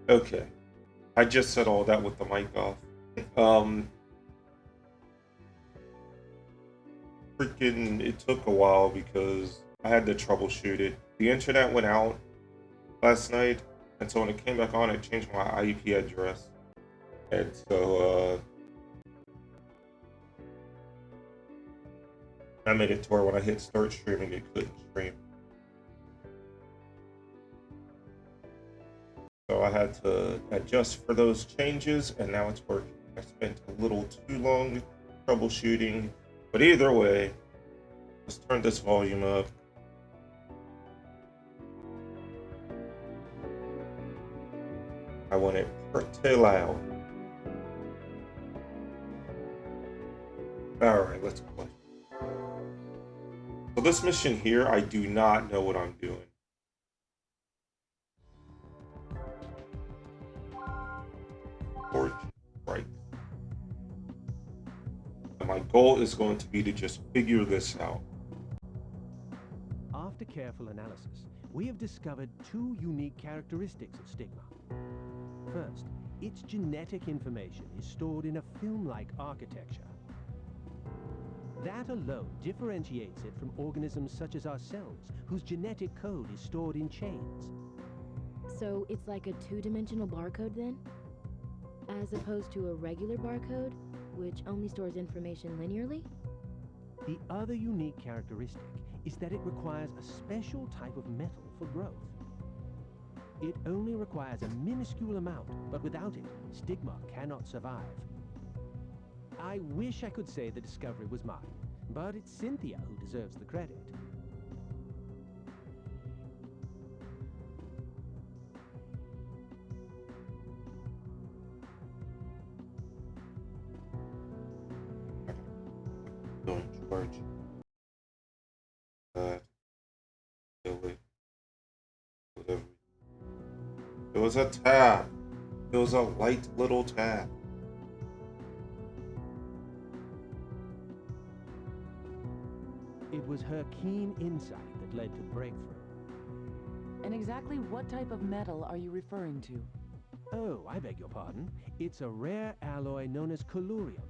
Okay. I just said all that with the mic off. Um, Freaking, it took a while because I had to troubleshoot it. The internet went out last night, and so when it came back on, it changed my IP address. And so I made it to where when I hit start streaming, it couldn't stream. So I had to adjust for those changes, and now it's working. I spent a little too long troubleshooting, but either way, let's turn this volume up. I want it pretty loud. Alright, let's play. So this mission here, I do not know what I'm doing. Forge right. And my goal is going to be to just figure this out. After careful analysis, we have discovered two unique characteristics of stigma. First, its genetic information is stored in a film-like architecture. That alone differentiates it from organisms such as ourselves, whose genetic code is stored in chains. So it's like a two-dimensional barcode then? As opposed to a regular barcode, which only stores information linearly? The other unique characteristic is that it requires a special type of metal for growth. It only requires a minuscule amount, but without it, stigma cannot survive. I wish I could say the discovery was mine, but it's Cynthia who deserves the credit. Don't charge that. Whatever. It was a tab. It was a light little tab. It was her keen insight that led to the breakthrough. And exactly what type of metal are you referring to? Oh, I beg your pardon. It's a rare alloy known as collurium.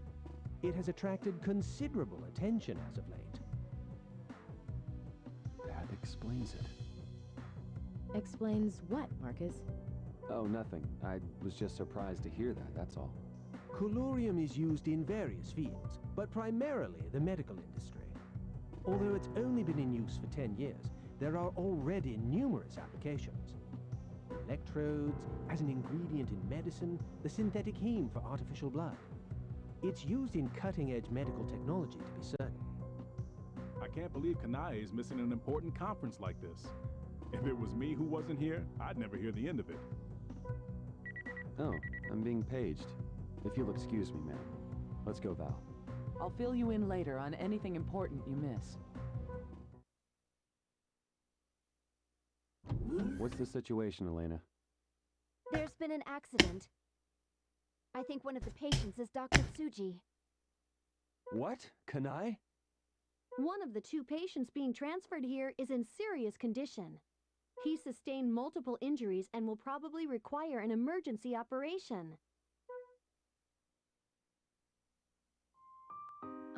It has attracted considerable attention as of late. That explains it. Explains what, Marcus? Oh, nothing. I was just surprised to hear that, that's all. Collurium is used in various fields, but primarily the medical industry. Although it's only been in use for 10 years, there are already numerous applications. Electrodes, as an ingredient in medicine, the synthetic heme for artificial blood. It's used in cutting-edge medical technology, to be certain. I can't believe Kanai is missing an important conference like this. If it was me who wasn't here, I'd never hear the end of it. Oh, I'm being paged. If you'll excuse me, ma'am. Let's go, Val. I'll fill you in later on anything important you miss. What's the situation, Elena? There's been an accident. I think one of the patients is Dr. Tsuji. What? Kanai? One of the two patients being transferred here is in serious condition. He sustained multiple injuries and will probably require an emergency operation.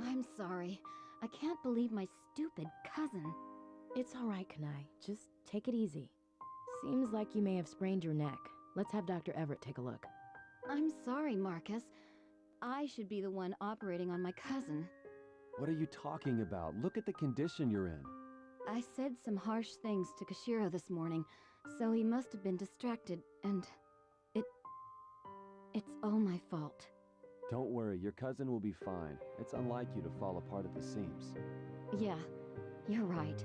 I'm sorry. I can't believe my stupid cousin. It's all right, Kanai. Just take it easy. Seems like you may have sprained your neck. Let's have Dr. Everett take a look. I'm sorry, Marcus. I should be the one operating on my cousin. What are you talking about? Look at the condition you're in. I said some harsh things to Kashiro this morning, so he must have been distracted, and it's all my fault. Don't worry, your cousin will be fine. It's unlike you to fall apart at the seams. Yeah, you're right.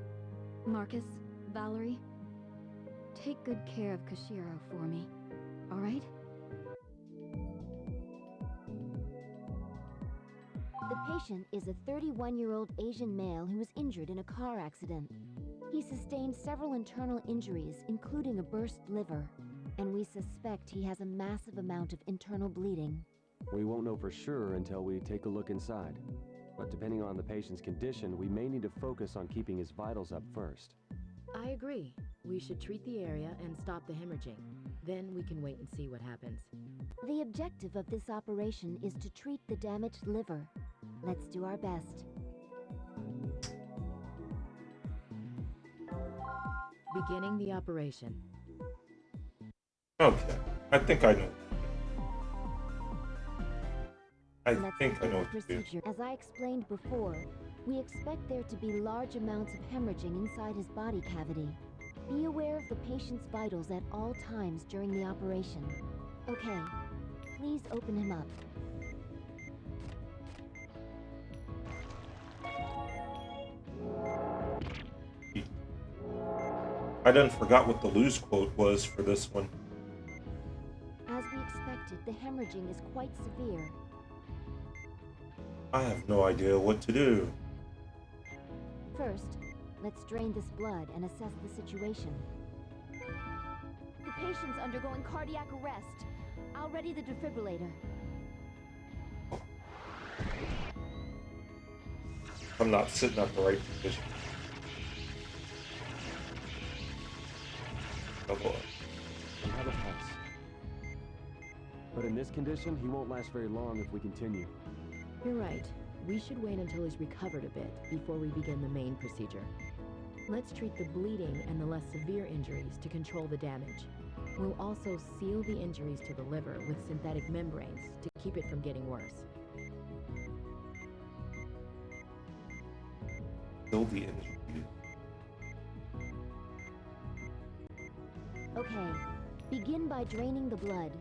Marcus, Valerie, take good care of Kashiro for me, all right? The patient is a 31-year-old Asian male who was injured in a car accident. He sustained several internal injuries, including a burst liver, and we suspect he has a massive amount of internal bleeding. We won't know for sure until we take a look inside. But depending on the patient's condition, we may need to focus on keeping his vitals up first. I agree. We should treat the area and stop the hemorrhaging. Then we can wait and see what happens. The objective of this operation is to treat the damaged liver. Let's do our best. Beginning the operation. Okay, I think I know. I Let's think I begin know the what to do. procedure. As I explained before, we expect there to be large amounts of hemorrhaging inside his body cavity. Be aware of the patient's vitals at all times during the operation. Okay, please open him up. I done forgot what the lose quote was for this one. As we expected, the hemorrhaging is quite severe. I have no idea what to do. First, let's drain this blood and assess the situation. The patient's undergoing cardiac arrest. I'll ready the defibrillator. I'm not sitting at the right position. Oh boy. We have a pulse. But in this condition, he won't last very long if we continue. You're right. We should wait until he's recovered a bit before we begin the main procedure. Let's treat the bleeding and the less severe injuries to control the damage. We'll also seal the injuries to the liver with synthetic membranes to keep it from getting worse. Kill the injury. Okay, begin by draining the blood.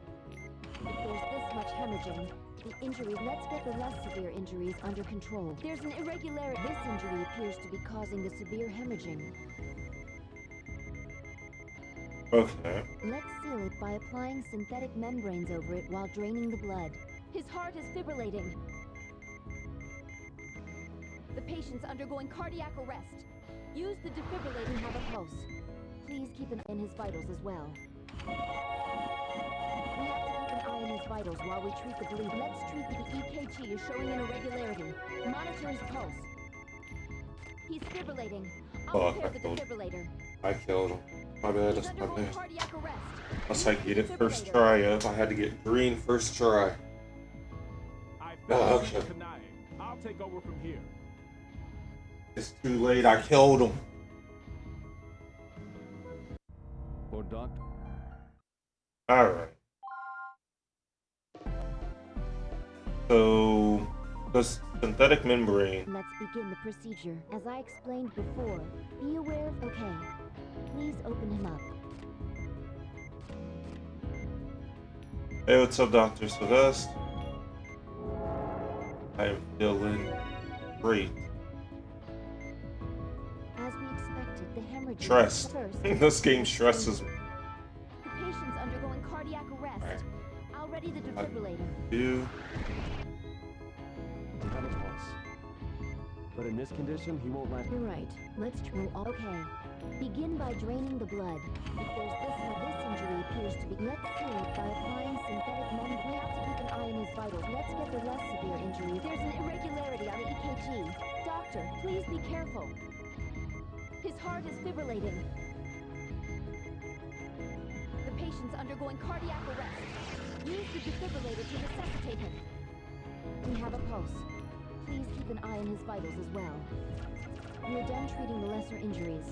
If there's this much hemorrhaging, the injuries, let's get the less severe injuries under control. There's an irregularity. This injury appears to be causing the severe hemorrhaging. Okay. Let's seal it by applying synthetic membranes over it while draining the blood. His heart is fibrillating. The patient's undergoing cardiac arrest. Use the defibrillator. We have a pulse. Please keep an eye on his vitals as well. We have to keep an eye on his vitals while we treat the bleed. Let's treat the EKG is showing an irregularity. Monitor his pulse. He's fibrillating. I'll prepare the defibrillator. I killed him. My bad, He's that's my undergoing bad. cardiac arrest. Unless I get it first try, if I had to get green first try. I Oh, found okay. Kanai. I'll take over from here. It's too late, I killed him. Or doctor. Alright. So, the synthetic membrane. Let's begin the procedure. As I explained before, be aware of... Okay. Please open him up. Hey, what's up, Dr. Sylvester? I am feeling great. As we expected, the hemorrhage... Stressed. First, This game stresses me. the patient's undergoing cardiac arrest. Alright. I'll ready the defibrillator. You. We have a pulse. But in this condition, he won't last. You're right. Let's try all. Okay. Begin by draining the blood. If there's this injury appears to be... Let's seal it by applying synthetic membrane. We have to keep an eye on his vitals. Let's get the less severe injury. There's an irregularity on the EKG. Doctor, please be careful. His heart is fibrillating. The patient's undergoing cardiac arrest. Use the defibrillator to resuscitate him. We have a pulse. Please keep an eye on his vitals as well. We're done treating the lesser injuries.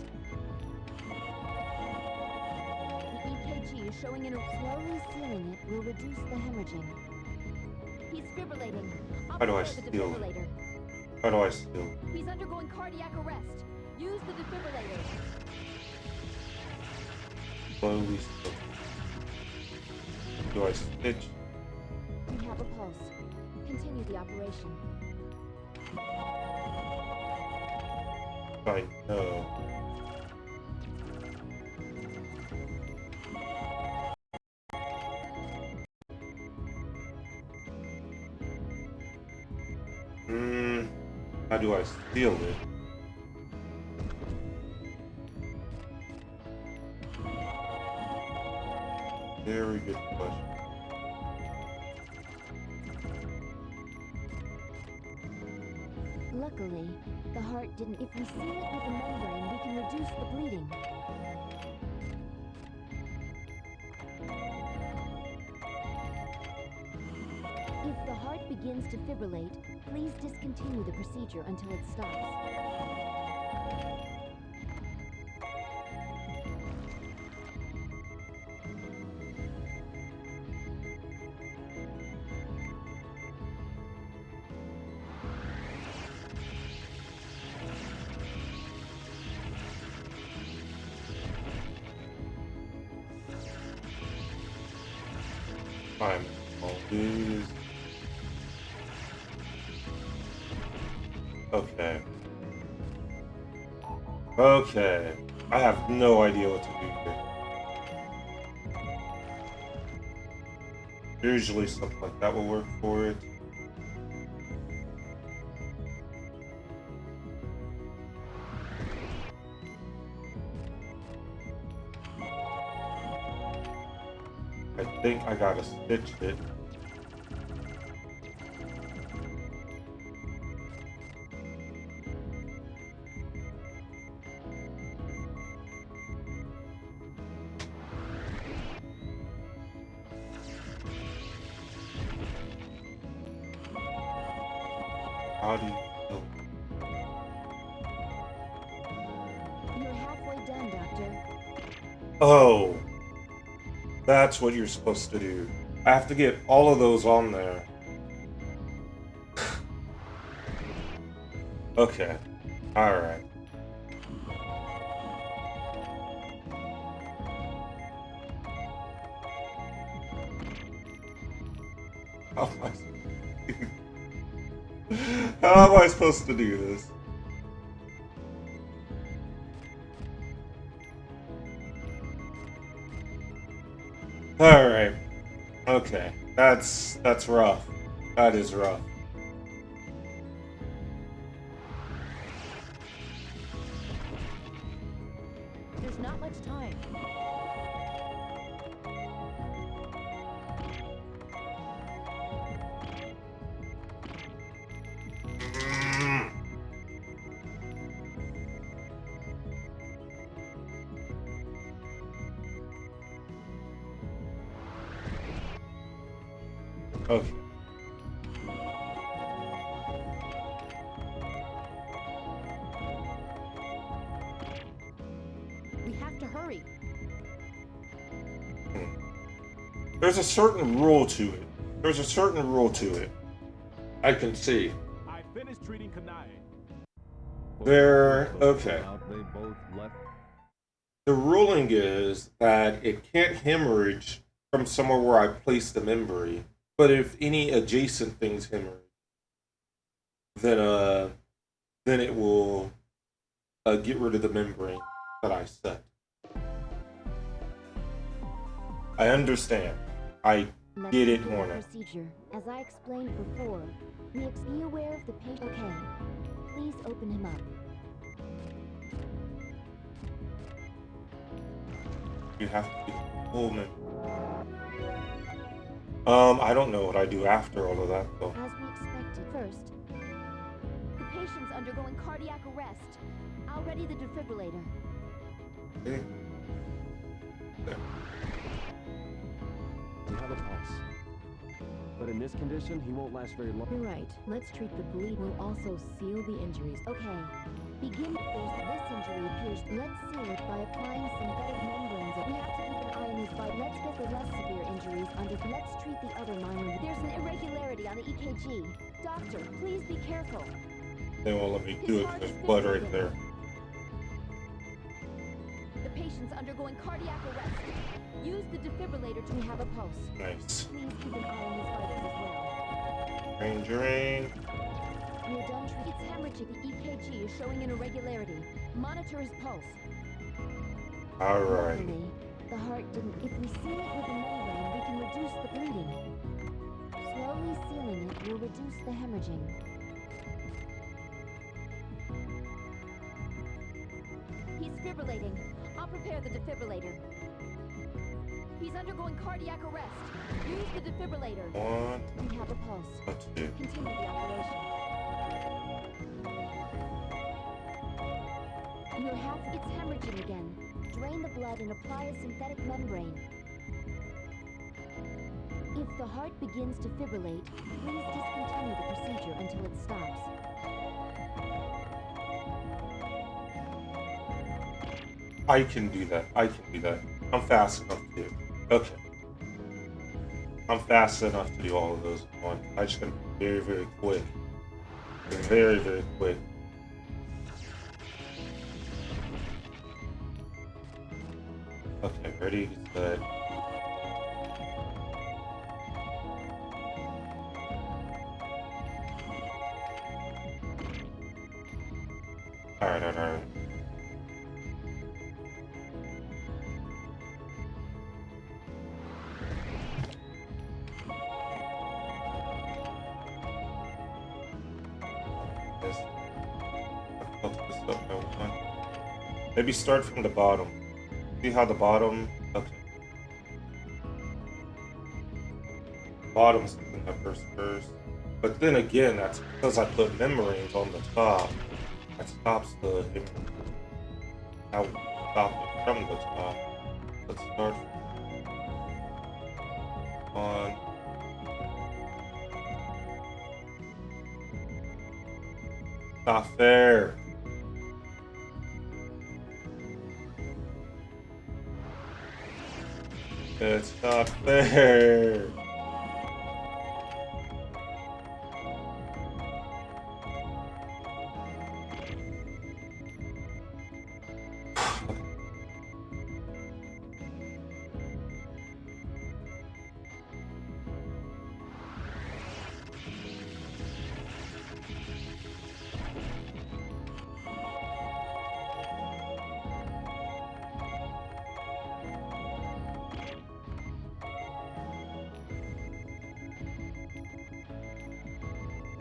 The EKG is showing in a... Slowly sealing it will reduce the hemorrhaging. He's fibrillating. I'll How do I prepare the seal it? defibrillator. How do I steal? He's undergoing cardiac arrest. Use the defibrillator. Slowly steal. Do I stitch? We have a pulse. Continue the operation. I know. How do I steal it? Very good question. Luckily, the heart didn't. If we seal it with a membrane, we can reduce the bleeding. begins to fibrillate, please discontinue the procedure until it stops. I'm all these. Okay. Okay. I have no idea what to do here. Usually something like that will work for it. I think I gotta stitch it. How do you do? You're halfway done, Doctor. Oh, that's what you're supposed to do. I have to get all of those on there. Okay. Alright. How am I supposed to do this? Alright. Okay. That's rough. That is rough. There's not much time. Okay. We have to hurry. There's a certain rule to it. There's a certain rule to it. I can see. I finished treating Kanae. There. Okay. They both left. The ruling is that it can't hemorrhage from somewhere where I placed the membrane, but if any adjacent things hemorrhage, then it will get rid of the membrane that I set. I understand. I Let's get it, begin the Morna. procedure. As I explained before, be aware of the patient. Okay. Please open him up. You have to get the whole membrane. I don't know what I do after all of that though. As we expected. First, the patient's undergoing cardiac arrest. I'll ready the defibrillator. Okay. There. We have a pulse. But in this condition, he won't last very long. You're right. Let's treat the bleed. We'll also seal the injuries. Okay. Begin. This injury appears. Let's seal it by applying synthetic membranes. We have to keep an eye on his bite. Let's get the less severe injuries under. Let's treat the other minor. There's an irregularity on the EKG. Doctor, please be careful. They won't let me do it because there's blood right there. The patient's undergoing cardiac arrest. Use the defibrillator to have a pulse. Nice. Please keep an eye on his vitals as well. Drain. We're done treating. It's hemorrhaging. The EKG is showing an irregularity. Monitor his pulse. Alright. Luckily, the heart didn't. If we seal it with a membrane, we can reduce the bleeding. Slowly sealing it will reduce the hemorrhaging. He's fibrillating. I'll prepare the defibrillator. He's undergoing cardiac arrest. Use the defibrillator. One, We have a pulse. two. Continue the operation. It's hemorrhaging again. Drain the blood and apply a synthetic membrane. If the heart begins to fibrillate, please discontinue the procedure until it stops. I can do that. I can do that. I'm fast enough to do. Okay. I'm fast enough to do all of those at once. I just gotta be very, very quick. Very, very quick. Okay, ready, set. Alright, alright. Maybe start from the bottom. See how the bottom... Okay. Bottom's in the first. But then again, that's because I put membranes on the top. That stops the... Now stop it from the top. Let's start on... Not fair. It's not fair.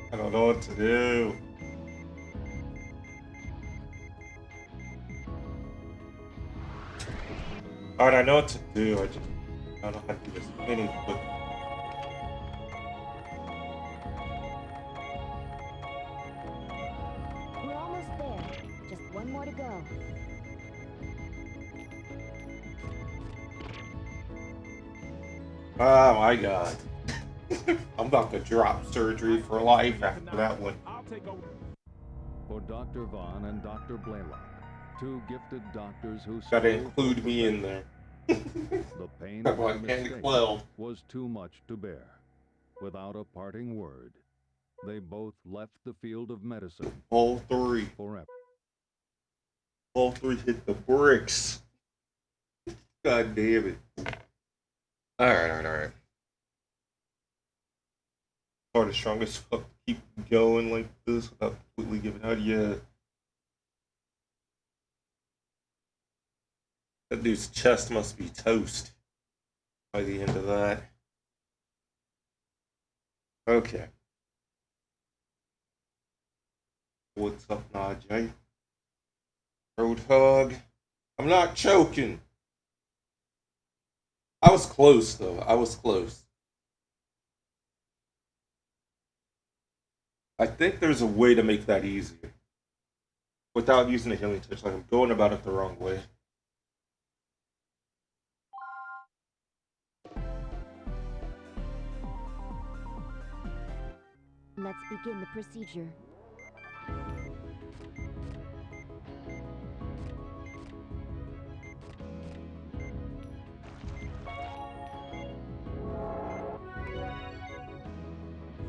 I don't know what to do. Alright, I know what to do. I don't know how to do this any quick. We're almost there. Just one more to go. Oh my god. I'm about to drop surgery for life after that one. I'll take over. For Dr. Vaughn and Dr. Blaylock, two gifted doctors who Gotta still include me in there. the pain I'm of their like Candy mistake 12. was too much to bear. Without a parting word, they both left the field of medicine All three. forever. All three hit the bricks. God damn it. Alright. Hard as strongest fuck keep going like this without completely giving out. Yeah. That dude's chest must be toast by the end of that. Okay. What's up, Najee? Roadhog. I'm not choking. I was close, though. I was close. I think there's a way to make that easier. Without using a healing touch. Like, I'm going about it the wrong way. Let's begin the procedure.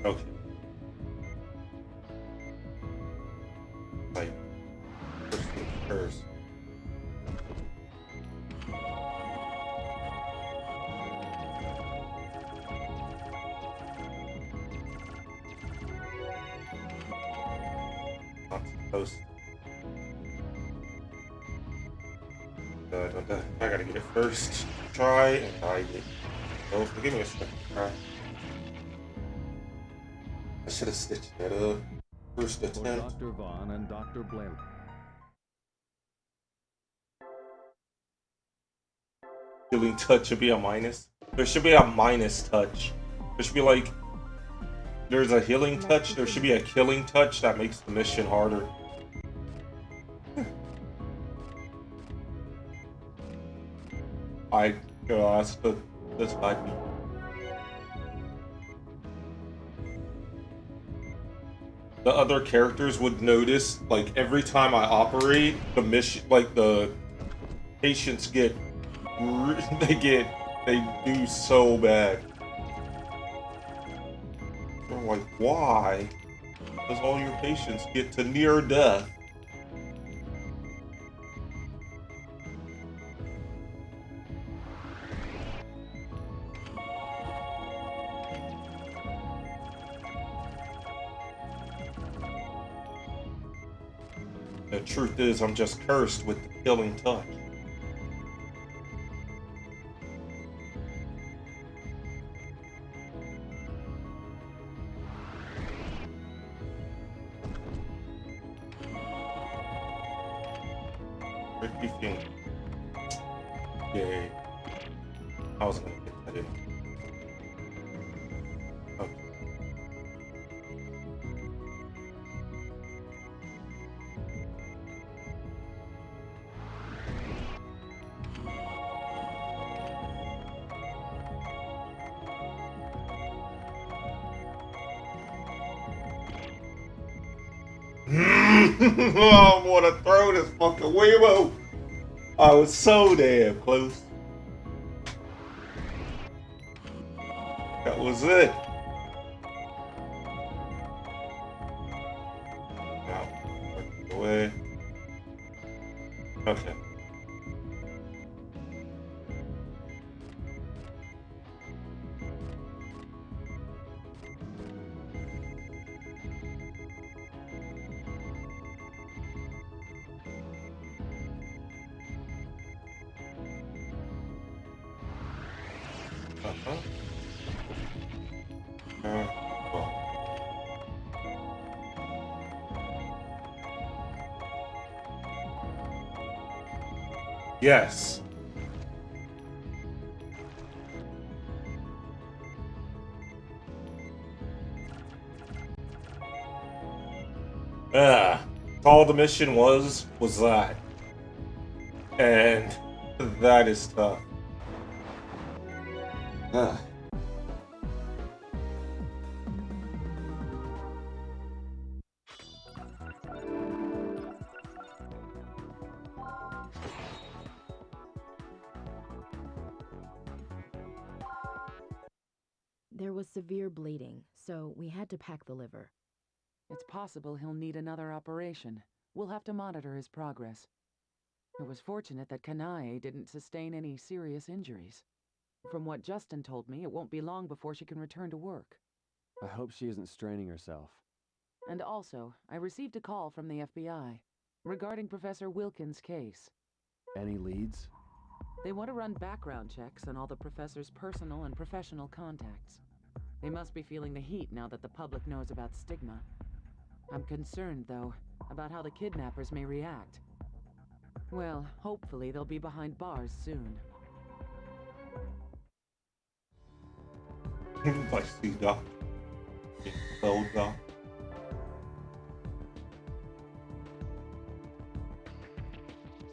Okay. Like, first things first. Not supposed to. I gotta get it first. Try and I get. Oh, give me a second. Try. I should have stitched that up. First For attempt. Dr. Vaughn and Dr. Blaylock. Healing touch should be a minus. There should be a minus touch. There should be like. There's a healing touch. There should be a killing touch that makes the mission harder. This might be. the other characters would notice, like, every time I operate, the mission, like, the patients get, they do so bad. I'm like, why does all your patients get to near death? The truth is, I'm just cursed with the killing touch. Ricky Phoenix. Yay. I was gonna get that in. Okay. I want to throw this fucking Weibo. I was so damn close. That was it. Now, work away. Okay. Well. Yes. All the mission was that. And that is tough. There was severe bleeding, so we had to pack the liver. It's possible he'll need another operation. We'll have to monitor his progress. It was fortunate that Kanae didn't sustain any serious injuries. From what Justin told me, it won't be long before she can return to work. I hope she isn't straining herself. And also, I received a call from the FBI regarding Professor Wilkins' case. Any leads? They want to run background checks on all the professor's personal and professional contacts. They must be feeling the heat now that the public knows about stigma. I'm concerned, though, about how the kidnappers may react. Well, hopefully they'll be behind bars soon. I see Doc. Well, Doc.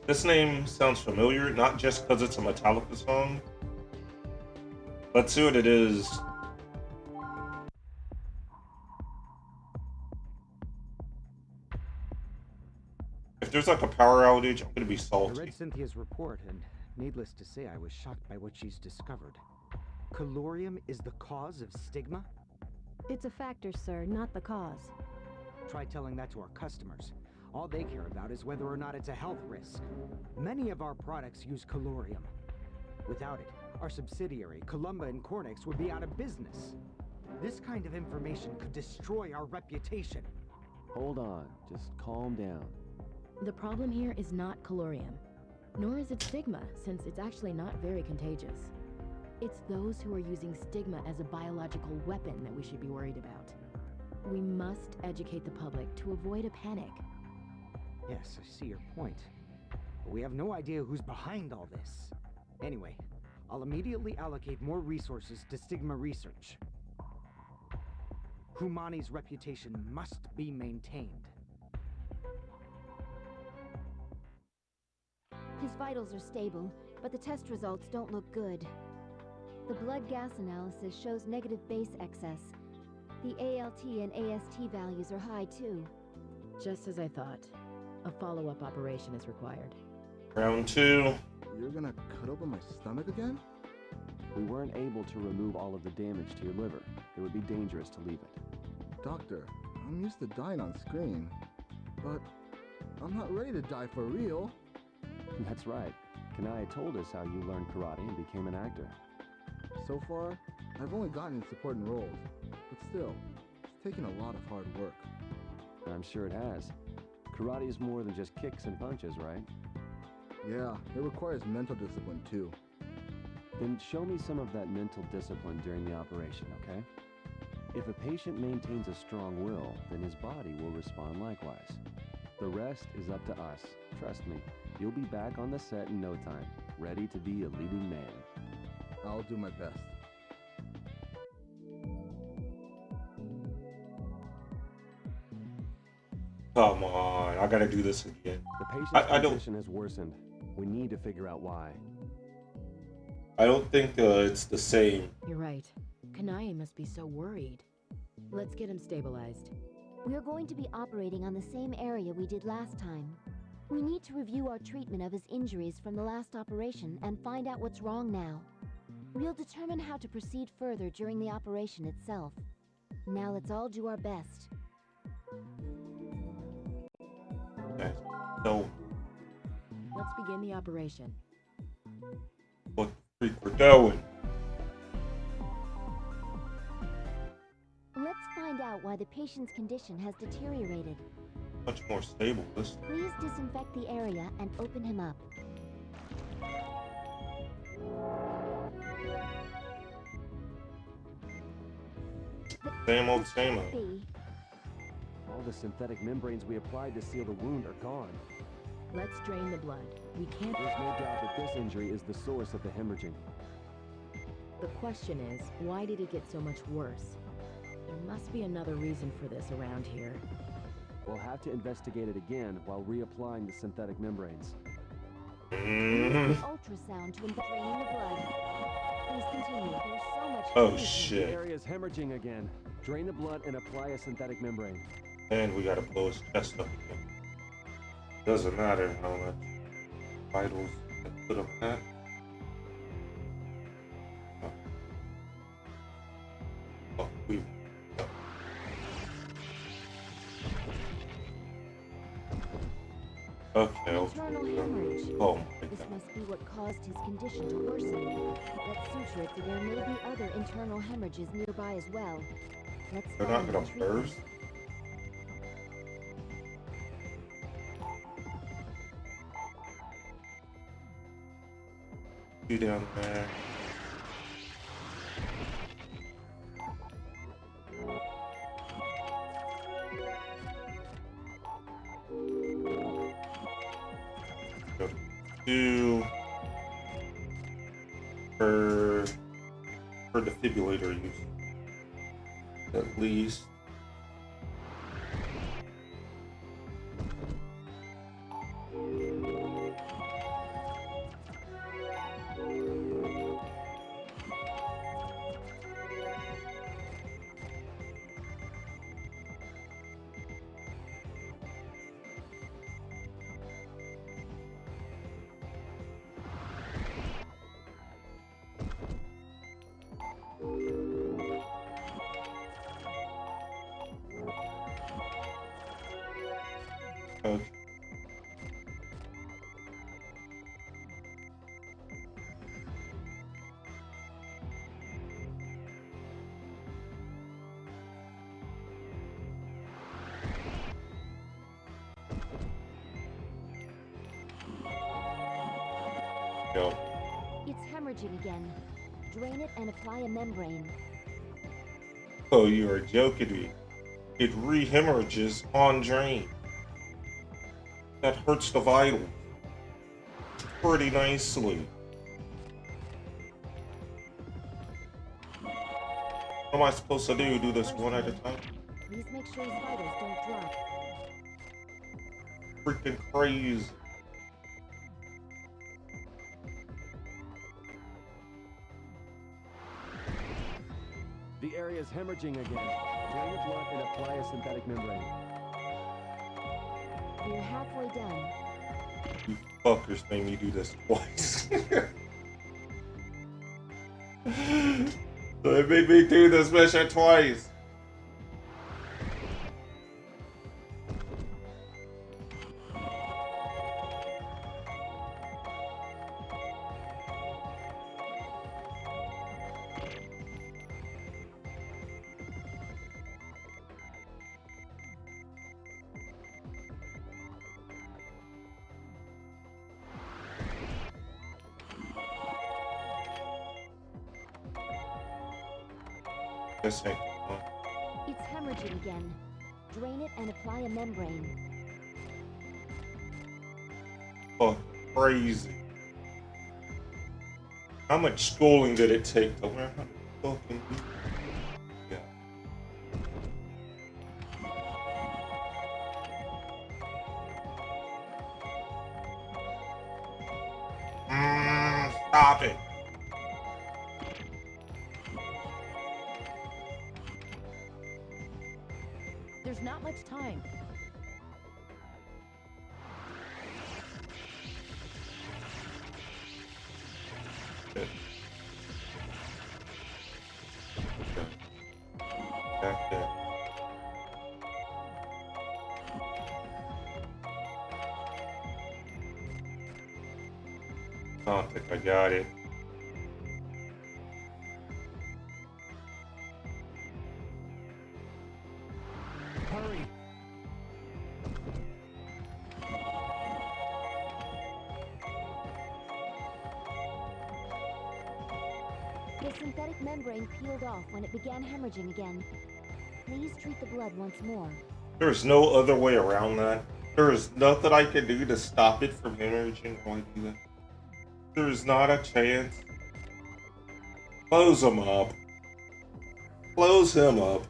This name sounds familiar, not just because it's a Metallica song. Let's see what it is. If there's like a power outage, I'm gonna be I salty. read Cynthia's report, and needless to say, I was shocked by what she's discovered. Colorium is the cause of stigma? It's a factor, sir, not the cause. Try telling that to our customers. All they care about is whether or not it's a health risk. Many of our products use colorium. Without it, our subsidiary, Columba and Cornix, would be out of business. This kind of information could destroy our reputation. Hold on, just calm down. The problem here is not colorium, nor is it stigma, since it's actually not very contagious. It's those who are using stigma as a biological weapon that we should be worried about. We must educate the public to avoid a panic. Yes, I see your point. But we have no idea who's behind all this. Anyway, I'll immediately allocate more resources to stigma research. Humani's reputation must be maintained. His vitals are stable, but the test results don't look good. The blood gas analysis shows negative base excess. The ALT and AST values are high too. Just as I thought. A follow-up operation is required. Round 2. You're gonna cut open my stomach again? We weren't able to remove all of the damage to your liver. It would be dangerous to leave it. Doctor, I'm used to dying on screen, but I'm not ready to die for real. That's right. Kanai told us how you learned karate and became an actor. So far, I've only gotten in supporting roles, but still, it's taken a lot of hard work. I'm sure it has. Karate is more than just kicks and punches, right? Yeah, it requires mental discipline too. Then show me some of that mental discipline during the operation, okay? If a patient maintains a strong will, then his body will respond likewise. The rest is up to us. Trust me, you'll be back on the set in no time, ready to be a leading man. I'll do my best. Come on, I gotta do this again. The patient's I don't- condition has worsened. We need to figure out why. I don't think it's the same. You're right. Kanai must be so worried. Let's get him stabilized. We're going to be operating on the same area we did last time. We need to review our treatment of his injuries from the last operation and find out what's wrong now. We'll determine how to proceed further during the operation itself. Now let's all do our best. Okay. So, Let's begin the operation. what the freak we're doing? Let's find out why the patient's condition has deteriorated. Much more stable this time. Please disinfect the area and open him up. Same old, same old. B. All the synthetic membranes we applied to seal the wound are gone. Let's drain the blood. We can't... There's no doubt that this injury is the source of the hemorrhaging. The question is, why did it get so much worse? There must be another reason for this around here. We'll have to investigate it again while reapplying the synthetic membranes. Mhm. Ultrasound to drain the blood. Please continue. There's so much Oh hemorrhaging. The shit. area is hemorrhaging again. Drain the blood and apply a synthetic membrane. And we gotta blow his chest up again. Doesn't matter how much vitals I put up at. Oh, we. Okay. Internal hemorrhage. Oh my This god. must be what caused his condition to worsen. Let's suture it, so there may be other internal hemorrhages nearby as well. Let's They're not find gonna and treat them. burst. You down there. Go to 2 per defibrillator use. At least. Okay. Go. It's hemorrhaging again. Drain it and apply a membrane. Oh, you are joking me. It re-hemorrhages on drain. That hurts the vitals pretty nicely. What am I supposed to do? Do this one at a time? Please make sure his vitals don't drop. Freaking crazy. The area's hemorrhaging again. Drain the blood and apply a synthetic membrane. We're halfway done. You fuckers made me do this twice. They made me do this mission twice. This ain't fun. It's hemorrhaging again. Drain it and apply a membrane. Oh, crazy. How much schooling did it take to learn how to fucking do that? Yeah. Stop it. There's not much time. Shit. Back there. I don't think I got it. Hurry! The synthetic membrane peeled off when it began hemorrhaging again. Please treat the blood once more. There's no other way around that. There is nothing I can do to stop it from hemorrhaging while I do that. There's not a chance. Close him up. Close him up.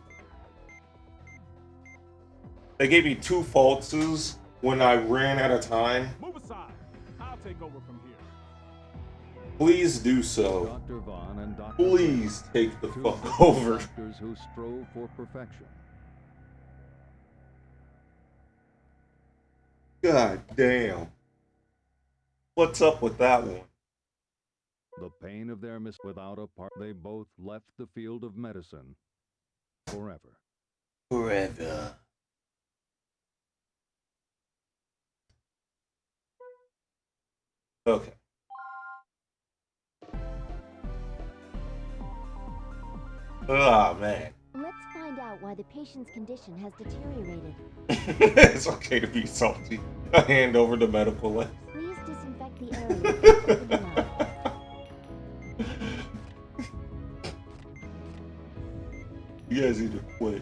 They gave me 2 falses when I ran out of time. Move aside. I'll take over from here. Please do so. Dr. Vaughn and Dr. Please take the Two fuck over. doctors who strove for perfection. God damn. What's up with that one? The pain of their without a part, they both left the field of medicine forever. Forever. Okay. Ah, man. Let's find out why the patient's condition has deteriorated. It's okay to be salty. I hand over the medical list. Please disinfect the area and open the mouth. You guys need to quit.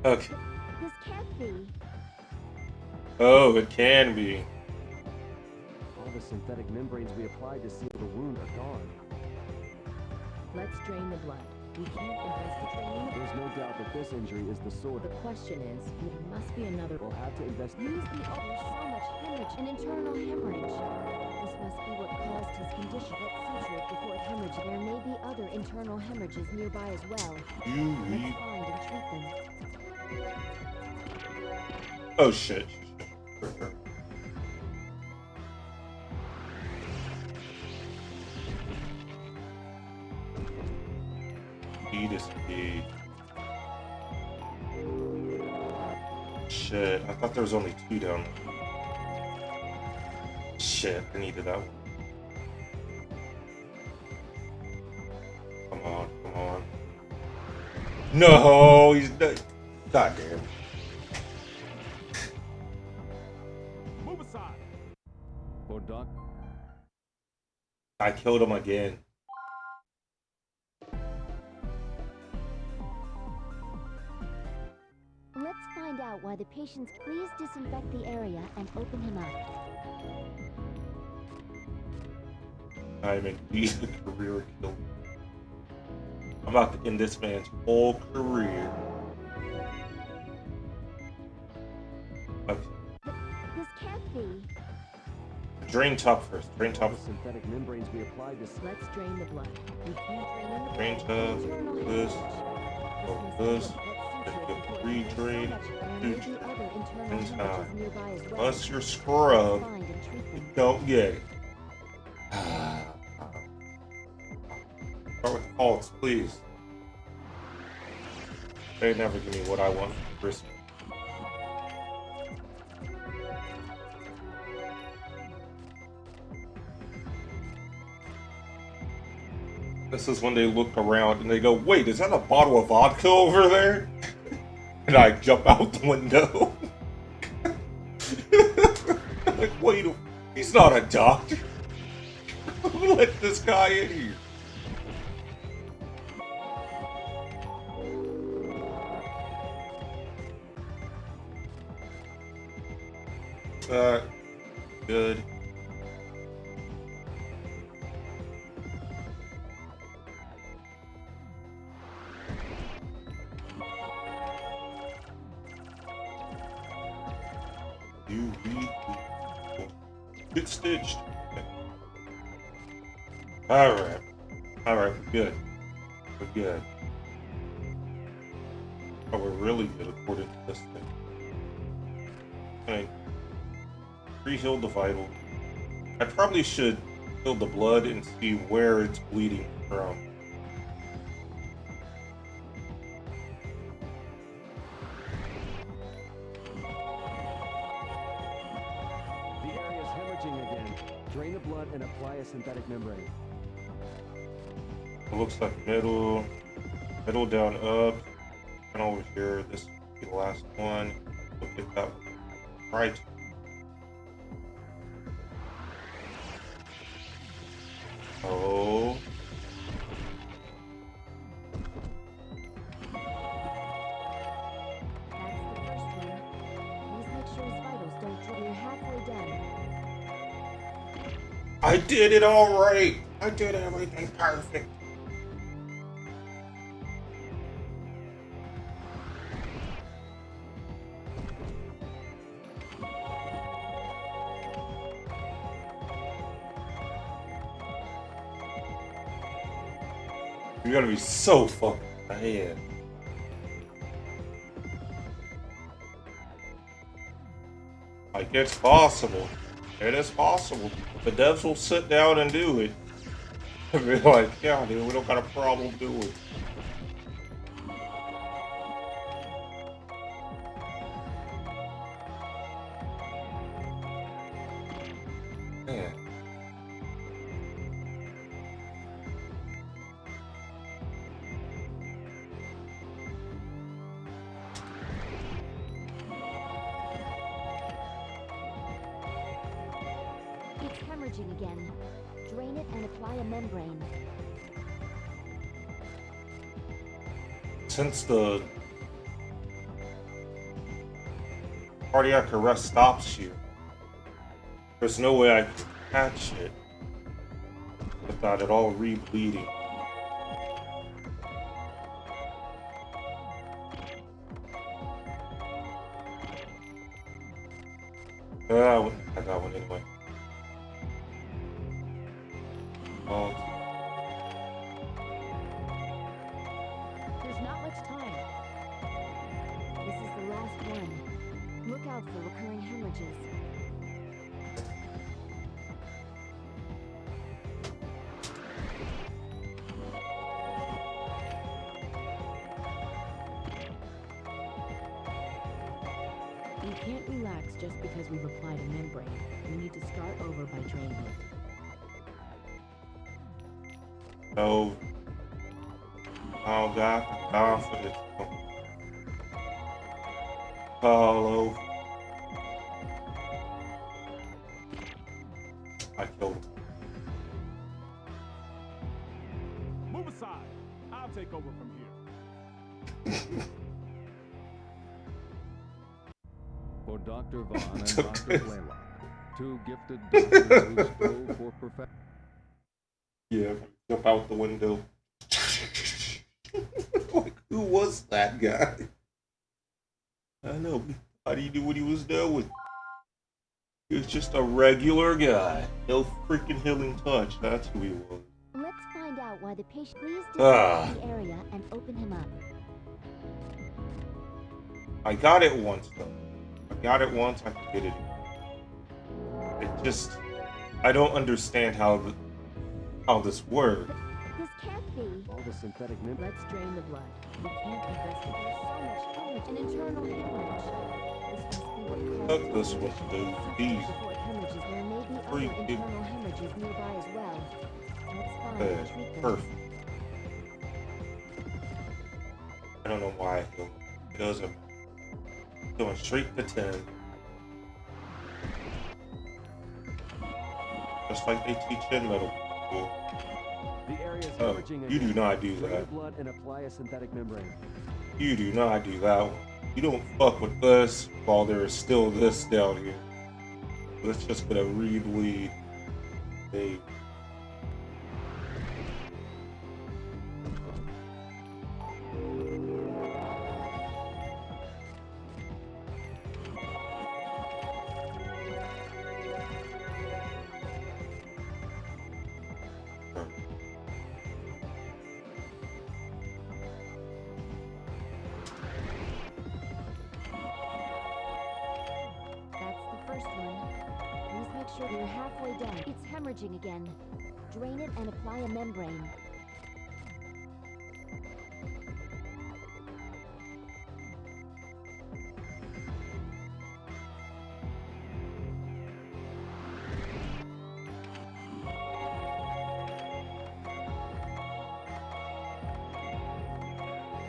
Okay. This can't be. Oh, it can be. All the synthetic membranes we applied to seal the wound are gone. Let's drain the blood. We can't investigate. There's no doubt that this injury is the sort The of... question is, there must be another. We'll have to investigate. Use the there's so much hemorrhage, an internal hemorrhage. This must be what caused his condition. Let's suture it before it hemorrhaged. There may be other internal hemorrhages nearby as well. You Let's read. find and treat them. Oh shit. Fetus key. Shit, I thought there was only 2 down there. Shit, I needed that one. Come on, come on. No, he's dead. God damn. Move aside. For Doc, I killed him again. Let's find out why the patient's... Please disinfect the area and open him up. I'm indeed a career killer. I'm about to end this man's whole career. Okay. This can't be. Drain top first. Drain top. The synthetic membranes we applied to... Let's drain the blood. We can't drain in the Drain blood. top. Internal This. hemorrhage. Go This this. must be a Then pet you suture get before it gets so redrain. much, and there may be other internal In hemorrhages time. nearby as well. Unless your Let's scrub find and treat them. don't get it. Start with faults, please. They never give me what I want for Christmas. This is when they look around and they go, wait, is that a bottle of vodka over there? And I jump out the window. I'm like, wait, he's not a doctor. Let this guy in here. Good. You read. Get stitched. Alright. Alright, we're good. We're good. Oh, we're really good according to this thing. Okay. Re-heal the vital. I probably should heal the blood and see where it's bleeding from. The area's hemorrhaging again. Drain the blood and apply a synthetic membrane. It looks like middle down, up, and over here. This will be the last one. We'll get that one right. Oh. That's the first one. Please make sure his vitals don't drop. You're halfway done. I did it all right. I did everything perfect. You're gonna be so fucking ahead. Like, it's possible. It is possible. The devs will sit down and do it. And be like, yeah, dude, we don't got a problem doing it. Man. It's hemorrhaging again. Drain it and apply a membrane. Since the cardiac arrest stops you, there's no way I can catch it without it all re-bleeding. I got one anyway. Oh. There's not much time. This is the last one. Look out for recurring hemorrhages. We can't relax just because we've applied a membrane. We need to start over by draining it. No. Oh God, confidence. Follow. I killed him. Move aside. I'll take over from here. For Dr. Vaughn and Took Dr. this. Blaylock, two gifted doctors who strove for perfection. Yeah, jump out the window. Like, who was that guy? I know. How do you do what he was doing? He was just a regular guy. No freaking healing touch. That's who he was. Let's find out why the patient. Please Ah. disinfect the area and open him up. I got it once though. I got it once. I can get it again. It just, I don't understand how this works. This can't be. All the synthetic mem- Let's drain the blood. We can't investigate So much hemorrhage, an internal hemorrhage. This must be what Fuck caused this the one, dude. hemorrhage. These Before it hemorrhages, there may be other freaking internal hemorrhages nearby as well. Let's find good. and treat them. Perfect. I don't know why I feel it doesn't. Going straight to 10. Just like they teach in medical school. The area's Oh, hemorrhaging you do again. not do Drain that. the blood and apply a synthetic membrane. You do not do that one. You don't fuck with this while there is still this down here. Let's just gonna rebleed. Hey. That's the first one. Please make sure you're halfway down. It's hemorrhaging again. Drain it and apply a membrane.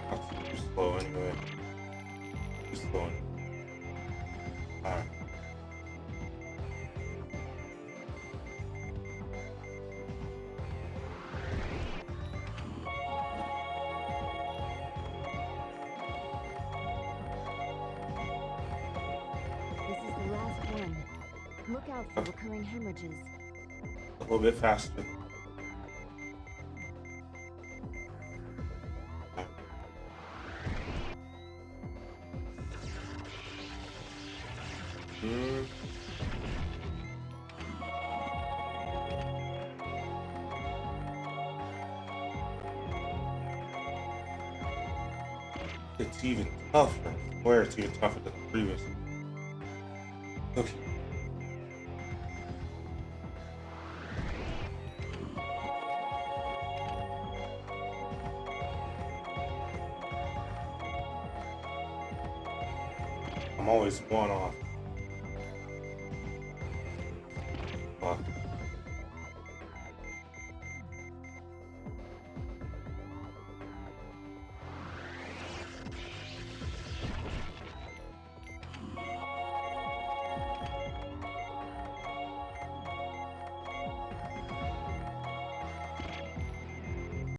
That's too slow anyway. Too slow. Alright. This is the last one. Look out for recurring hemorrhages. A little bit faster. Mm. It's even tougher. Where it's even tougher than the previous. Okay. I'm always one off. Fuck.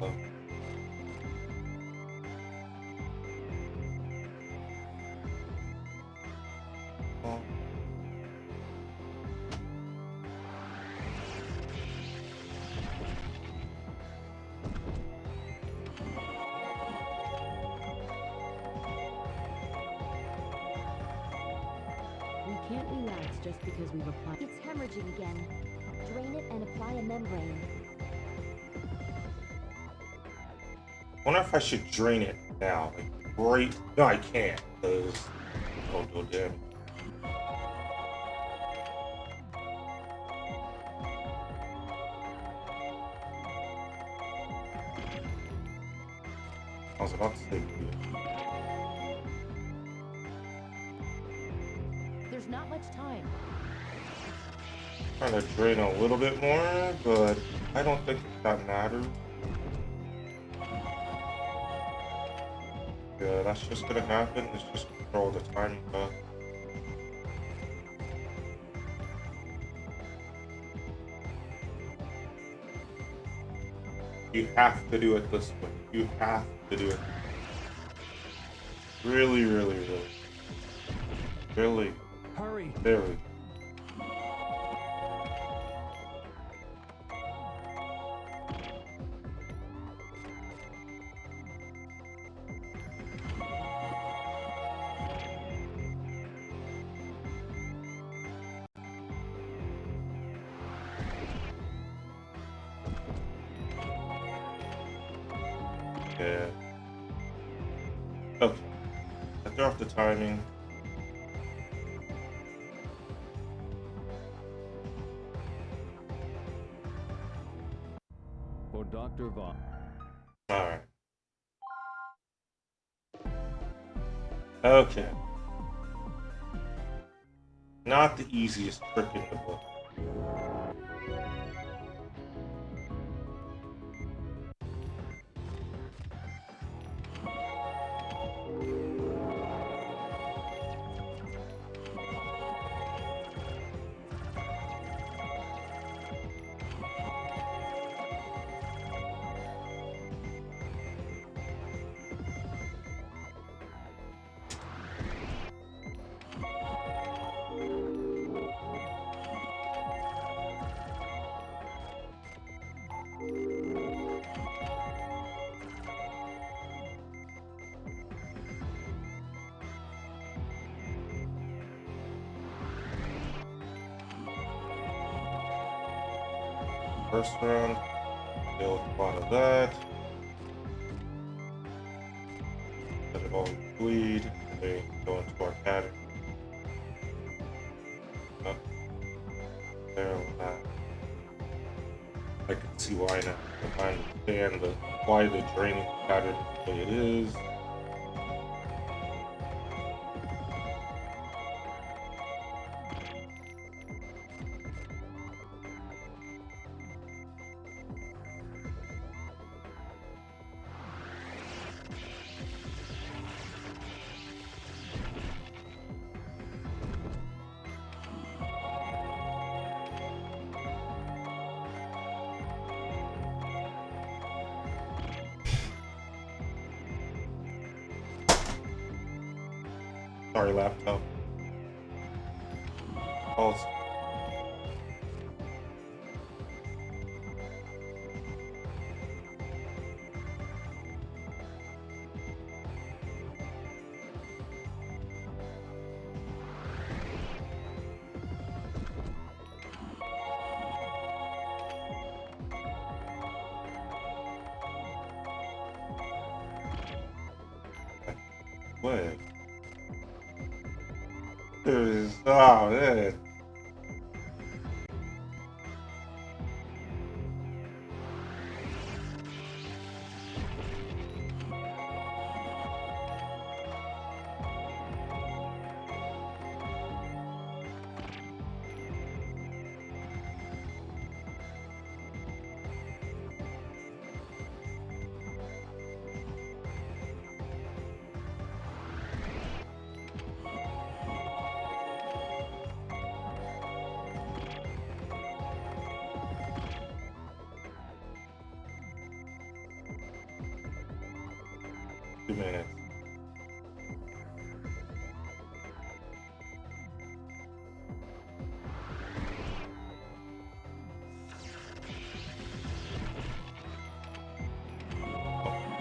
Oh. Oh. We can't relax just because we've applied. It's hemorrhaging again. Drain it and apply a membrane. Wonder if I should drain it now. Like, right? No, I can't. Cause don't do damage. I was about to say. There's not much time. Trying to drain a little bit more, but I don't think that matters. Yeah, that's just gonna happen. It's just control the timing cut. You have to do it this way. You have to do it. Really, really, really. Really, Hurry! very. Okay. I threw off the timing. For Dr. Vaughn. Alright. Okay. Not the easiest trick in the book. First round, deal with a lot of that. Let it all bleed, and then go into our pattern. Up there, I can see why now. I understand why the draining pattern is the way it is. Sorry, laptop. Pulse. What? Oh, man. Minutes.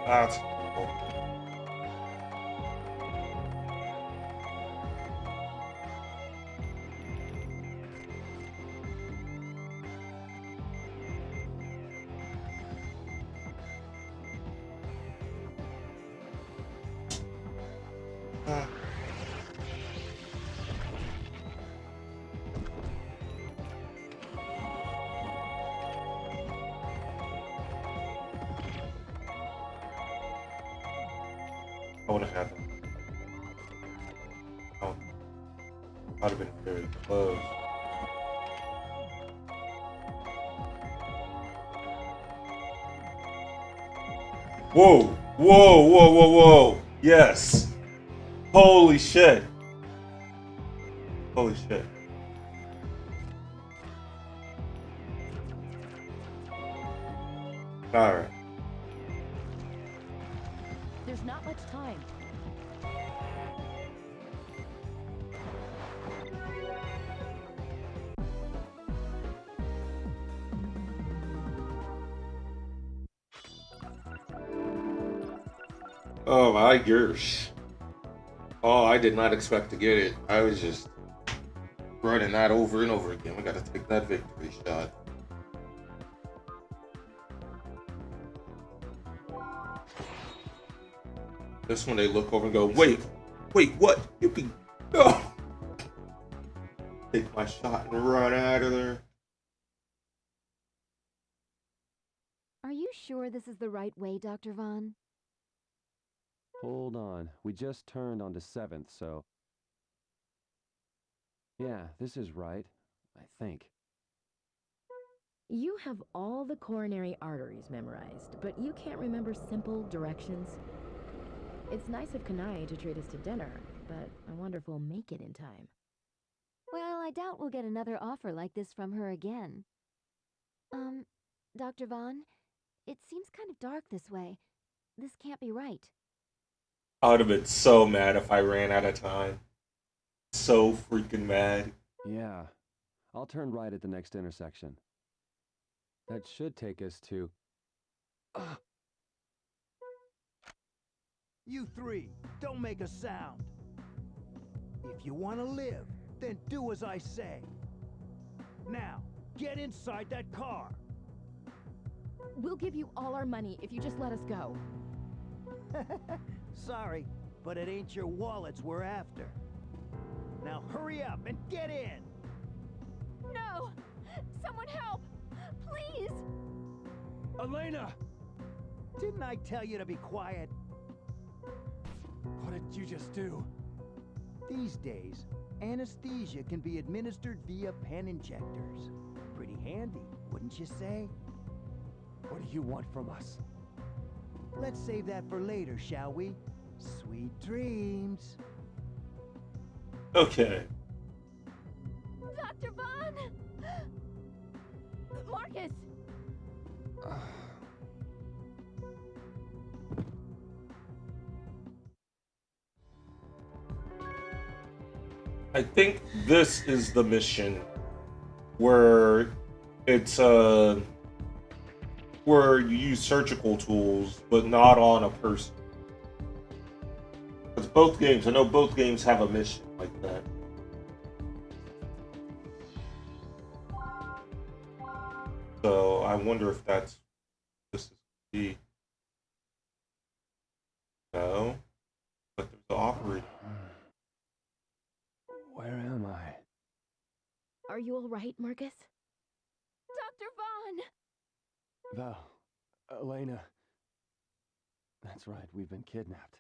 That's cool. I would have had that. Oh, I'd have been very close. Whoa! Whoa! Whoa! Whoa! Whoa! Yes! Holy shit! Holy shit! All right. There's not much time. Oh my gosh. Oh, I did not expect to get it. I was just running that over and over again. We got to take that victory shot. This one they look over and go, wait, what? You can go. Take my shot and run out of there. Are you sure this is the right way, Dr. Vaughn? Hold on. We just turned onto 7th, so... Yeah, this is right. I think. You have all the coronary arteries memorized, but you can't remember simple directions. It's nice of Kanai to treat us to dinner, but I wonder if we'll make it in time. Well, I doubt we'll get another offer like this from her again. Dr. Vaughn, it seems kind of dark this way. This can't be right. I would have been so mad if I ran out of time. So freaking mad. Yeah. I'll turn right at the next intersection. That should take us to... You three, don't make a sound. If you want to live, then do as I say. Now, get inside that car. We'll give you all our money if you just let us go. Sorry, but it ain't your wallets we're after. Now hurry up and get in! No! Someone help! Please! Elena! Didn't I tell you to be quiet? What did you just do? These days, anesthesia can be administered via pen injectors. Pretty handy, wouldn't you say? What do you want from us? Let's save that for later, shall we? Sweet dreams. Okay. Dr. Vaughn! Marcus! I think this is the mission where it's where you use surgical tools, but not on a person. Because both games, I know both games have a mission like that. So I wonder if this is the no, but there's the operator. Where am I? Are you all right, Marcus? Dr. Vaughn! Val, Elena. That's right, we've been kidnapped.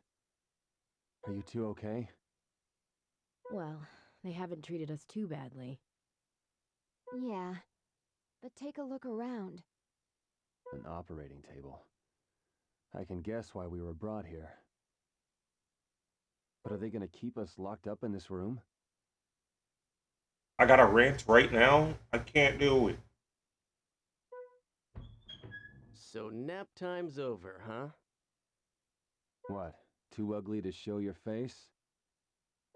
Are you two okay? Well, they haven't treated us too badly. Yeah, but take a look around. An operating table. I can guess why we were brought here. But are they gonna keep us locked up in this room? I got a rant right now. I can't do it. So nap time's over, huh? What? Too ugly to show your face?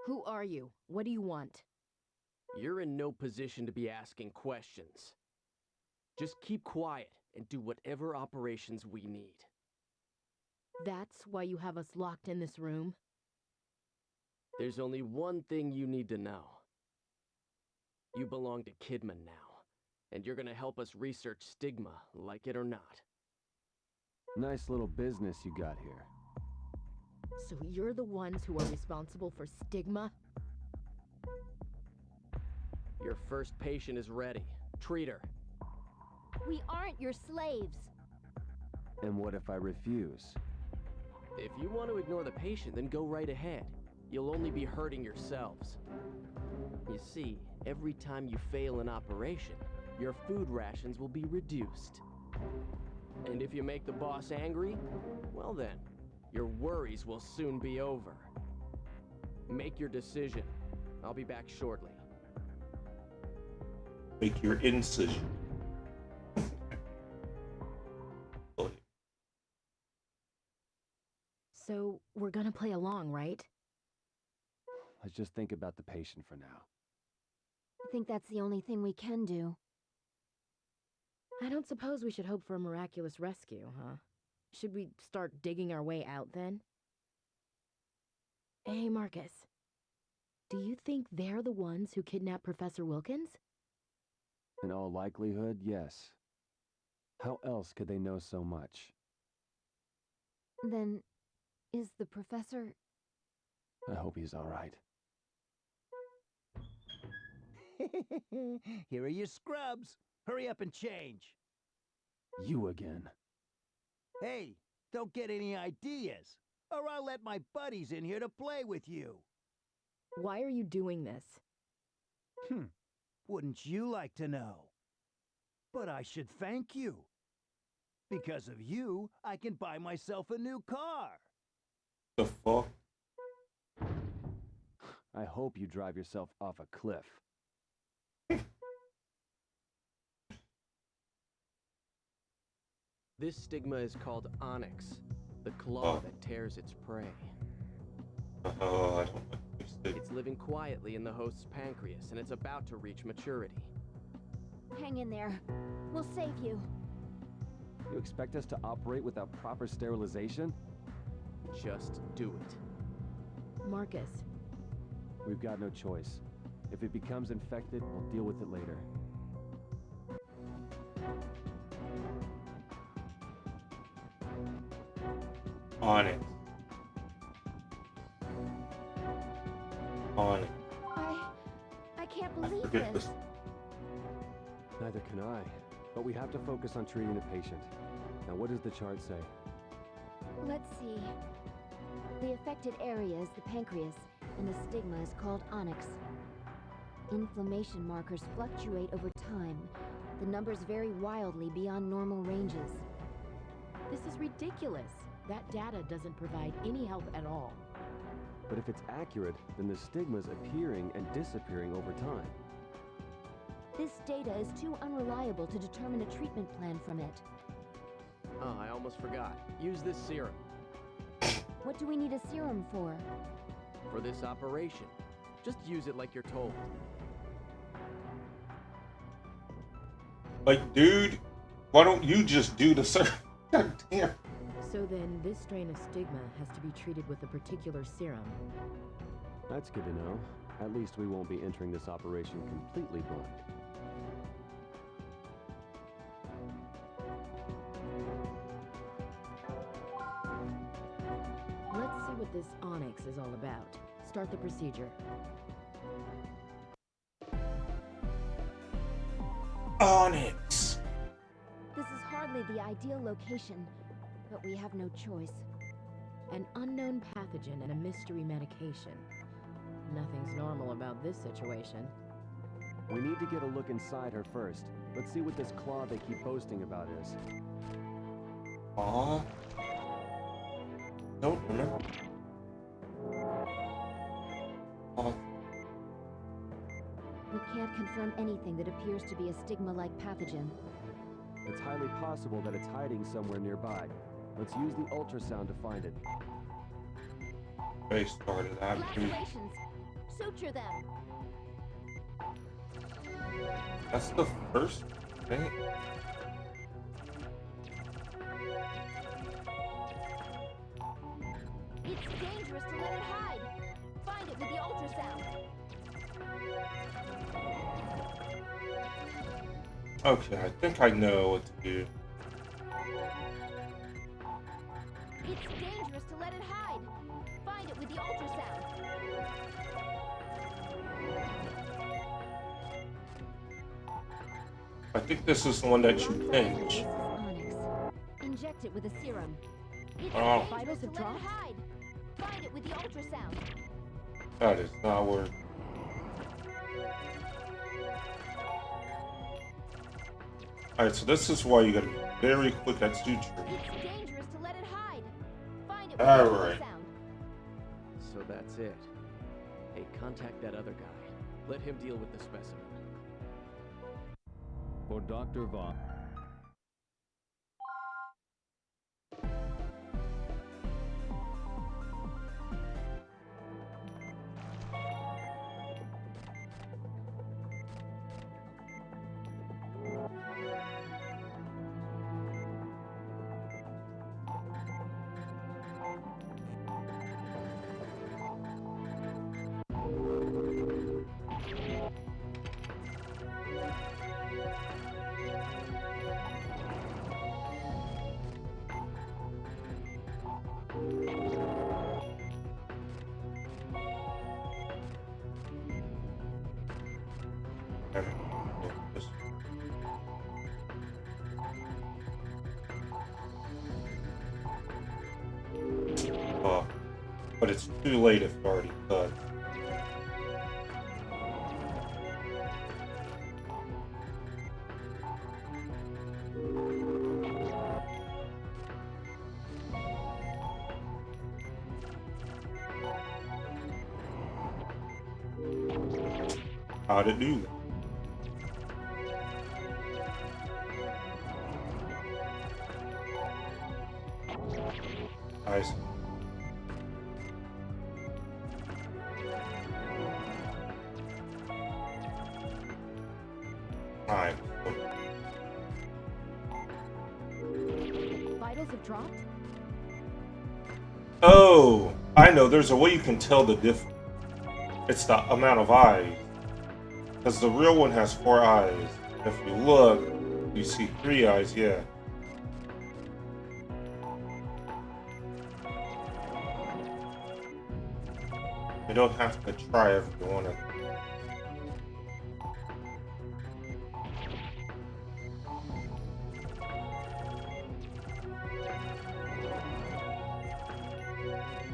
Who are you? What do you want? You're in no position to be asking questions. Just keep quiet and do whatever operations we need. That's why you have us locked in this room? There's only one thing you need to know. You belong to Kidman now, and you're gonna help us research Stigma, like it or not. Nice little business you got here. So you're the ones who are responsible for Stigma? Your first patient is ready. Treat her. We aren't your slaves. And what if I refuse? If you want to ignore the patient, then go right ahead. You'll only be hurting yourselves. You see, every time you fail an operation, your food rations will be reduced. And if you make the boss angry, well then, your worries will soon be over. Make your decision. I'll be back shortly. Make your incision. So, we're gonna play along, right? Let's just think about the patient for now. I think that's the only thing we can do. I don't suppose we should hope for a miraculous rescue, huh? Should we start digging our way out then? Hey, Marcus. Do you think they're the ones who kidnapped Professor Wilkins? In all likelihood, yes. How else could they know so much? Then, Is the professor... I hope he's all right. Here are your scrubs. Hurry up and change. You again. Hey, don't get any ideas, or I'll let my buddies in here to play with you. Why are you doing this? Wouldn't you like to know? But I should thank you. Because of you, I can buy myself a new car. The fuck? I hope you drive yourself off a cliff. This stigma is called onyx, the claw that tears its prey. Oh, I don't like this thing. It's living quietly in the host's pancreas, and it's about to reach maturity. Hang in there. We'll save you. You expect us to operate without proper sterilization? Just do it. Marcus. We've got no choice. If it becomes infected, we'll deal with it later. Onyx. Onyx. I can't believe Forget this. this. Neither can I. But we have to focus on treating the patient. Now, what does the chart say? Let's see. The affected area is the pancreas, and the stigma is called onyx. Inflammation markers fluctuate over time. The numbers vary wildly beyond normal ranges. This is ridiculous. That data doesn't provide any help at all. But if it's accurate, then the stigma's appearing and disappearing over time. This data is too unreliable to determine a treatment plan from it. Oh, I almost forgot. Use this serum. What do we need a serum for? For this operation. Just use it like you're told. Like, dude, why don't you just do the serum? God damn. So then, this strain of stigma has to be treated with a particular serum. That's good to know. At least we won't be entering this operation completely blind. Let's see what this onyx is all about. Start the procedure. Onyx. This is hardly the ideal location, but we have no choice. An unknown pathogen and a mystery medication. Nothing's normal about this situation. We need to get a look inside her first. Let's see what this claw they keep boasting about is. Aw. Don't remember. Aw. We can't confirm anything that appears to be a stigma-like pathogen. It's highly possible that it's hiding somewhere nearby. Let's use the ultrasound to find it. They started that. Lacerations! Suture them! That's the first thing. It's dangerous to let it hide! Find it with the ultrasound! Okay, I think I know what to do. It's dangerous to let it hide! Find it with the ultrasound! I think this is the one that you pinch. This is onyx. Inject it with a serum. It's Oh. dangerous to let it hide! Find it with the ultrasound! That is not work. Alright, so this is why you gotta be very quick at suture. It's dangerous to let it hide! Find it with the Alright. ultrasound! So that's it. Hey, contact that other guy. Let him deal with the specimen. For Dr. Von. And, yeah, just- Oh, but it's too late if you already cut. How'd it do? Nice. Alright. Vitals have dropped? Oh, I know. There's a way you can tell the difference. It's the amount of eyes. Because the real one has 4 eyes. If you look, you see 3 eyes, yeah. You don't have to try every one of them.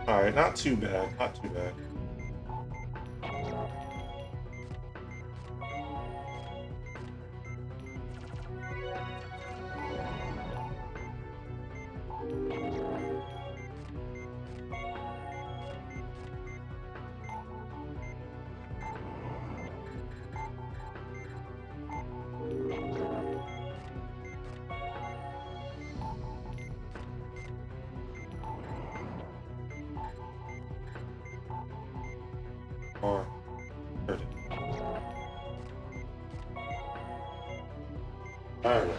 Alright, not too bad, not too bad. Or hurt it. Alright.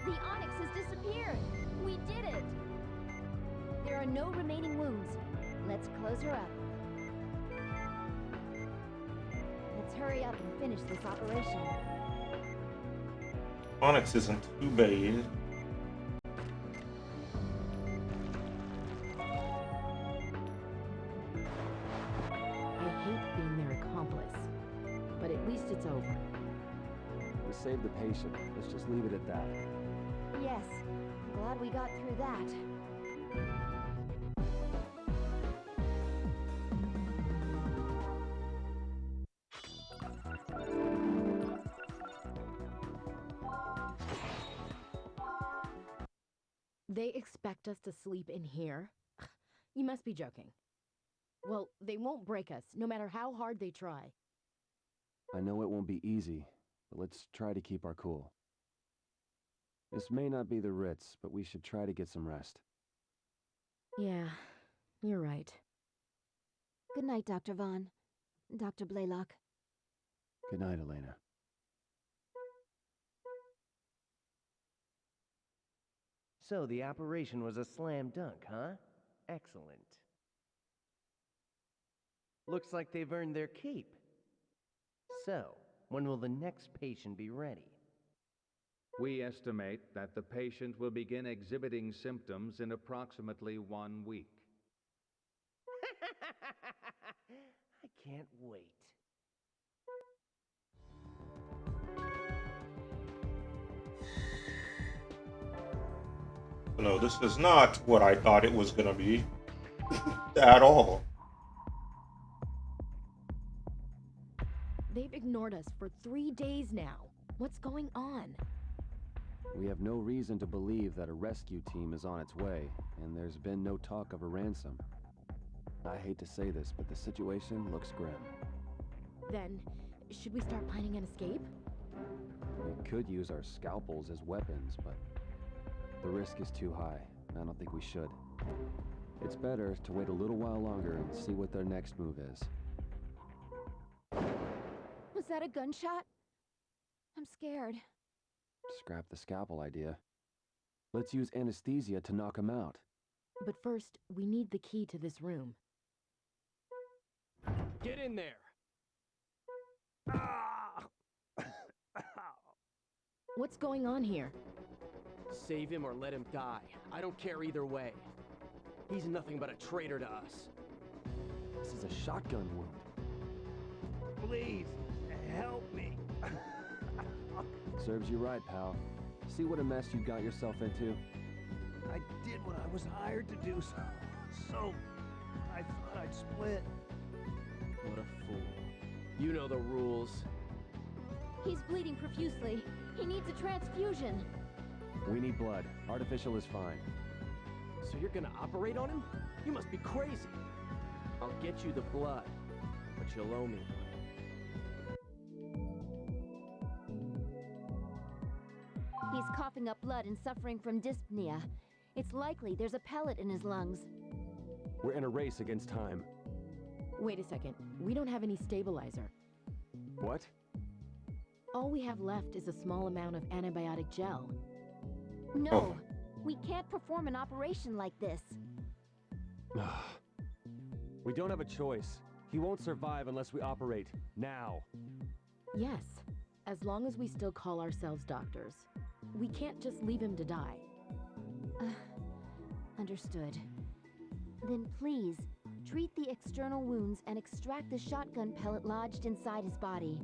The onyx has disappeared. We did it. There are no remaining wounds. Let's close her up. Let's hurry up and finish this operation. Onyx isn't too bad. I hate being their accomplice, but at least it's over. We saved the patient. Let's just leave it at that. Yes. Glad we got through that. They expect us to sleep in here? You must be joking. Well, they won't break us, no matter how hard they try. I know it won't be easy, but let's try to keep our cool. This may not be the Ritz, but we should try to get some rest. Yeah, you're right. Good night, Dr. Vaughn. Dr. Blaylock. Good night, Elena. So the operation was a slam dunk, huh? Excellent. Looks like they've earned their keep. So, when will the next patient be ready? We estimate that the patient will begin exhibiting symptoms in approximately 1 week. I can't wait. No, this is not what I thought it was gonna be. At all. They've ignored us for 3 days now. What's going on? We have no reason to believe that a rescue team is on its way, and there's been no talk of a ransom. I hate to say this, but the situation looks grim. Then, should we start planning an escape? We could use our scalpels as weapons, but the risk is too high, and I don't think we should. It's better to wait a little while longer and see what their next move is. Was that a gunshot? I'm scared. Scrap the scalpel idea. Let's use anesthesia to knock him out. But first, we need the key to this room. Get in there! What's going on here? Save him or let him die. I don't care either way. He's nothing but a traitor to us. This is a shotgun wound. Please, help me. Serves you right, pal. See what a mess you got yourself into? I did what I was hired to do, so I thought I'd split. What a fool. You know the rules. He's bleeding profusely. He needs a transfusion. We need blood. Artificial is fine. So you're gonna operate on him? You must be crazy. I'll get you the blood, but you'll owe me one. He's coughing up blood and suffering from dyspnea. It's likely there's a pellet in his lungs. We're in a race against time. Wait a second. We don't have any stabilizer. What? All we have left is a small amount of antibiotic gel. No, we can't perform an operation like this. We don't have a choice. He won't survive unless we operate. Now. Yes, as long as we still call ourselves doctors. We can't just leave him to die. Understood. Then please, treat the external wounds and extract the shotgun pellet lodged inside his body.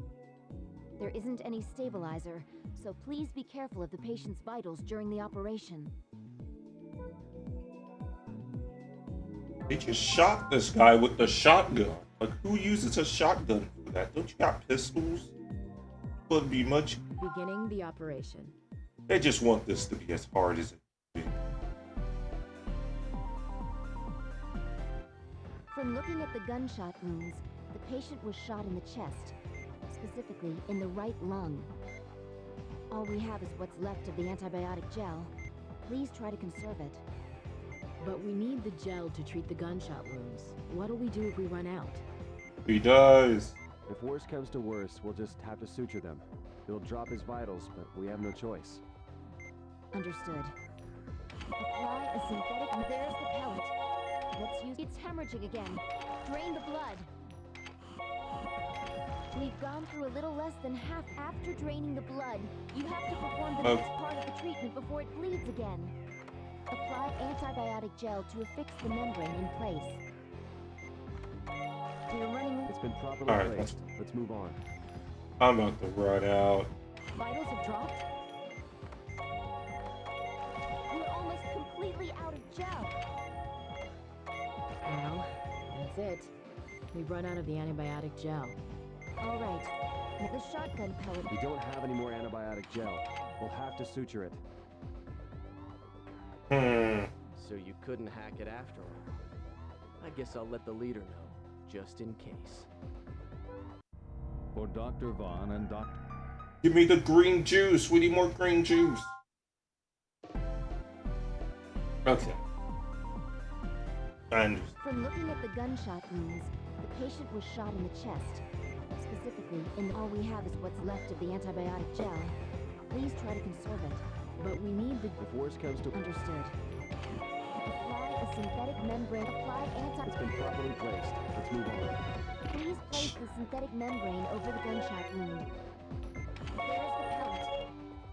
There isn't any stabilizer, so please be careful of the patient's vitals during the operation. They just shot this guy with the shotgun. Like, who uses a shotgun for that? Don't you got pistols? Would be much. Beginning the operation. They just want this to be as hard as it can be. From looking at the gunshot wounds, the patient was shot in the chest, specifically in the right lung. All we have is what's left of the antibiotic gel. Please try to conserve it. But we need the gel to treat the gunshot wounds. What'll we do if we run out? He does. If worse comes to worse, we'll just have to suture them. It'll drop his vitals, but we have no choice. Understood. Apply a synthetic. There's the pellet. Let's use. It's hemorrhaging again. Drain the blood. We've gone through a little less than half. After draining the blood, you have to perform the next part of the treatment before it bleeds again. Apply antibiotic gel to affix the membrane in place. We're running. It's been properly placed. Let's move on. I'm about to run out. Vitals have dropped. We're almost completely out of gel. Well, that's it. We've run out of the antibiotic gel. All right. Now the shotgun pellet. We don't have any more antibiotic gel. We'll have to suture it. So you couldn't hack it after all. I guess I'll let the leader know, just in case. For Dr. Vaughn and Dr. Give me the green juice. We need more green juice. Okay. I understand. From looking at the gunshot wounds, the patient was shot in the chest. Specifically, all we have is what's left of the antibiotic gel. Please try to conserve it. But we need the... If worse comes to... Understood. Apply a synthetic membrane. Apply It's been properly placed. Let's move on. Please place the synthetic membrane over the gunshot wound. There's the pellet.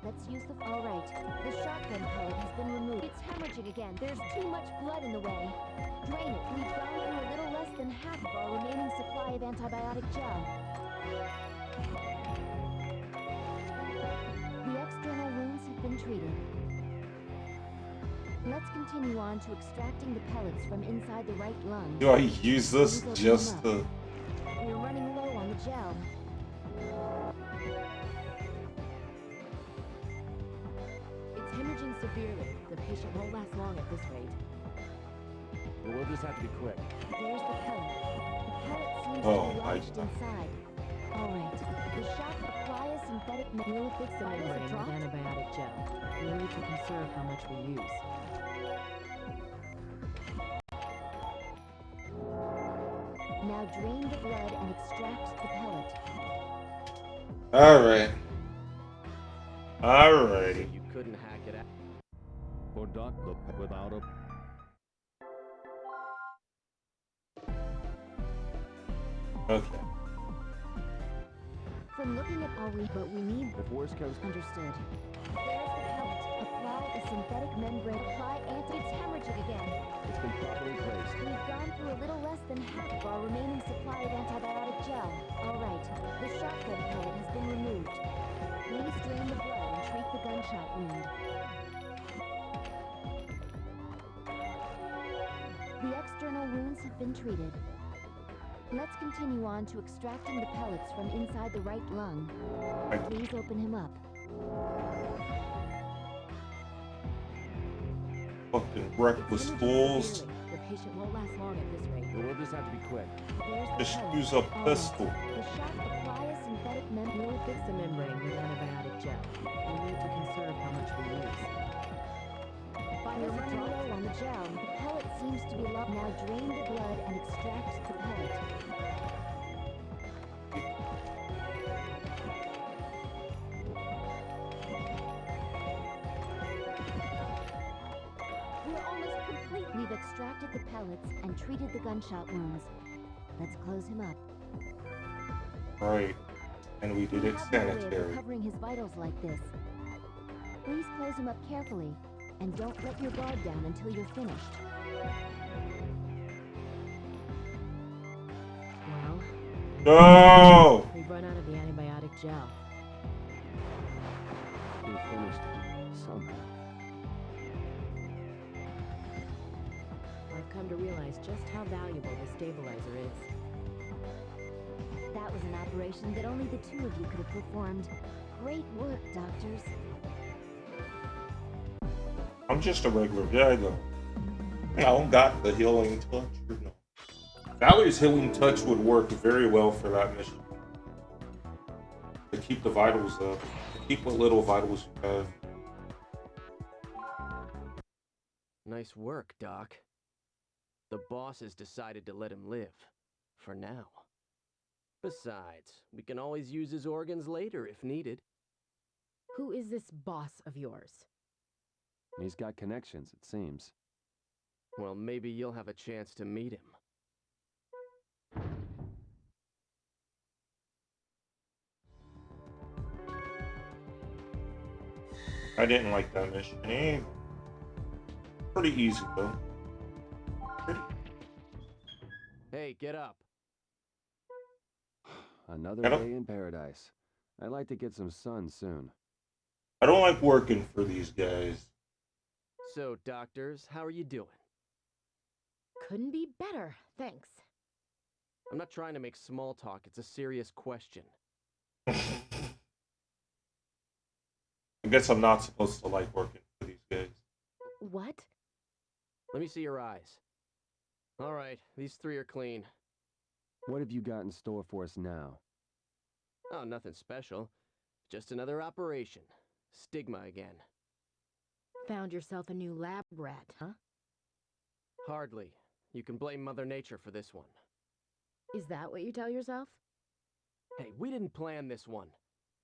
Let's use the... All right. The shotgun pellet has been removed. It's hemorrhaging again. There's too much blood in the way. Drain it. We've gone through a little less than half of our remaining supply of antibiotic gel. The external wounds have been treated. Let's continue on to extracting the pellets from inside the right lung. Do I use this just to... We're running low on the gel. It's hemorrhaging severely. The patient won't last long at this rate. We'll just have to be quick. There's the pellet. The pellet seems to Oh, be lodged inside. All right. The shot apply a synthetic We'll fix the Vitals have membrane with dropped? antibiotic gel. We need to conserve how much we use. Now drain the blood and extract the pellet. Alright. Alrighty. You couldn't hack it out. For Dr. Without a... Okay. From looking at all but we need... If worse comes... Understood. There's the pellet. Apply a synthetic membrane. Apply It's hemorrhaging again. It's been properly placed. We've gone through a little less than half of our remaining supply of antibiotic gel. All right, the shotgun pellet has been removed. Please drain the blood and treat the gunshot wound. The external wounds have been treated. Let's continue on to extracting the pellets from inside the right lung. Please open him up. Fucking reckless fools. The patient won't last long at this rate. We'll just have to be quick. Just use a pistol. The shot apply a synthetic membrane. We'll fix the membrane with antibiotic gel. We need to conserve how much we use. We're running low on the gel. The pellet seems to be low. Now drain the blood and extract the pellet. We're almost complete. We've extracted the pellets and treated the gunshot wounds. Let's close him up. Right. And we did it We have no way of sanitary. recovering his vitals like this. Please close him up carefully. And don't let your guard down until you're finished. Well, No! we've run out of the antibiotic gel. We finished somehow. I've come to realize just how valuable the stabilizer is. That was an operation that only the two of you could have performed. Great work, doctors. I'm just a regular guy though. I don't got the healing touch. Or no. Valerie's healing touch would work very well for that mission. To keep the vitals up. To keep what little vitals you have. Nice work, Doc. The boss has decided to let him live. For now. Besides, we can always use his organs later if needed. Who is this boss of yours? He's got connections, it seems. Well, maybe you'll have a chance to meet him. I didn't like that mission. Pretty easy though. Hey, get up. Another Get up. day in paradise. I'd like to get some sun soon. I don't like working for these guys. So, doctors, how are you doing? Couldn't be better, thanks. I'm not trying to make small talk, it's a serious question. I guess I'm not supposed to like working for these guys. What? Let me see your eyes. Alright, these three are clean. What have you got in store for us now? Oh, nothing special. Just another operation. Stigma again. Found yourself a new lab rat, huh? Hardly. You can blame Mother Nature for this one. Is that what you tell yourself? Hey, we didn't plan this one.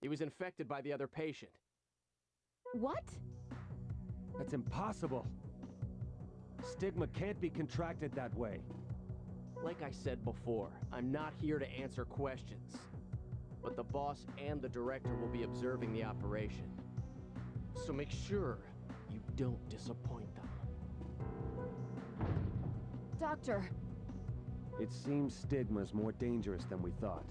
He was infected by the other patient. What? That's impossible. Stigma can't be contracted that way. Like I said before, I'm not here to answer questions. But the boss and the director will be observing the operation. So make sure you don't disappoint them. Doctor! It seems Stigma's more dangerous than we thought.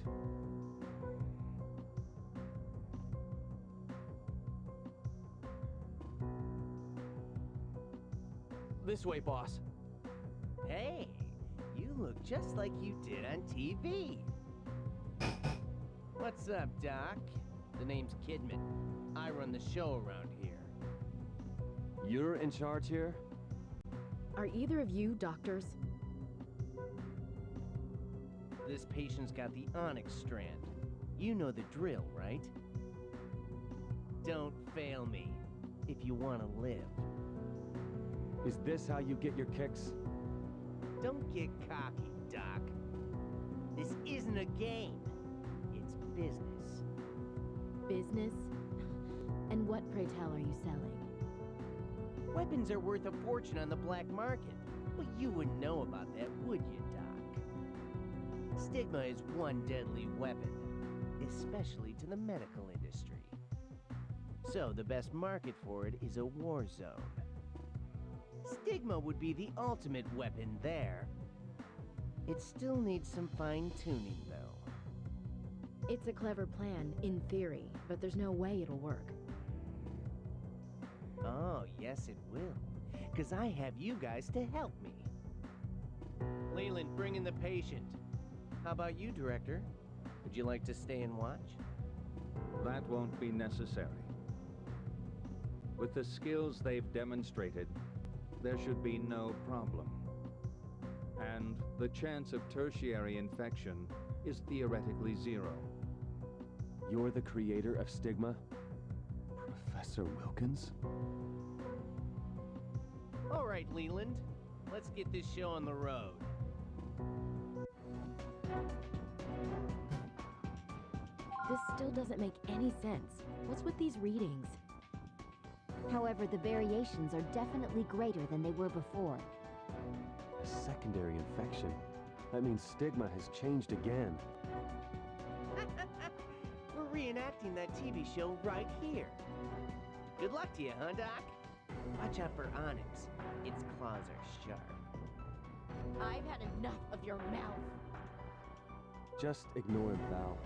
This way, boss. Hey, you look just like you did on TV. What's up, Doc? The name's Kidman. I run the show around here. You're in charge here? Are either of you doctors? This patient's got the Onyx strand. You know the drill, right? Don't fail me if you want to live. Is this how you get your kicks? Don't get cocky, Doc. This isn't a game. It's business. Business? And what, pray tell, are you selling? Weapons are worth a fortune on the black market. Well, you wouldn't know about that, would you, Doc? Stigma is one deadly weapon, especially to the medical industry. So the best market for it is a war zone. Stigma would be the ultimate weapon there. It still needs some fine-tuning, though. It's a clever plan, in theory, but there's no way it'll work. Oh, yes it will. Because I have you guys to help me. Leland, bring in the patient. How about you, Director? Would you like to stay and watch? That won't be necessary. With the skills they've demonstrated, there should be no problem. And the chance of tertiary infection is theoretically zero. You're the creator of Stigma? Professor Wilkins? All right, Leland. Let's get this show on the road. This still doesn't make any sense. What's with these readings? However, the variations are definitely greater than they were before. A secondary infection. That means Stigma has changed again. We're reenacting that TV show right here. Good luck to you, huh, Doc? Watch out for Onyx. Its claws are sharp. I've had enough of your mouth. Just ignore Val.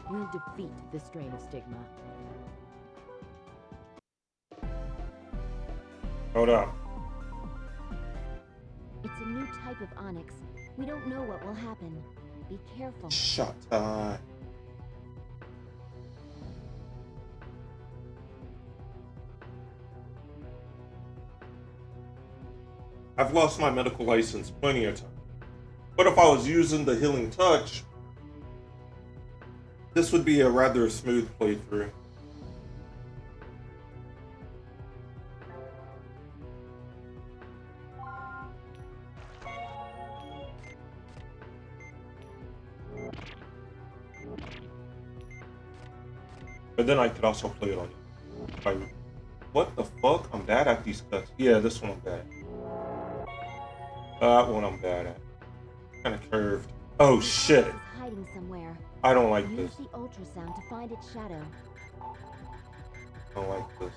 We'll defeat the strain of Stigma. Hold up. It's a new type of Onyx. We don't know what will happen. Be careful. Shut up. I've lost my medical license plenty of times. But if I was using the healing touch, this would be a rather smooth playthrough. But then I could also play it on you. What the fuck? I'm bad at these cuts. Yeah, this one I'm bad. That one I'm bad at. Kind of curved. Oh shit! It's hiding somewhere. I don't like Use this. the ultrasound to find its shadow. I don't like this.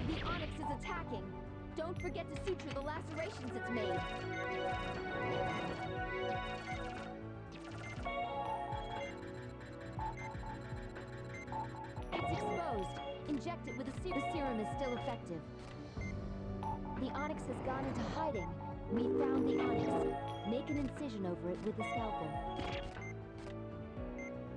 The Onyx is attacking. Don't forget to suture the lacerations it's made. It's exposed. Inject it with a serum. The serum is still effective. The Onyx has gone into hiding. We found the Onyx. Make an incision over it with the scalpel.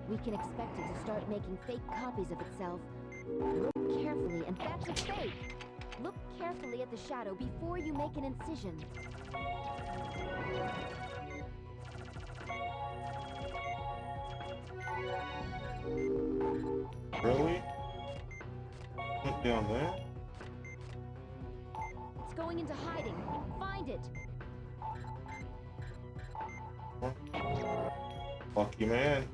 We can expect it to start making fake copies of itself. Look carefully, and that's a fake! Look carefully at the shadow before you make an incision. Really? Look down there? It's going into hiding. Find it! Lucky man.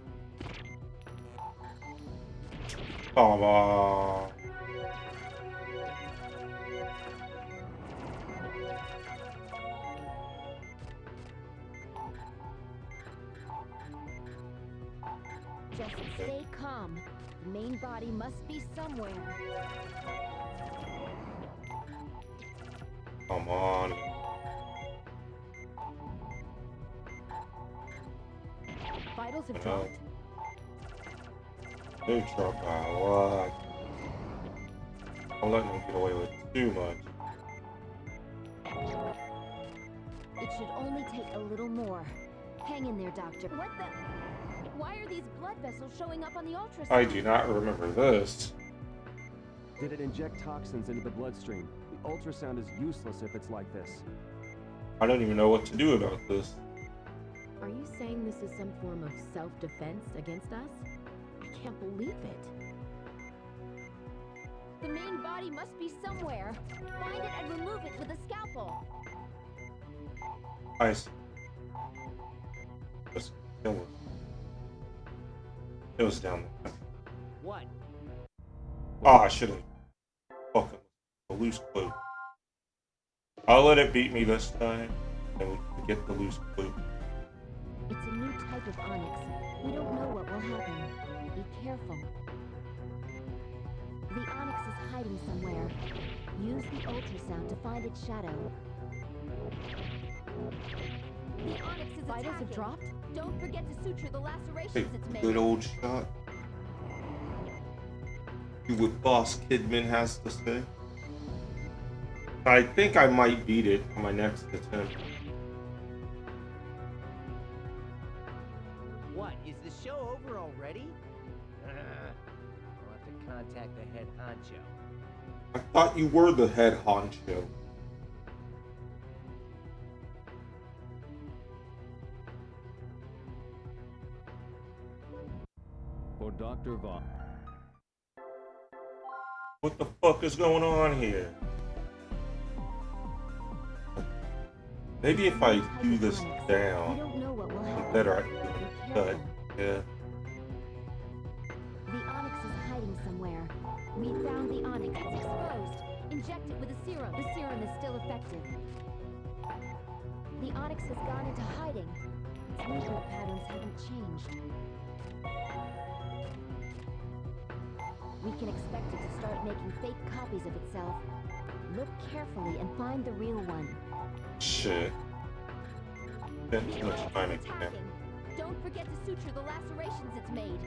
Come on. Just stay calm. The main body must be somewhere. Come on. Vitals have dropped. They drop by a lot. I'm letting them get away with too much. It should only take a little more. Hang in there, Doctor. What the? Why are these blood vessels showing up on the ultrasound? I do not remember this. Did it inject toxins into the bloodstream? The ultrasound is useless if it's like this. I don't even know what to do about this. Are you saying this is some form of self-defense against us? I can't believe it. The main body must be somewhere. Find it and remove it with a scalpel. Nice. Just kill it. It was down there. What? Oh, I should have fucking a loose clue. I'll let it beat me this time, and we can get the loose clue. It's a new type of Onyx. We don't know what will happen. Be careful. The Onyx is hiding somewhere. Use the ultrasound to find its shadow. The Onyx is Vitals have attacking. dropped? Don't forget to suture the lacerations Hey, it's made. good old shot. See what Boss Kidman has to say. I think I might beat it on my next attempt. What, is the show over already? I'll have to contact the head honcho. I thought you were the head honcho. For Dr. Vaughn. What the fuck is going on here? Maybe if I do this We down, don't know what will happen. better I Be can careful. cut. Yeah. The Onyx is hiding somewhere. We found the Onyx. It's exposed. Inject it with a serum. The serum is still effective. The Onyx has gone into hiding. Its movement patterns haven't changed. We can expect it to start making fake copies of itself. Look carefully and find the real one. Shit. Spent The too much Onyx time is again. attacking. Don't forget to suture the lacerations it's made.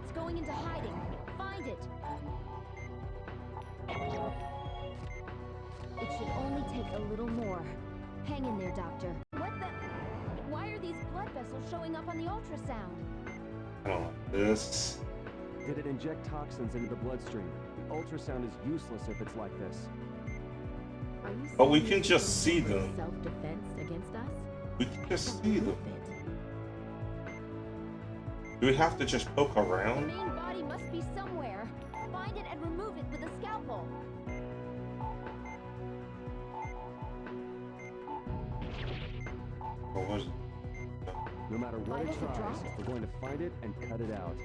It's going into hiding. Find it. It should only take a little more. Hang in there, Doctor. What the? Why are these blood vessels showing up on the ultrasound? I don't like this. Did it inject toxins into the bloodstream? The ultrasound is useless if it's like this. Are you But we saying can this just is see them. self-defense against us? We can just Doesn't see them. prove it. Do we have to just poke The around? main body must be somewhere. Find it and remove it with a scalpel. Or was it? No matter what it Vitals have tries, dropped? we're going to find it and cut it out.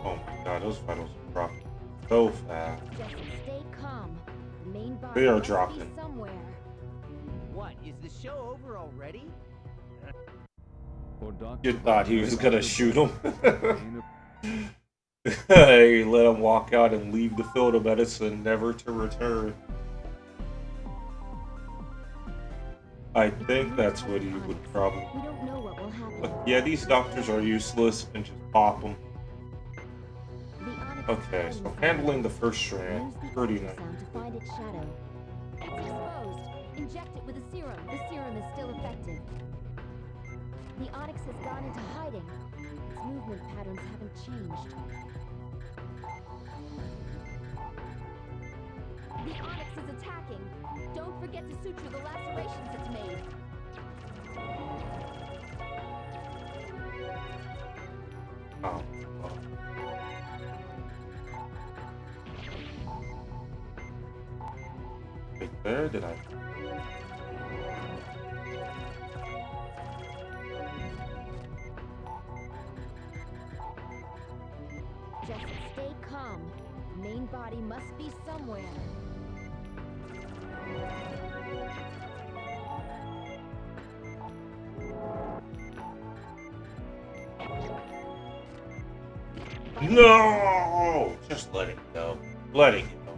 Oh my god, those vitals are dropping so fast. Just stay calm. The main body They are must dropping. be somewhere. What, is the show over already? For Dr. You thought he was gonna shoot him. Vaughn. Hey, let him walk out and leave the field of medicine, never to return. I think that's what he would probably. We don't know what will happen. But yeah, these doctors are useless and just pop them. The Onyx is Okay, hiding so somewhere. handling the first strand, Use the pretty nice. ultrasound to find its shadow. It's exposed. Inject it with a serum. The serum is still effective. The Onyx has gone into hiding. Its movement patterns haven't changed. The Onyx is attacking. Don't forget to suture the lacerations it's made. Oh, well. Right there, did I? Just stay calm. Main body must be somewhere. No! Just let it go. Let it go.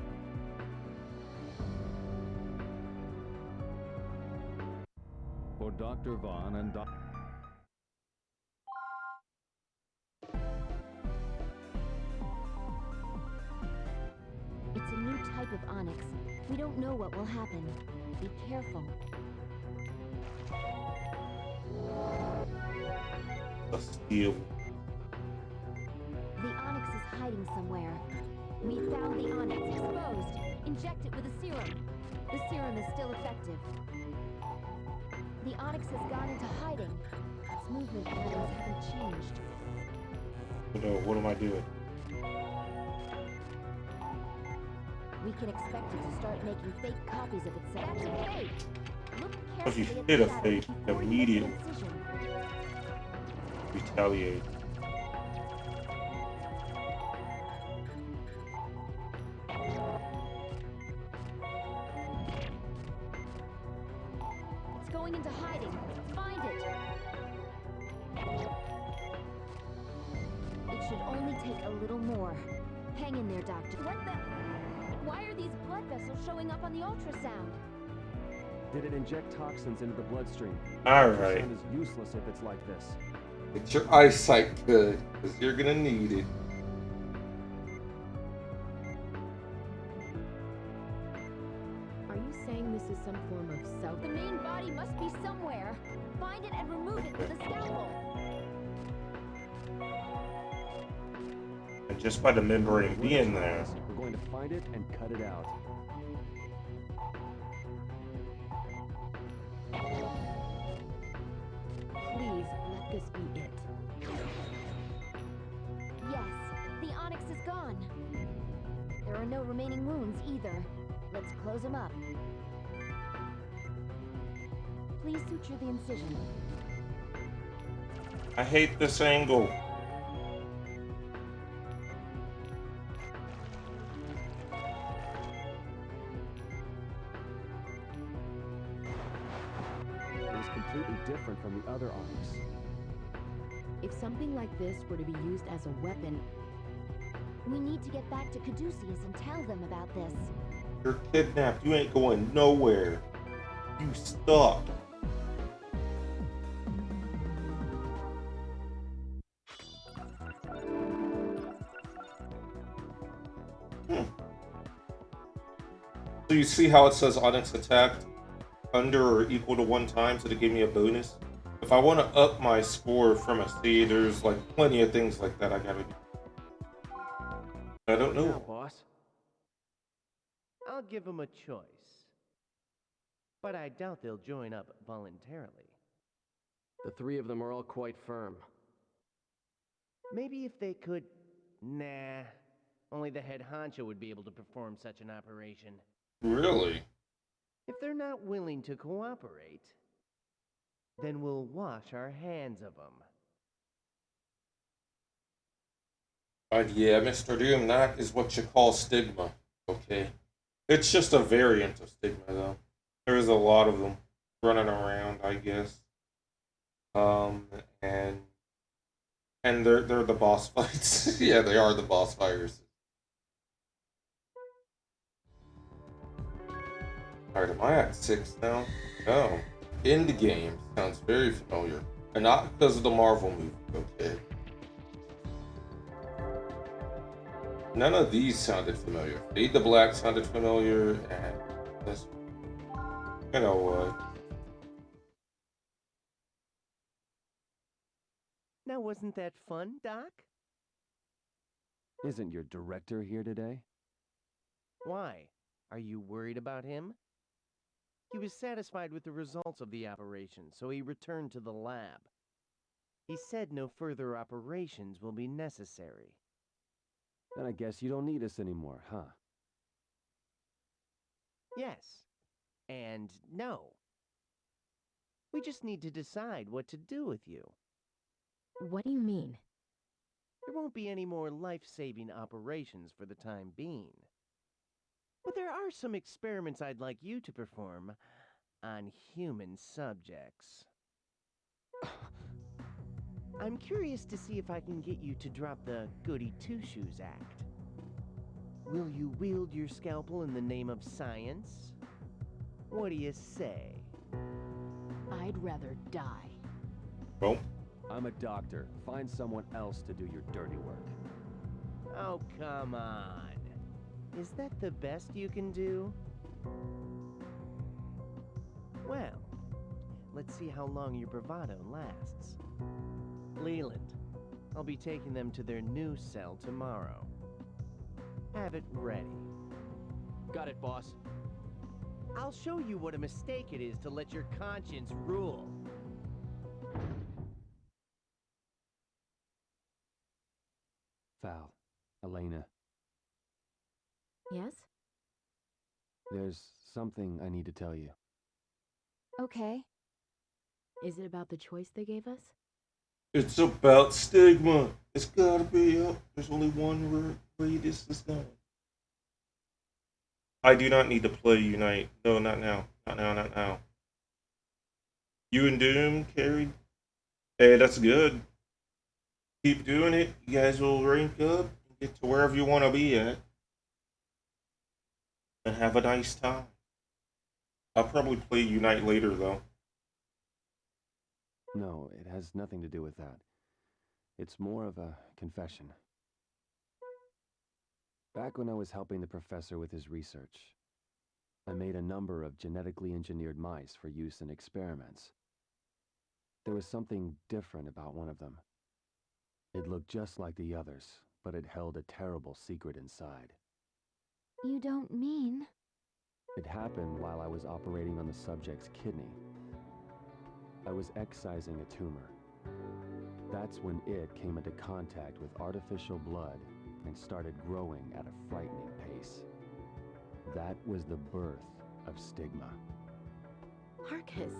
For Dr. Vaughn and Dr. It's a new type of onyx. We don't know what will happen. Be careful. A steal. The onyx is hiding somewhere. We found the onyx exposed. Inject it with a serum. The serum is still effective. The onyx has gone into hiding. Its movement patterns haven't changed. What am I doing? We can expect it to start making fake copies of itself. That's a fake! Look If you carefully at hit the a shadow fake, before you make an immediately incision. retaliate. going into hiding. Find it. It should only take a little more. Hang in there, Doctor. What the? Why are these blood vessels showing up on the ultrasound? Did it inject toxins into the bloodstream? Alright. Ultrasound is useless if it's like this. Get your eyesight good, because you're gonna need it. Are you saying this is some form of self? The main body must be somewhere. Find it and remove it with a scalpel. And just by the membrane being there. We're going to find it and cut it out. Please, let this be it. Yes, the onyx is gone. There are no remaining wounds either. Let's close them up. Please suture the incision. I hate this angle. It was completely different from the other onyx. If something like this were to be used as a weapon, We need to get back to Caduceus and tell them about this. You're kidnapped. You ain't going nowhere. You stuck. So you see how it says Onyx attacked under or equal to 1 time, so they gave me a bonus? If I want to up my score from a C, there's like plenty of things like that I gotta do. I don't know. Now, boss. I'll give them a choice. But I doubt they'll join up voluntarily. The 3 of them are all quite firm. Maybe if they could... Nah. Only the head honcho would be able to perform such an operation. Really? If they're not willing to cooperate, then we'll wash our hands of them. Yeah, Mr. Doom, that is what you call stigma. Okay. It's just a variant of stigma, though. There's a lot of them running around, I guess. And they're the boss fights. Yeah, they are the boss fighters. Alright, am I at 6 now? No. Endgame sounds very familiar. And not because of the Marvel movie, okay. None of these sounded familiar. Fade to Black sounded familiar, and this, you know what? Now, wasn't that fun, Doc? Isn't your director here today? Why? Are you worried about him? He was satisfied with the results of the operation, so he returned to the lab. He said no further operations will be necessary. Then I guess you don't need us anymore, huh? Yes. And no. We just need to decide what to do with you. What do you mean? There won't be any more life-saving operations for the time being. But there are some experiments I'd like you to perform on human subjects. I'm curious to see if I can get you to drop the Goody Two-Shoes Act. Will you wield your scalpel in the name of science? What do you say? I'd rather die. Well, I'm a doctor. Find someone else to do your dirty work. Oh, come on. Is that the best you can do? Well, let's see how long your bravado lasts. Leland, I'll be taking them to their new cell tomorrow. Have it ready. Got it, boss. I'll show you what a mistake it is to let your conscience rule. Val, Elena, Yes? there's something I need to tell you. Okay. Is it about the choice they gave us? it's about stigma. It's gotta be up. There's only one way this is going. I do not need to play Unite. No, not now. Not now, not now. You and Doom carried. Hey, that's good. Keep doing it. You guys will rank up and get to wherever you want to be at. And have a nice time. I'll probably play Unite later, though. No, it has nothing to do with that. It's more of a confession. Back when I was helping the professor with his research, I made a number of genetically engineered mice for use in experiments. There was something different about one of them. It looked just like the others, but it held a terrible secret inside. You don't mean... It happened while I was operating on the subject's kidney. I was excising a tumor. That's when it came into contact with artificial blood and started growing at a frightening pace. That was the birth of Stigma. Marcus,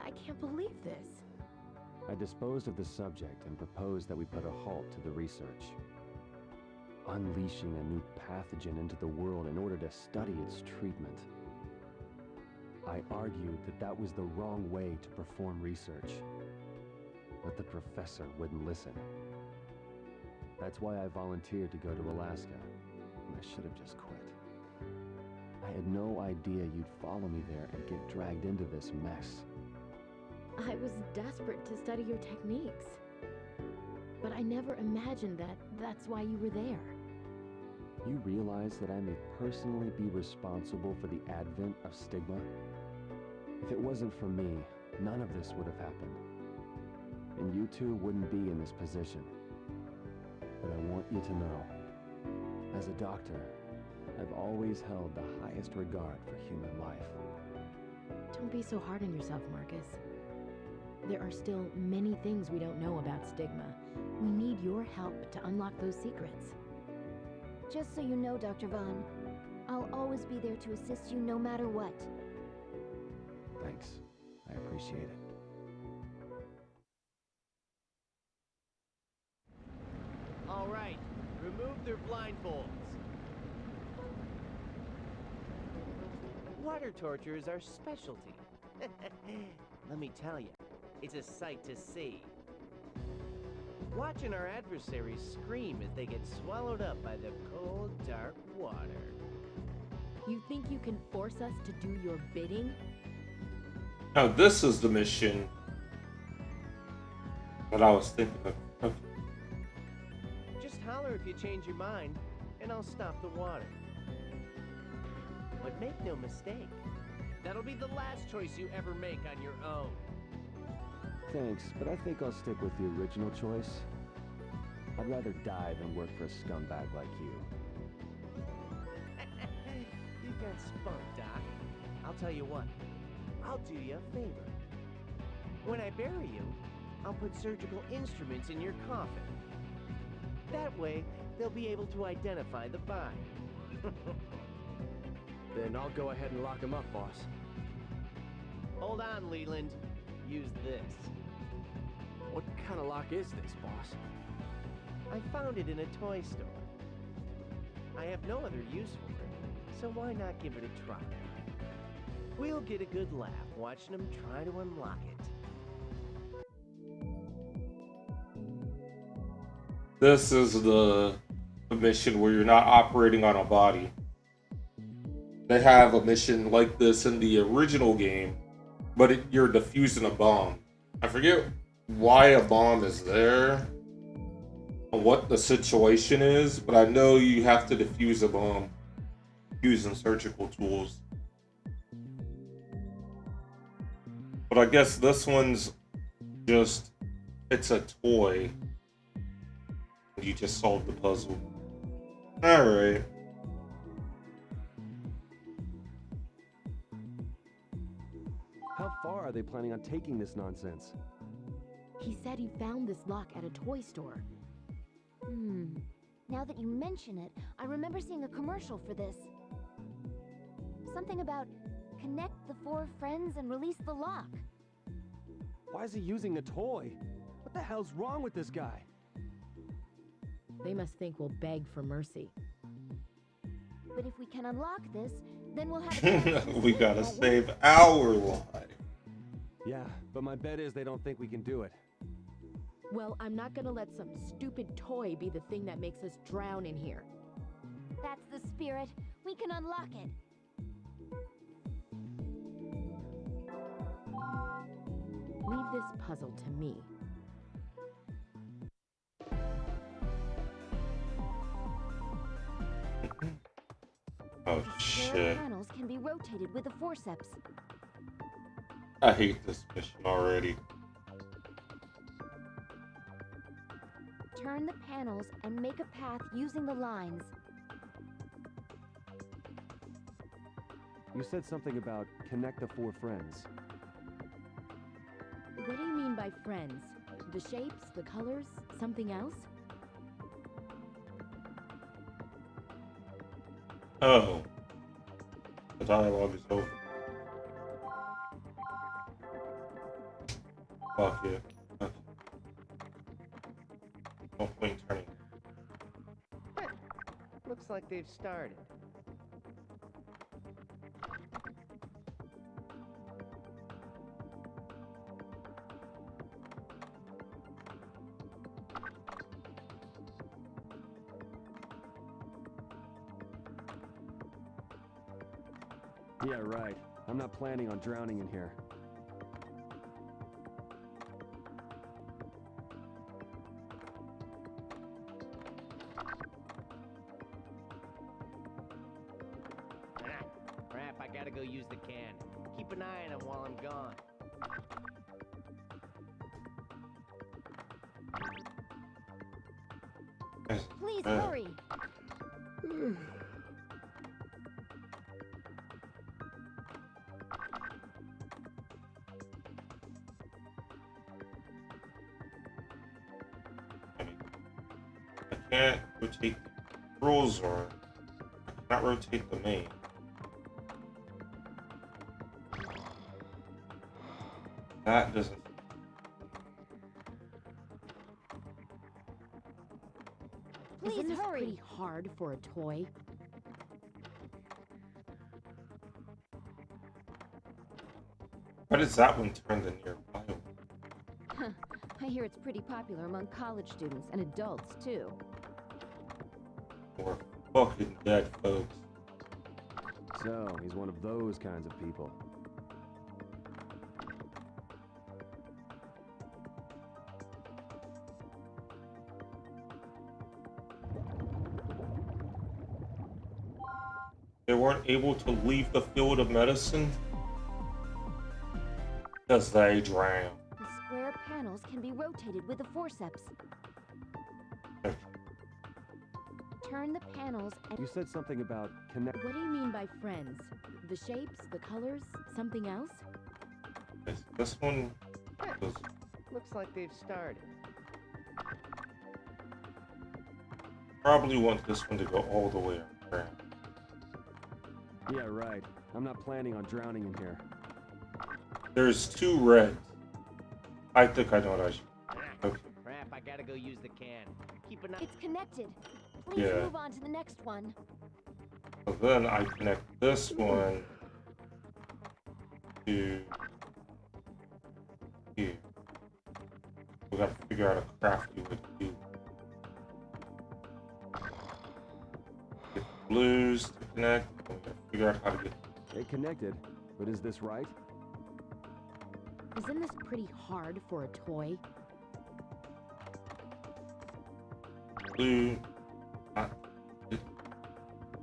I can't believe this. I disposed of the subject and proposed that we put a halt to the research. Unleashing a new pathogen into the world in order to study its treatment. I argued that that was the wrong way to perform research. But the professor wouldn't listen. That's why I volunteered to go to Alaska, and I should have just quit. I had no idea you'd follow me there and get dragged into this mess. I was desperate to study your techniques. But I never imagined that that's why you were there. You realize that I may personally be responsible for the advent of Stigma? If it wasn't for me, none of this would have happened. And you two wouldn't be in this position. But I want you to know, as a doctor, I've always held the highest regard for human life. Don't be so hard on yourself, Marcus. There are still many things we don't know about Stigma. We need your help to unlock those secrets. Just so you know, Dr. Vaughn, I'll always be there to assist you no matter what. Thanks. I appreciate it. All right, remove their blindfolds. Water torture is our specialty. Let me tell you, it's a sight to see. Watching our adversaries scream as they get swallowed up by the cold, dark water. You think you can force us to do your bidding? Now this is the mission that I was thinking of. Just holler if you change your mind, and I'll stop the water. But make no mistake, that'll be the last choice you ever make on your own. Thanks, but I think I'll stick with the original choice. I'd rather die than work for a scumbag like you. You got spunk, Doc. I'll tell you what, I'll do you a favor. When I bury you, I'll put surgical instruments in your coffin. That way, they'll be able to identify the body. Then I'll go ahead and lock him up, boss. Hold on, Leland. Use this. What kind of lock is this, boss? I found it in a toy store. I have no other use for it, so why not give it a try? We'll get a good laugh watching them try to unlock it. This is the mission where you're not operating on a body. They have a mission like this in the original game, but you're defusing a bomb. I forget why a bomb is there, or what the situation is, but I know you have to defuse a bomb using surgical tools. But I guess this one's just, it's a toy. You just solved the puzzle. Alright. How far are they planning on taking this nonsense? He said he found this lock at a toy store. Now that you mention it, I remember seeing a commercial for this. Something about connect the 4 friends and release the lock. Why is he using a toy? What the hell's wrong with this guy? They must think we'll beg for mercy. But if we can unlock this, then we'll have a chance to We see gotta it won't save work. our life. Yeah, but my bet is they don't think we can do it. Well, I'm not gonna let some stupid toy be the thing that makes us drown in here. That's the spirit. We can unlock it. Leave this puzzle to me. Oh Square shit. panels can be rotated with a forceps. I hate this mission already. Turn the panels and make a path using the lines. You said something about connect the 4 friends. What do you mean by friends? The shapes, the colors, something else? Oh. The dialogue is over. Fuck yeah. Okay. No point turning. Looks like they've started. Yeah, right. I'm not planning on drowning in here. Crap, I gotta go use the can. Keep an eye on him while I'm gone. Please hurry. I can't rotate the rules, or I cannot rotate the main. That doesn't. Isn't this hurry. pretty hard for a toy? Why does that one turn the nearby one? I hear it's pretty popular among college students and adults, too. We're fucking dead, folks. So, he's one of those kinds of people. They weren't able to leave the field of medicine because they drowned. The square panels can be rotated with the forceps. Turn the panels and... You said something about connect... What do you mean by friends? The shapes, the colors, something else? This one was... Looks like they've started. Probably want this one to go all the way around. Yeah, right. I'm not planning on drowning in here. There's 2 reds. I think I know what I should. Okay. Crap, I gotta go use the can. Keep an eye. It's connected. Please Yeah. move on to the next one. So then I connect this one to here. We gotta figure out a crafty way to do it. Get the blues to connect, and we gotta figure out how to get It connected, but is this right? Isn't this pretty hard for a toy? blue.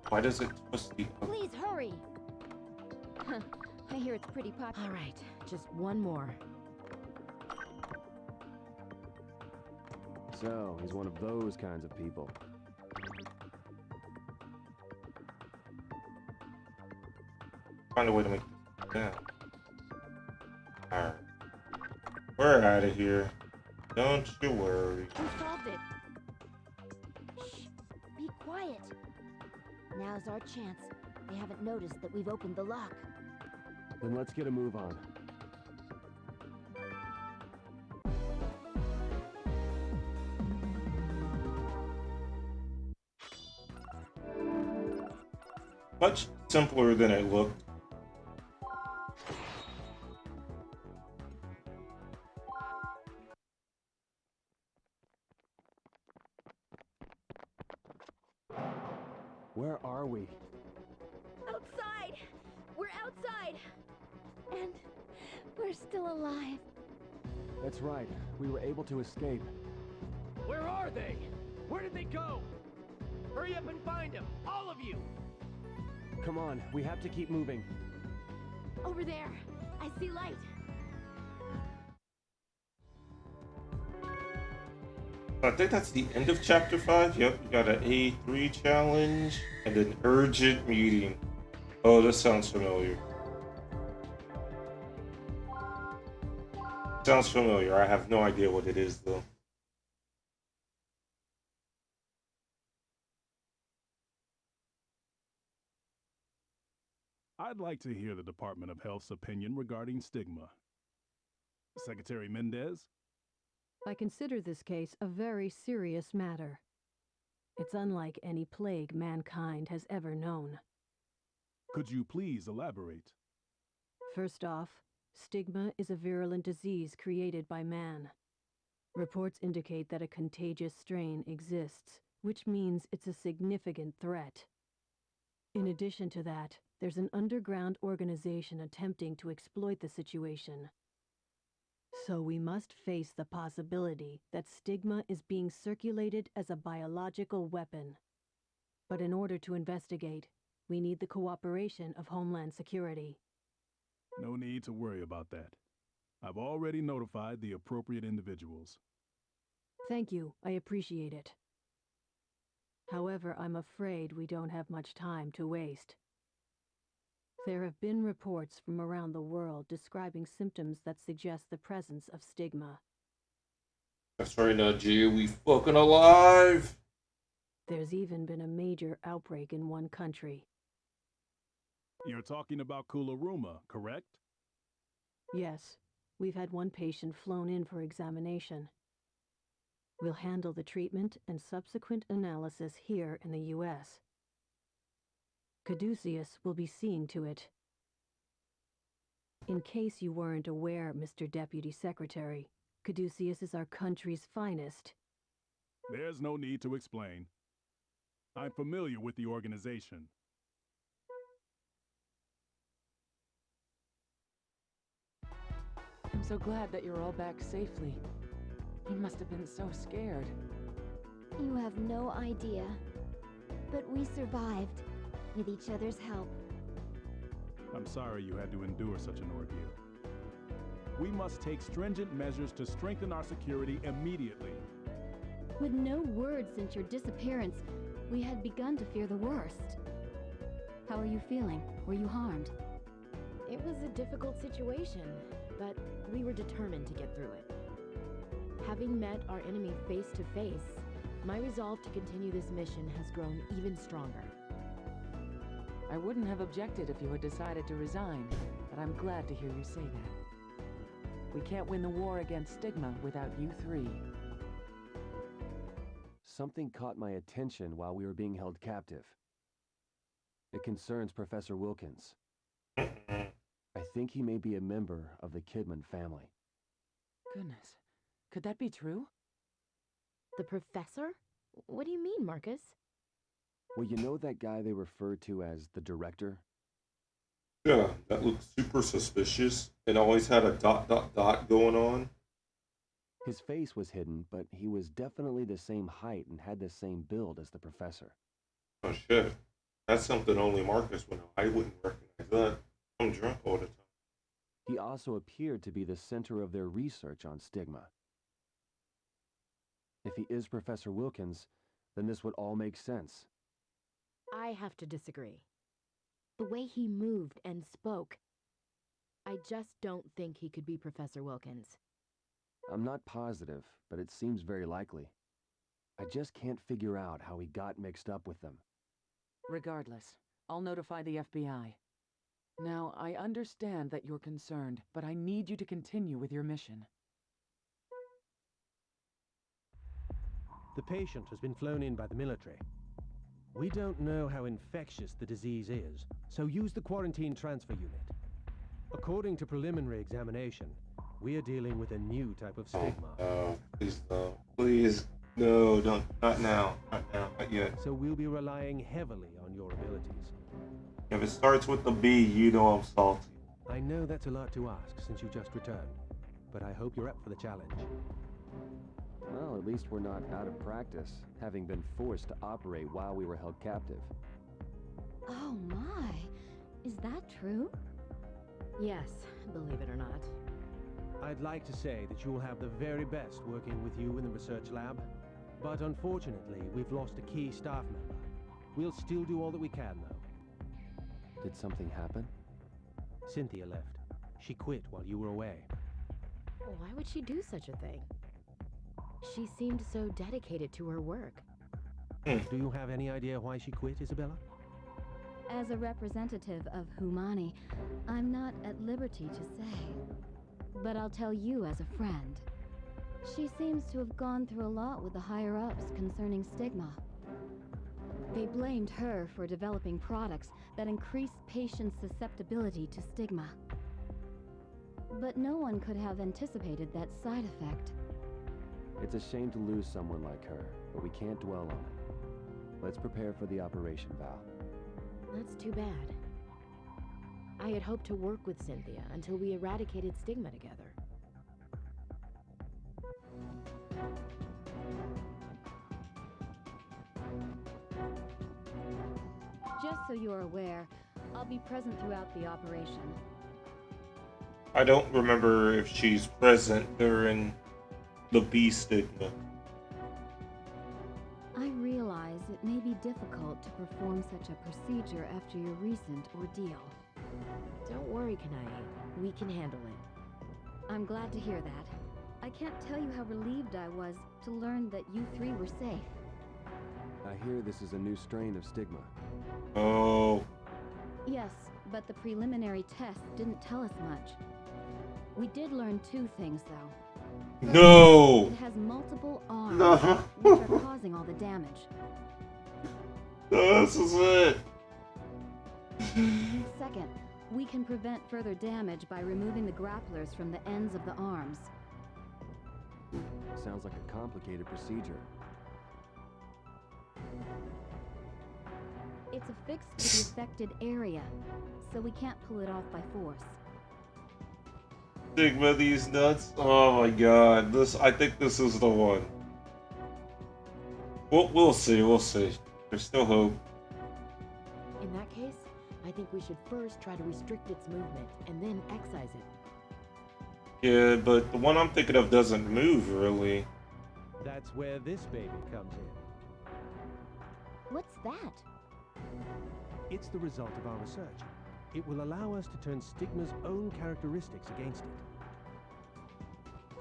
Why does it twist the other? Please hurry. I hear it's pretty popular. All right, just one more. So, he's one of those kinds of people. Find a way to make this down. Alright. We're out of here. Don't you worry. You solved it. Shh. Be quiet. Now's our chance. They haven't noticed that we've opened the lock. Then let's get a move on. Much simpler than it looked. right. And we're still alive. That's right. We were able to escape. Where are they? Where did they go? Hurry up and find them, all of you! Come on, we have to keep moving. Over there. I see light. I think that's the end of chapter 5. Yep, you got an A3 challenge and an urgent meeting. Oh, this sounds familiar. Sounds familiar. I have no idea what it is, though. I'd like to hear the Department of Health's opinion regarding stigma. Secretary Mendez? I consider this case a very serious matter. It's unlike any plague mankind has ever known. Could you please elaborate? First off, stigma is a virulent disease created by man. Reports indicate that a contagious strain exists, which means it's a significant threat. In addition to that, there's an underground organization attempting to exploit the situation. So we must face the possibility that stigma is being circulated as a biological weapon. But in order to investigate, we need the cooperation of Homeland Security. No need to worry about that. I've already notified the appropriate individuals. Thank you, I appreciate it. However, I'm afraid we don't have much time to waste. There have been reports from around the world describing symptoms that suggest the presence of stigma. That's right now, G. We fucking alive. There's even been a major outbreak in one country. You're talking about Kularuma, correct? Yes, we've had one patient flown in for examination. We'll handle the treatment and subsequent analysis here in the U.S. Caduceus will be seeing to it. In case you weren't aware, Mr. Deputy Secretary, Caduceus is our country's finest. There's no need to explain. I'm familiar with the organization. I'm so glad that you're all back safely. You must have been so scared. You have no idea. But we survived, with each other's help. I'm sorry you had to endure such an ordeal. We must take stringent measures to strengthen our security immediately. With no word since your disappearance, we had begun to fear the worst. How are you feeling? Were you harmed? It was a difficult situation, but we were determined to get through it. Having met our enemy face to face, my resolve to continue this mission has grown even stronger. I wouldn't have objected if you had decided to resign, but I'm glad to hear you say that. We can't win the war against stigma without you three. Something caught my attention while we were being held captive. It concerns Professor Wilkins. I think he may be a member of the Kidman family. Goodness. Could that be true? The professor? What do you mean, Marcus? Well, you know that guy they refer to as the director? Yeah, that looked super suspicious and always had a ... going on. His face was hidden, but he was definitely the same height and had the same build as the professor. Oh shit. That's something only Marcus would know. I wouldn't recognize that. I'm drunk all the time. He also appeared to be the center of their research on stigma. If he is Professor Wilkins, then this would all make sense. I have to disagree. The way he moved and spoke. I just don't think he could be Professor Wilkins. I'm not positive, but it seems very likely. I just can't figure out how he got mixed up with them. Regardless, I'll notify the FBI. Now, I understand that you're concerned, but I need you to continue with your mission. The patient has been flown in by the military. We don't know how infectious the disease is, so use the quarantine transfer unit. According to preliminary examination, we are dealing with a new type of stigma. Oh, please no. Please, no, don't. Not now. Not now. Not yet. So we'll be relying heavily on your abilities. If it starts with the B, you know I'm salty. I know that's a lot to ask since you just returned, but I hope you're up for the challenge. Well, at least we're not out of practice, having been forced to operate while we were held captive. Oh my, is that true? Yes, believe it or not. I'd like to say that you'll have the very best working with you in the research lab, but unfortunately, we've lost a key staff member. We'll still do all that we can, though. Did something happen? Cynthia left. She quit while you were away. Why would she do such a thing? She seemed so dedicated to her work. Do you have any idea why she quit, Isabella? As a representative of Humani, I'm not at liberty to say. But I'll tell you as a friend. She seems to have gone through a lot with the higher-ups concerning stigma. They blamed her for developing products that increased patients' susceptibility to stigma. But no one could have anticipated that side effect. It's a shame to lose someone like her, but we can't dwell on it. Let's prepare for the operation, Val. That's too bad. I had hoped to work with Cynthia until we eradicated stigma together. Just so you're aware, I'll be present throughout the operation. I don't remember if she's present during the B stigma. I realize it may be difficult to perform such a procedure after your recent ordeal. Don't worry, Kanai. We can handle it. I'm glad to hear that. I can't tell you how relieved I was to learn that you three were safe. I hear this is a new strain of stigma. Oh. Yes, but the preliminary test didn't tell us much. We did learn two things, though. First, No! it has multiple arms, No. which are causing all the damage. This is it. Second, we can prevent further damage by removing the grapplers from the ends of the arms. Sounds like a complicated procedure. It's affixed to the affected area, so we can't pull it off by force. Stigma these nuts. Oh my god. I think this is the one. We'll see, we'll see. There's still hope. In that case, I think we should first try to restrict its movement and then excise it. Yeah, but the one I'm thinking of doesn't move really. That's where this baby comes in. What's that? It's the result of our research. It will allow us to turn stigma's own characteristics against it.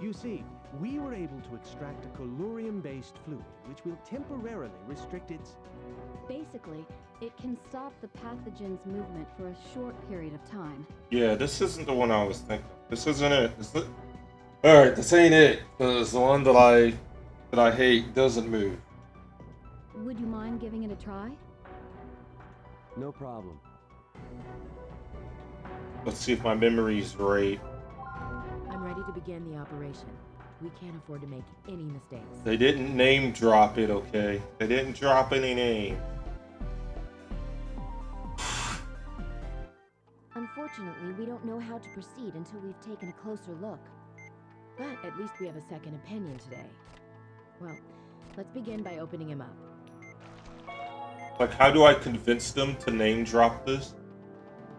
You see, we were able to extract a colurium-based fluid, which will temporarily restrict its... Basically, it can stop the pathogen's movement for a short period of time. Yeah, this isn't the one I was thinking. This isn't it. Alright, this ain't it. Because the one that I hate doesn't move. Would you mind giving it a try? No problem. Let's see if my memory's right. I'm ready to begin the operation. We can't afford to make any mistakes. They didn't name drop it, okay? They didn't drop any name. Unfortunately, we don't know how to proceed until we've taken a closer look. But at least we have a second opinion today. Well, let's begin by opening him up. Like, how do I convince them to name drop this?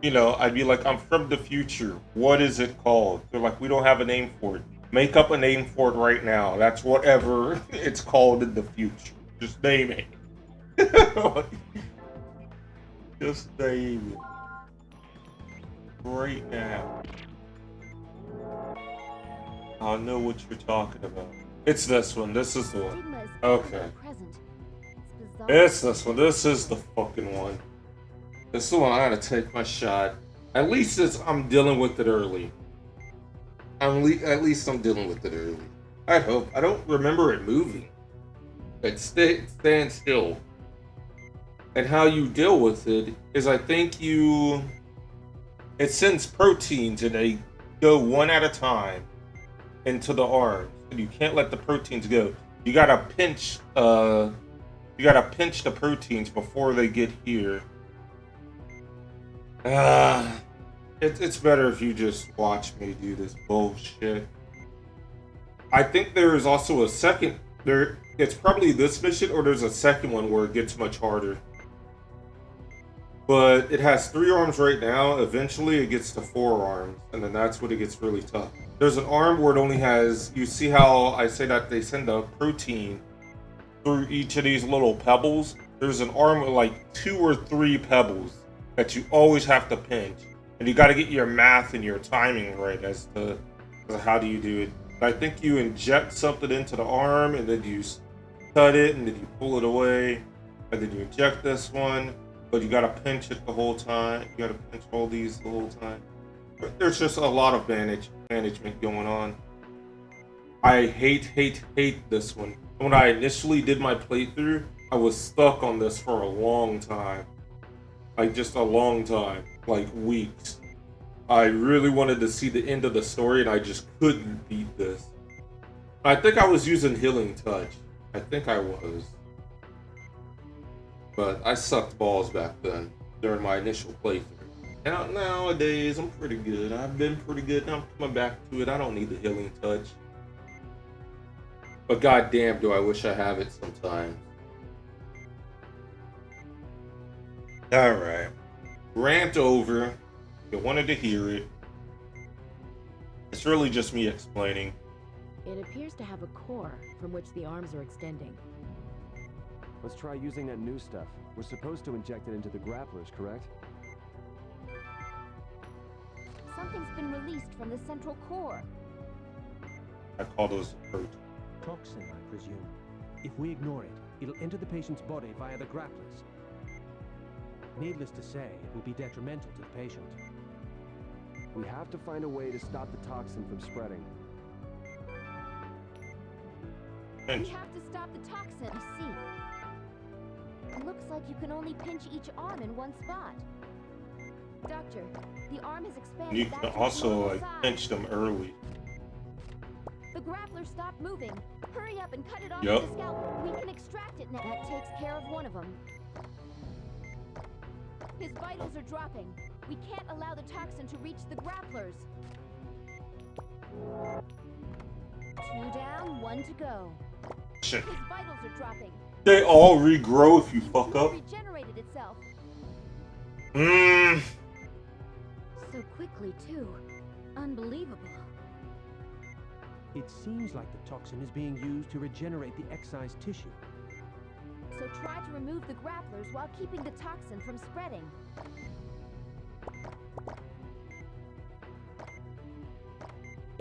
You know, I'd be like, I'm from the future. What is it called? They're like, we don't have a name for it. Make up a name for it right now. That's whatever it's called in the future. Just name it. Just name it. Right now. I'll know what you're talking about. It's this one. This is the one. Okay. It's this one. This is the fucking one. This is the one I gotta take my shot. At least I'm dealing with it early. At least I'm dealing with it early. I hope. I don't remember it moving. It stands still. And how you deal with it is, I think it sends proteins and they go one at a time into the arms. And you can't let the proteins go. You gotta pinch the proteins before they get here. It's better if you just watch me do this bullshit. I think there is also a second. It's probably this mission, or there's a second one where it gets much harder. But it has 3 arms right now. Eventually, it gets to 4 arms, and then that's when it gets really tough. There's an arm where it only has. You see how I say that they send a protein through each of these little pebbles? There's an arm with like 2 or 3 pebbles that you always have to pinch, and you got to get your math and your timing right as to how do you do it. I think you inject something into the arm, and then you cut it, and then you pull it away, and then you inject this one. But you gotta pinch it the whole time. You gotta pinch all these the whole time. There's just a lot of management going on. I hate this one. When I initially did my playthrough, I was stuck on this for a long time. Like, just a long time. Like, weeks. I really wanted to see the end of the story, and I just couldn't beat this. I think I was using Healing Touch. I think I was. But I sucked balls back then, during my initial playthrough. And nowadays, I'm pretty good. I've been pretty good, and I'm coming back to it. I don't need the Healing Touch. But goddamn, do I wish I have it sometimes. Alright. Rant over. You wanted to hear it. It's really just me explaining. It appears to have a core from which the arms are extending. Let's try using that new stuff. We're supposed to inject it into the grapplers, correct? Something's been released from the central core. I call those fruit. Toxin, I presume. If we ignore it, it'll enter the patient's body via the grapplers. Needless to say, it will be detrimental to the patient. We have to find a way to stop the toxin from spreading. We have to stop the toxin. I see. It looks like you can only pinch each arm in one spot. Doctor, the arm has expanded. You back can to also its normal like size. pinch them early. The grappler stopped moving. Hurry up and cut it off Yup. with the scalpel. We can extract it now. That takes care of one of them. His vitals are dropping. We can't allow the toxin to reach the grapplers. 2 down, 1 to go. Shit. His vitals are dropping. They all regrow if you fuck up. Regenerated itself. So quickly, too. Unbelievable. It seems like the toxin is being used to regenerate the excised tissue. So try to remove the grapplers while keeping the toxin from spreading.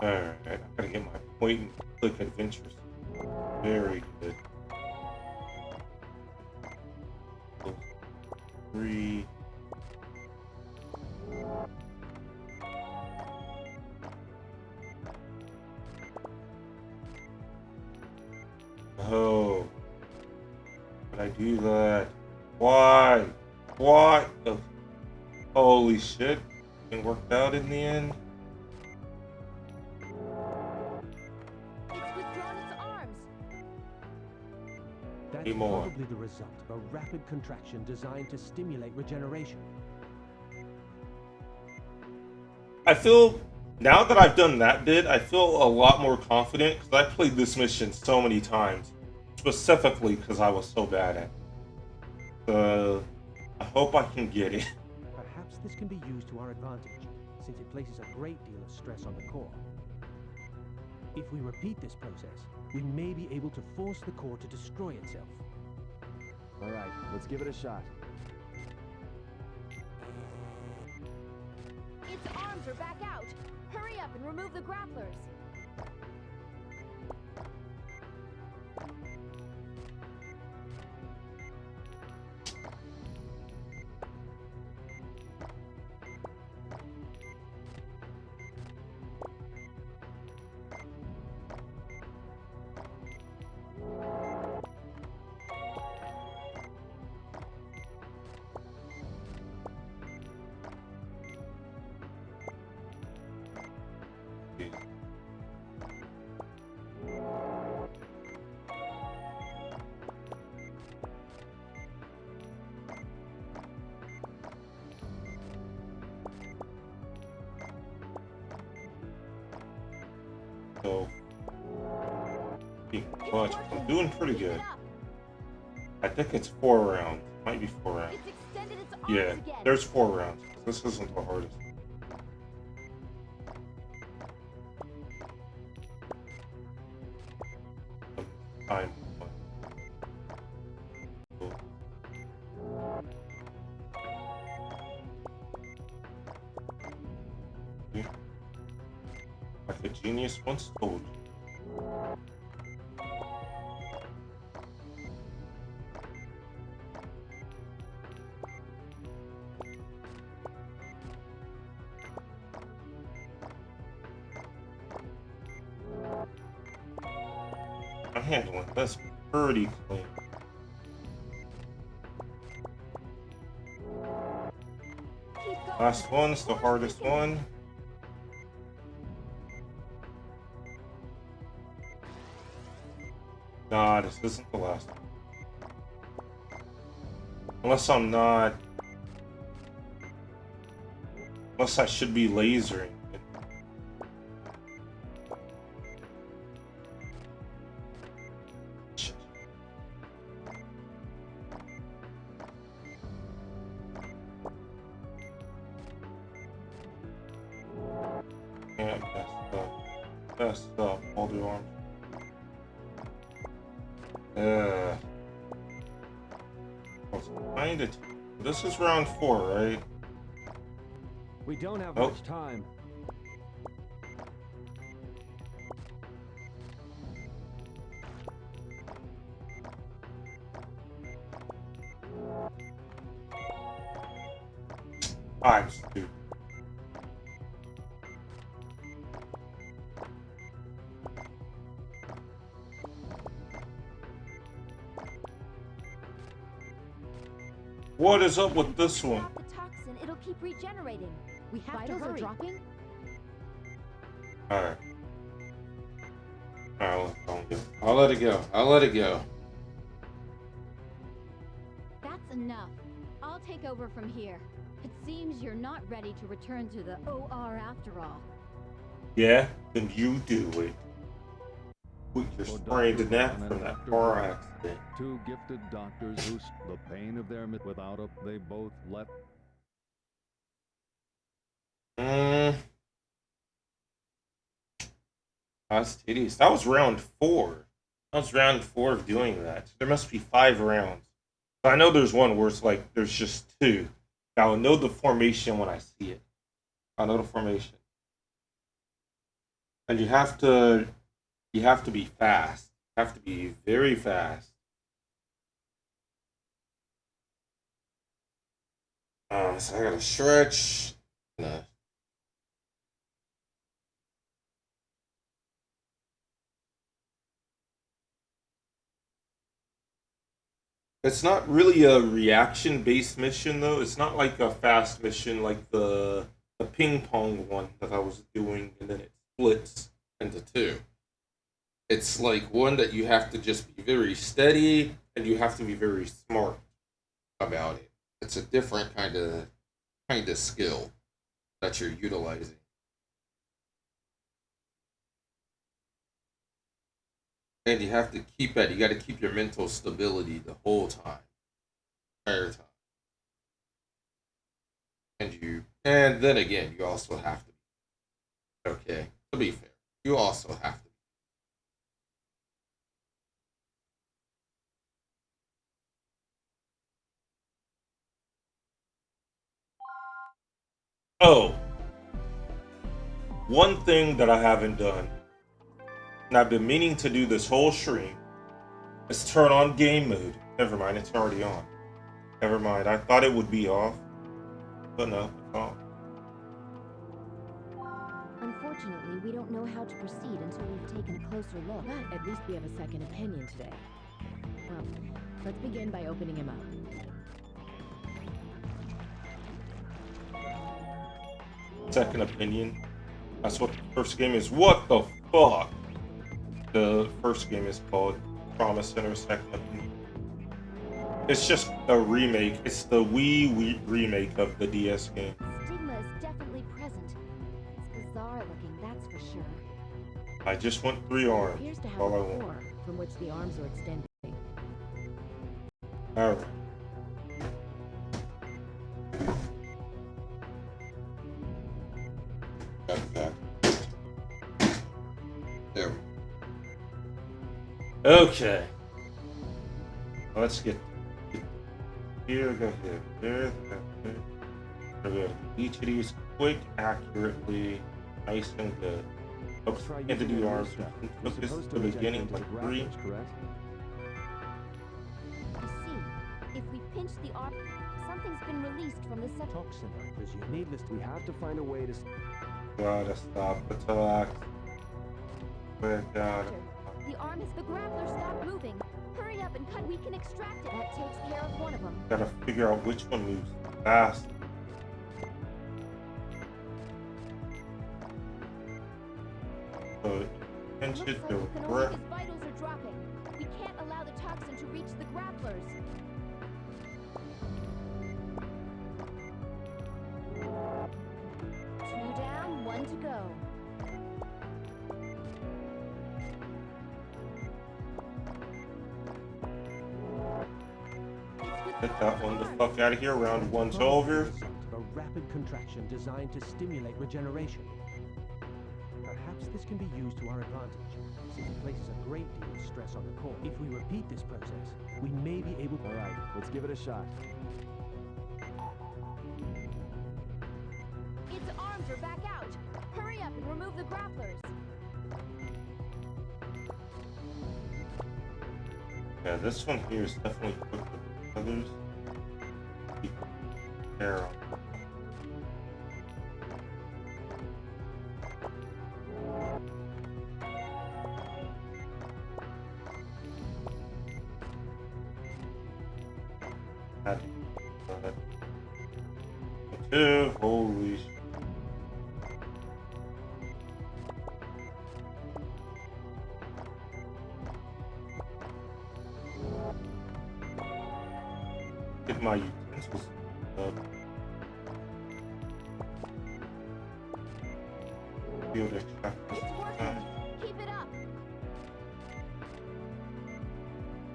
Alright, I gotta get my point and click adventures. Very good. 3. Oh. Did I do that? Why? Why? Oh. Holy shit. It worked out in the end. It's withdrawn its arms. That's Need more. probably the result of a rapid contraction designed to stimulate regeneration. I feel, now that I've done that bit, I feel a lot more confident because I played this mission so many times. Specifically because I was so bad at it. I hope I can get it. Perhaps this can be used to our advantage, since it places a great deal of stress on the core. If we repeat this process, we may be able to force the core to destroy itself. Alright, let's give it a shot. Its arms are back out. Hurry up and remove the grapplers. Much. I'm doing pretty good. I think it's 4 rounds. Might be 4 rounds. Yeah, there's 4 rounds. This isn't the hardest. Time. Like a genius once told you. I'm handling this pretty clean. Last one's the hardest one. Nah, this isn't the last one. Unless I'm not... Unless I should be lasering. Yeah, messed up. All the arms. Kinda. This is round 4, right? We don't have Oh. much time. I'm stupid. What is up with this one? Stop the toxin, it'll keep regenerating. We have to hurry. dropping? Alright. Alright, I'll let it go. I'll let it go. That's enough. I'll take over from here. It seems you're not ready to return to the OR after all. Yeah? Then you do it. You're spraying to death from that car accident. 2 gifted doctors who the pain of their without a they both left. That's tedious. That was round 4. That was round 4 of doing that. There must be 5 rounds. I know there's one where it's like there's just 2. I'll know the formation when I see it. I'll know the formation. And you have to be fast. You have to be very fast. So I gotta stretch. It's not really a reaction-based mission, though. It's not like a fast mission like the ping pong one that I was doing, and then it splits into 2. It's like one that you have to just be very steady, and you have to be very smart about it. It's a different kind of skill that you're utilizing. And you have to keep that. You got to keep your mental stability the whole time, entire time. And then again, you also have to be okay. To be fair, you also have to. Oh, one thing that I haven't done, and I've been meaning to do this whole stream, is turn on game mode. Never mind, it's already on. Never mind, I thought it would be off, but no, it's on. Unfortunately, we don't know how to proceed until we've taken a closer look. But at least we have a second opinion today. Well, let's begin by opening him up. Second opinion. That's what the first game is. What the fuck? The first game is called Trauma Center Second Opinion. It's just a remake. It's the Wii remake of the DS game. Stigma is definitely present. It's bizarre looking, that's for sure. I just want 3 arms. Appears to have All I a want. core. from which the arms are extending. Alright. Got that. There. Okay. Let's get here, go here, there. We're going to each of these quick, accurately, nice and good. Oops, and to do arms. Look, this is the beginning, like 3. Correct? I see. If we pinch the arm, something's been released from the Toxin, I presume. Needless, we have to find a way to. Gotta stop the talk. We gotta. The arm is the grappler. Stop moving. Hurry up and cut. We can extract it. That takes care of one of them. Gotta figure out which one moves fast. So, pinch Looks it like to we can only work. his vitals are dropping. We can't allow the toxin to reach the grapplers. Two down, one to go. Get that one the fuck out of here. Round 1's over. A rapid contraction designed to stimulate regeneration. Perhaps this can be used to our advantage, since it places a great deal of stress on the core. If we repeat this process, we may be able to... All right, let's give it a shot. Its arms are back out. Hurry up and remove the grapplers. Yeah, this one here is definitely quicker than the others. Keep hair on. Two, holy shit. Get my utensils up. Field extract this time. Keep it up.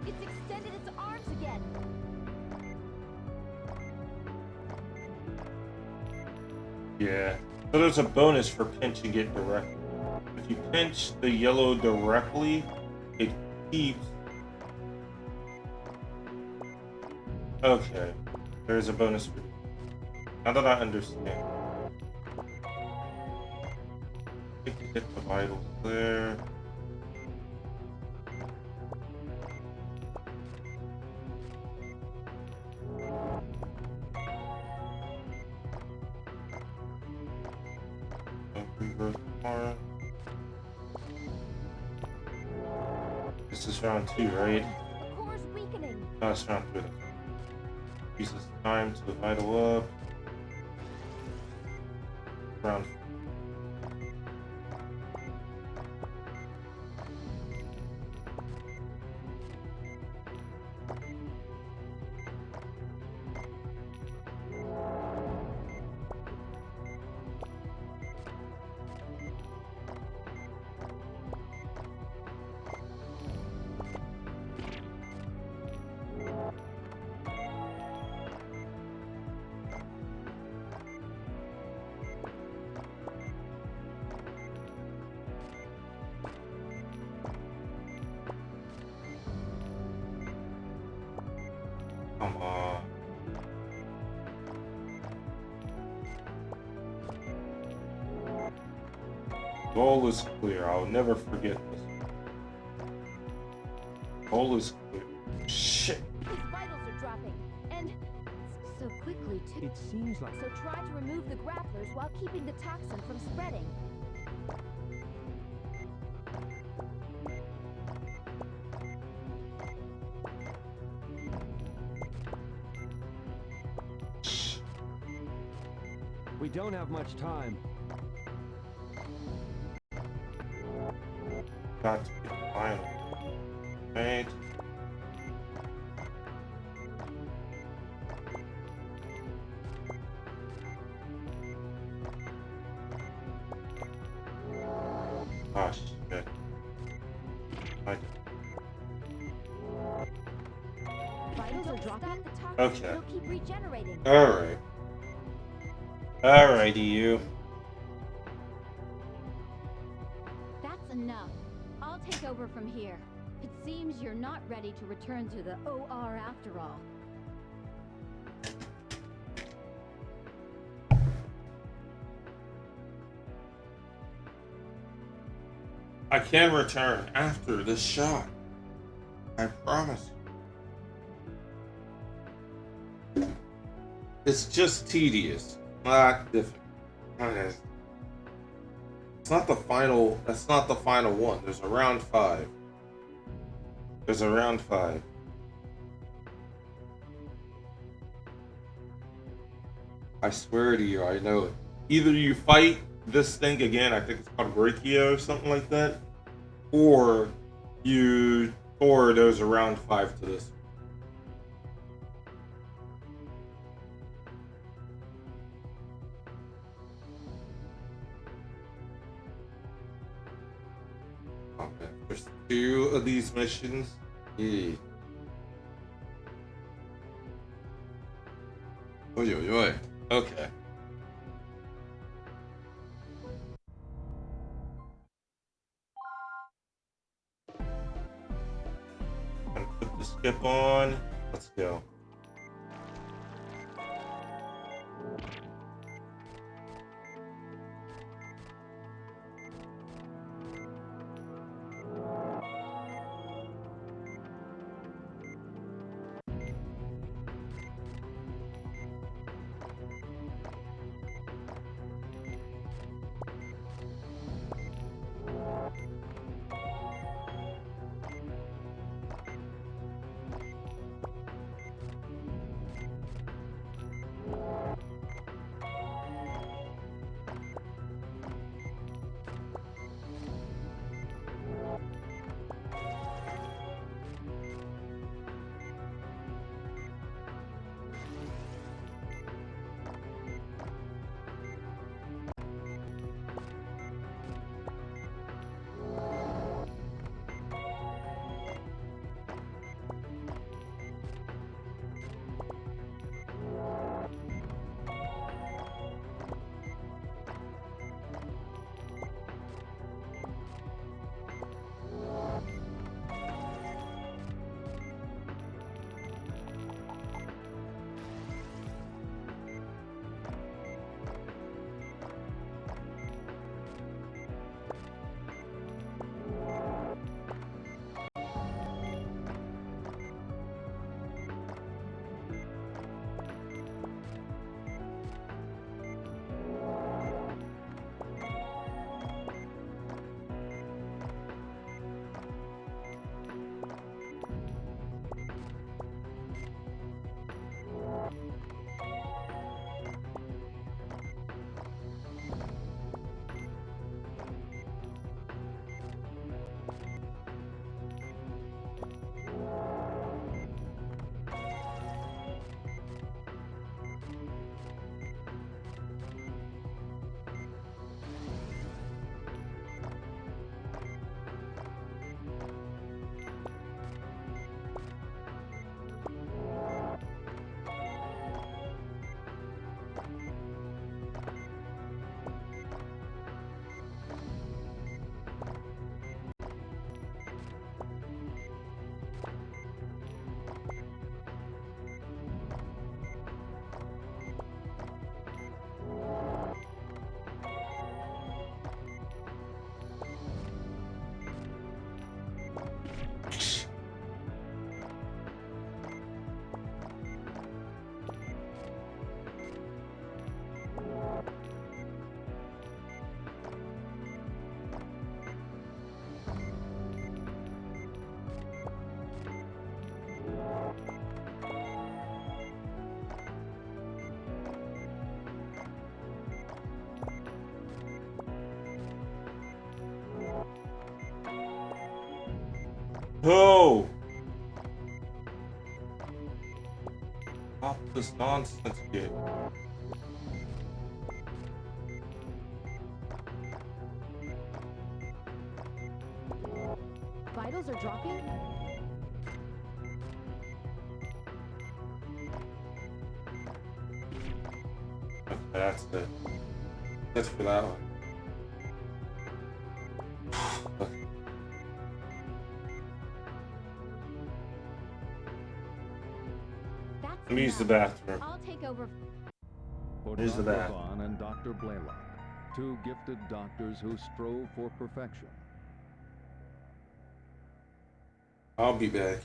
It's extended its arms again. Yeah. So there's a bonus for pinching it directly. If you pinch the yellow directly, it keeps. Okay. There's a bonus for. Now that I understand. I think you get the vitals there. This is round 2, right? The core's weakening. No, it's round 3. Use this time to vital up. Round 4. Come on. Goal is clear. I'll never forget this. Goal is clear. Shit. His vitals are dropping. And so quickly, too. It seems like... So try to remove the grapplers while keeping the toxin from spreading. We don't have much time. Got to be final. Right. Ah, shit. I did. Okay. It'll keep regenerating. Alright. Alrighty, you. That's enough. I'll take over from here. It seems you're not ready to return to the OR after all. I can return after this shot. I promise. It's just tedious, not difficult. It's not the final. That's not the final one. There's a round 5. There's a round 5. I swear to you, I know it. Either you fight this thing again, I think it's called Brachio or something like that, or there's a round 5 to this. Okay, there's 2 of these missions. Yeah. Oy, oy, oy. Okay. Gonna put the skip on. Let's go. Oh! Stop this nonsense game. Vitals are dropping? that's it. That's for that one. That's Let me use the enough. bathroom. I'll take over. For Here's the Dr. bath. Vaughn and Dr. Blaylock, two gifted doctors who strove for perfection. I'll be back.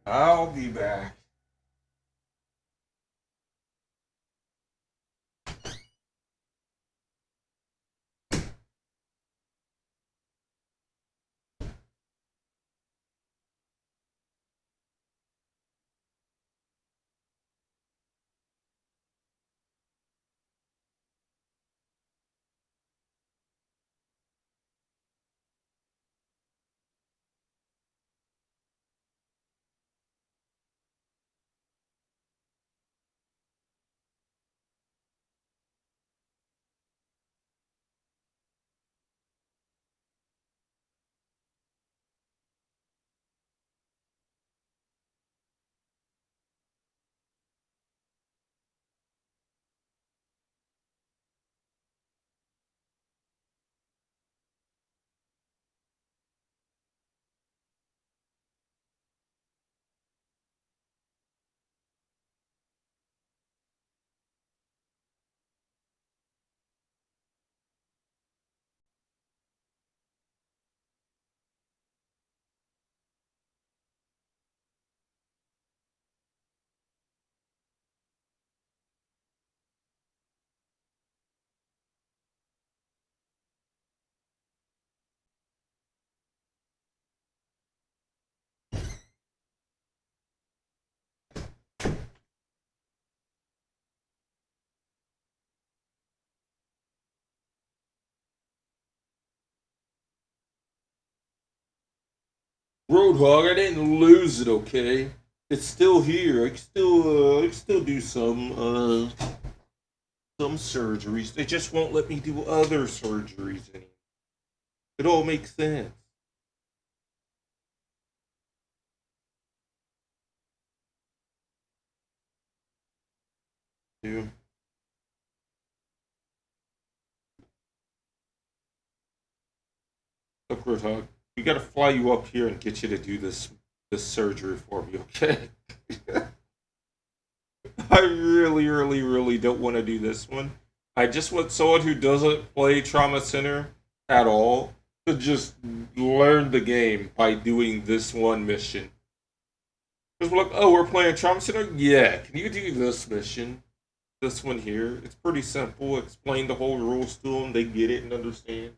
I'll be back. Roadhog, I didn't lose it, okay? It's still here. I can still do some surgeries. They just won't let me do other surgeries anymore. It all makes sense. Dude. Look, Roadhog, we gotta fly you up here and get you to do this surgery for me, okay? I really don't want to do this one. I just want someone who doesn't play Trauma Center at all to just learn the game by doing this one mission. Because we're like, oh, we're playing Trauma Center? Yeah, can you do this mission? This one here. It's pretty simple. Explain the whole rules to them. They get it and understand.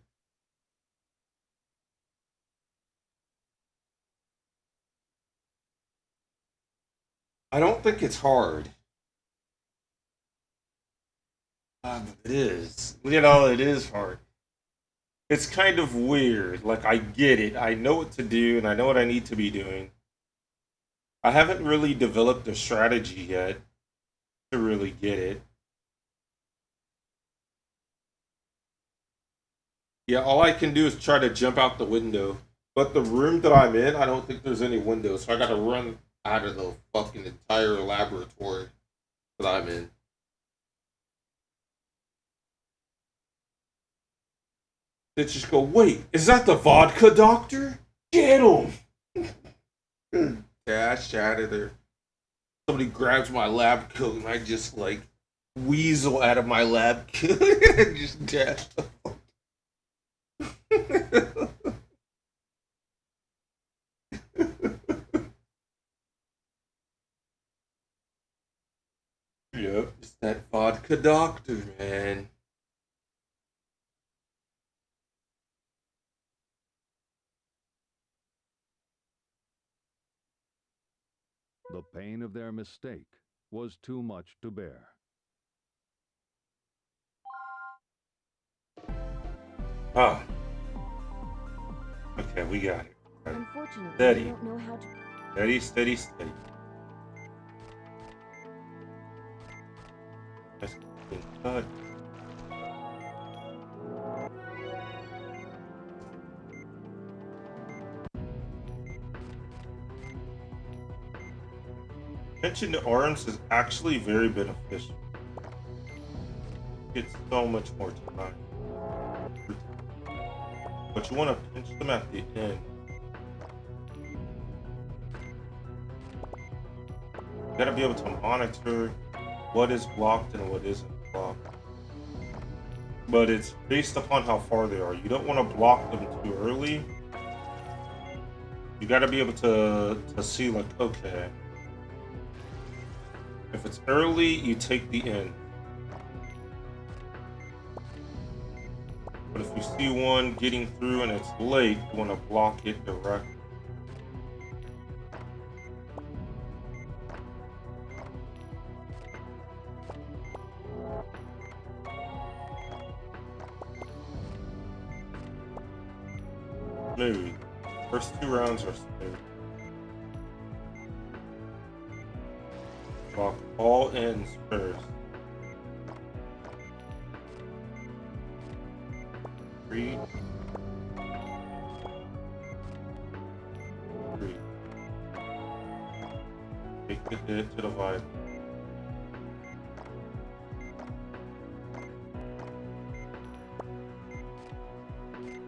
I don't think it's hard. It is. You know, it is hard. It's kind of weird. Like, I get it. I know what to do, and I know what I need to be doing. I haven't really developed a strategy yet to really get it. Yeah, all I can do is try to jump out the window. But the room that I'm in, I don't think there's any windows, so I gotta run out of the fucking entire laboratory that I'm in. They just go, wait, is that the vodka doctor? Get him! Dash out of there. Somebody grabs my lab coat and I just like weasel out of my lab coat and just dash the fuck. Yep, it's that vodka doctor, man. The pain of their mistake was too much to bear. Ah. Okay, we got it. Unfortunately, Steady. I don't know how to... Steady, steady, steady. Just cut. Attention to arms is actually very beneficial. get so much more time. But you want to pinch them at the end. You gotta be able to monitor what is blocked and what isn't blocked. But it's based upon how far they are. You don't want to block them too early. You gotta be able to see, like, okay, if it's early, you take the end. But if you see one getting through and it's late, you want to block it directly. Smooth. First 2 rounds are smooth. Block all ends first. 3. 3. Take the hit to the vibe.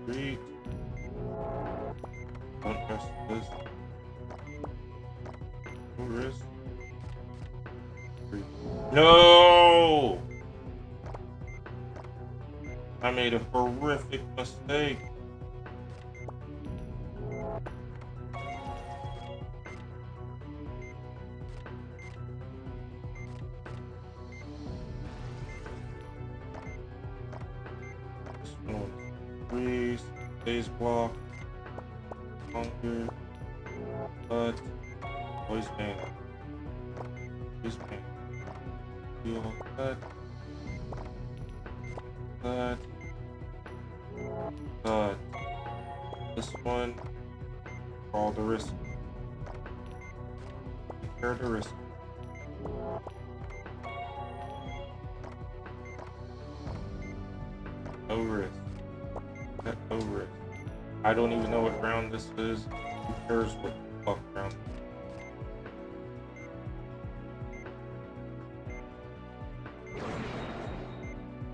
3. Don't press this. Wrist. 3. No! I made a horrific mistake. This one, 3, stays block, hunger, cut, voice pain, voice pain, heal, cut, cut. This one, for all the risk. Take care of the risk. No risk. No risk. I don't even know what round this is. Who cares what the fuck round?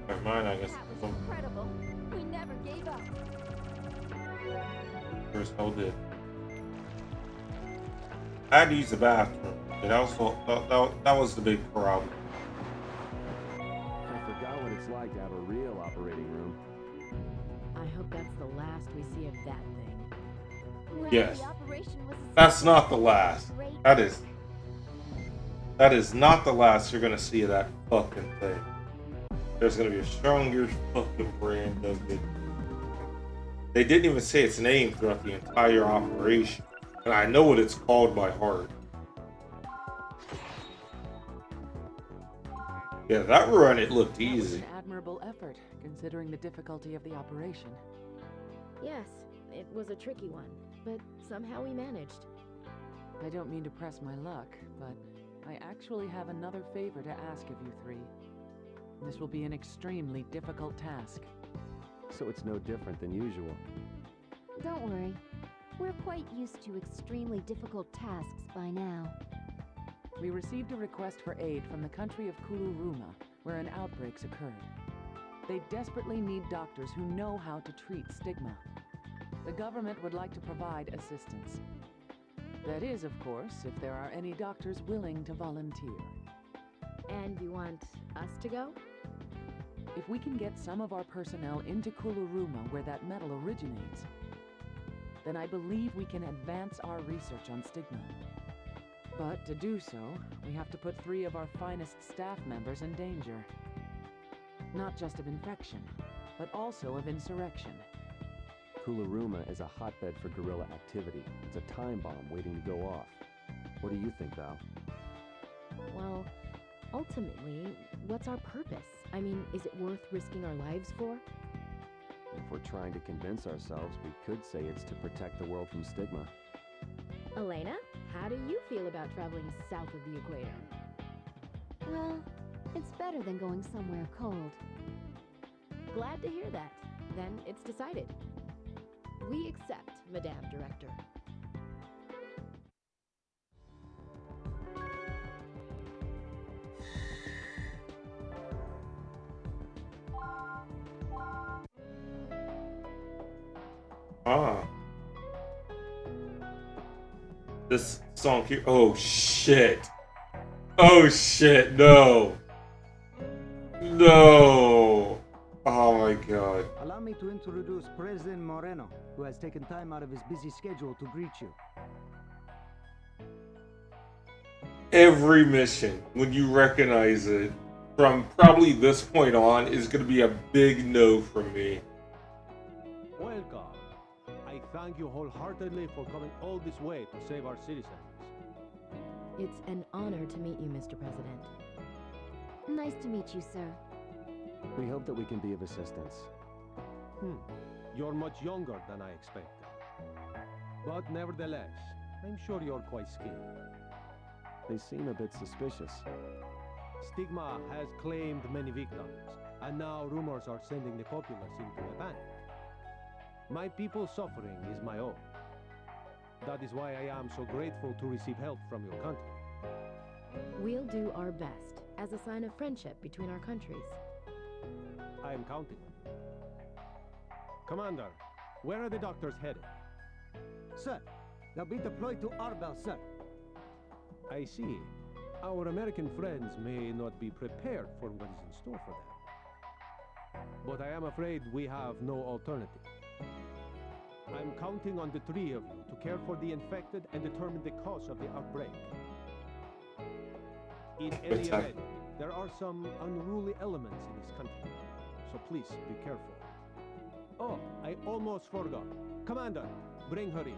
Never mind, I guess. That was incredible. We never gave up. First hell did. I had to use the bathroom. It also that was the big problem. I forgot what it's like to have a real operating room. I hope that's the last we see of that thing. Well, Yes. the operation was a That's not the last. great. That is not the last you're gonna see of that fucking thing. There's gonna be a stronger fucking brand of it. They didn't even say its name throughout the entire operation. And I know what it's called by heart. Yeah, that run, it looked That was easy. an admirable effort, considering the difficulty of the operation. Yes, it was a tricky one, but somehow we managed. I don't mean to press my luck, but I actually have another favor to ask of you 3. This will be an extremely difficult task. So it's no different than usual. Don't worry. We're quite used to extremely difficult tasks by now. We received a request for aid from the country of Kuluruma, where an outbreak's occurred. They desperately need doctors who know how to treat stigma. The government would like to provide assistance. That is, of course, if there are any doctors willing to volunteer. And you want us to go? If we can get some of our personnel into Kuluruma where that metal originates, then I believe we can advance our research on stigma. But to do so, we have to put 3 of our finest staff members in danger. Not just of infection, but also of insurrection. Kuluruma is a hotbed for guerrilla activity. It's a time bomb waiting to go off. What do you think, Val? Well, ultimately, what's our purpose? I mean, is it worth risking our lives for? If we're trying to convince ourselves, we could say it's to protect the world from stigma. Elena, how do you feel about traveling south of the equator? Well, it's better than going somewhere cold. Glad to hear that. Then it's decided. We accept, Madame Director. Ah. This song here. Oh shit. Oh shit, no. No. Oh my god. Allow me to introduce President Moreno, who has taken time out of his busy schedule to greet you. Every mission, when you recognize it, from probably this point on, is going to be a big no from me. Welcome. I thank you wholeheartedly for coming all this way to save our citizens. It's an honor to meet you, Mr. President. Nice to meet you, sir. We hope that we can be of assistance. You're much younger than I expected. But nevertheless, I'm sure you're quite skilled. They seem a bit suspicious. Stigma has claimed many victims, and now rumors are sending the populace into a panic. My people's suffering is my own. That is why I am so grateful to receive help from your country. We'll do our best, as a sign of friendship between our countries. I am counting on you. Commander, where are the doctors headed? Sir, they'll be deployed to Arbel, sir. I see. Our American friends may not be prepared for what is in store for them. But I am afraid we have no alternative. I'm counting on the three of you to care for the infected and determine the cause of the outbreak. In any event, there are some unruly elements in this country, so please be careful. Oh, I almost forgot. Commander, bring her in.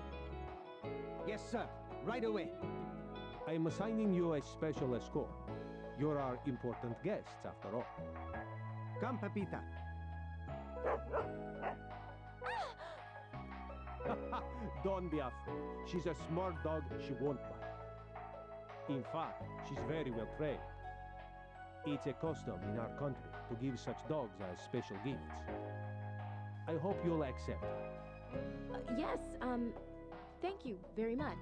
Yes, sir. Right away. I am assigning you a special escort. You're our important guests, after all. Come, Pepita. Don't be afraid. She's a smart dog, she won't bite. In fact, she's very well trained. It's a custom in our country to give such dogs as special gifts. I hope you'll accept her. Yes, thank you very much.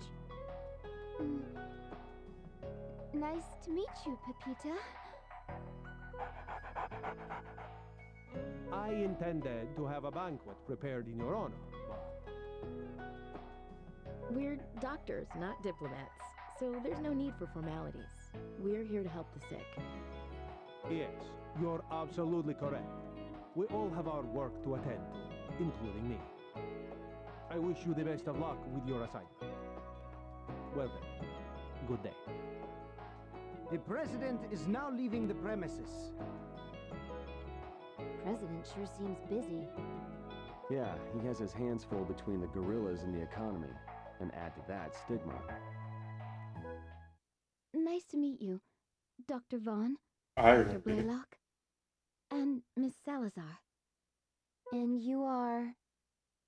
Nice to meet you, Pepita. I intended to have a banquet prepared in your honor, but... We're doctors, not diplomats, so there's no need for formalities. We're here to help the sick. Yes, you're absolutely correct. We all have our work to attend to, including me. I wish you the best of luck with your assignment. Well then, good day. The president is now leaving the premises. President sure seems busy. Yeah, he has his hands full between the gorillas and the economy. And add to that stigma. Nice to meet you, Dr. Vaughn, Dr. Blaylock, and Miss Salazar. And you are...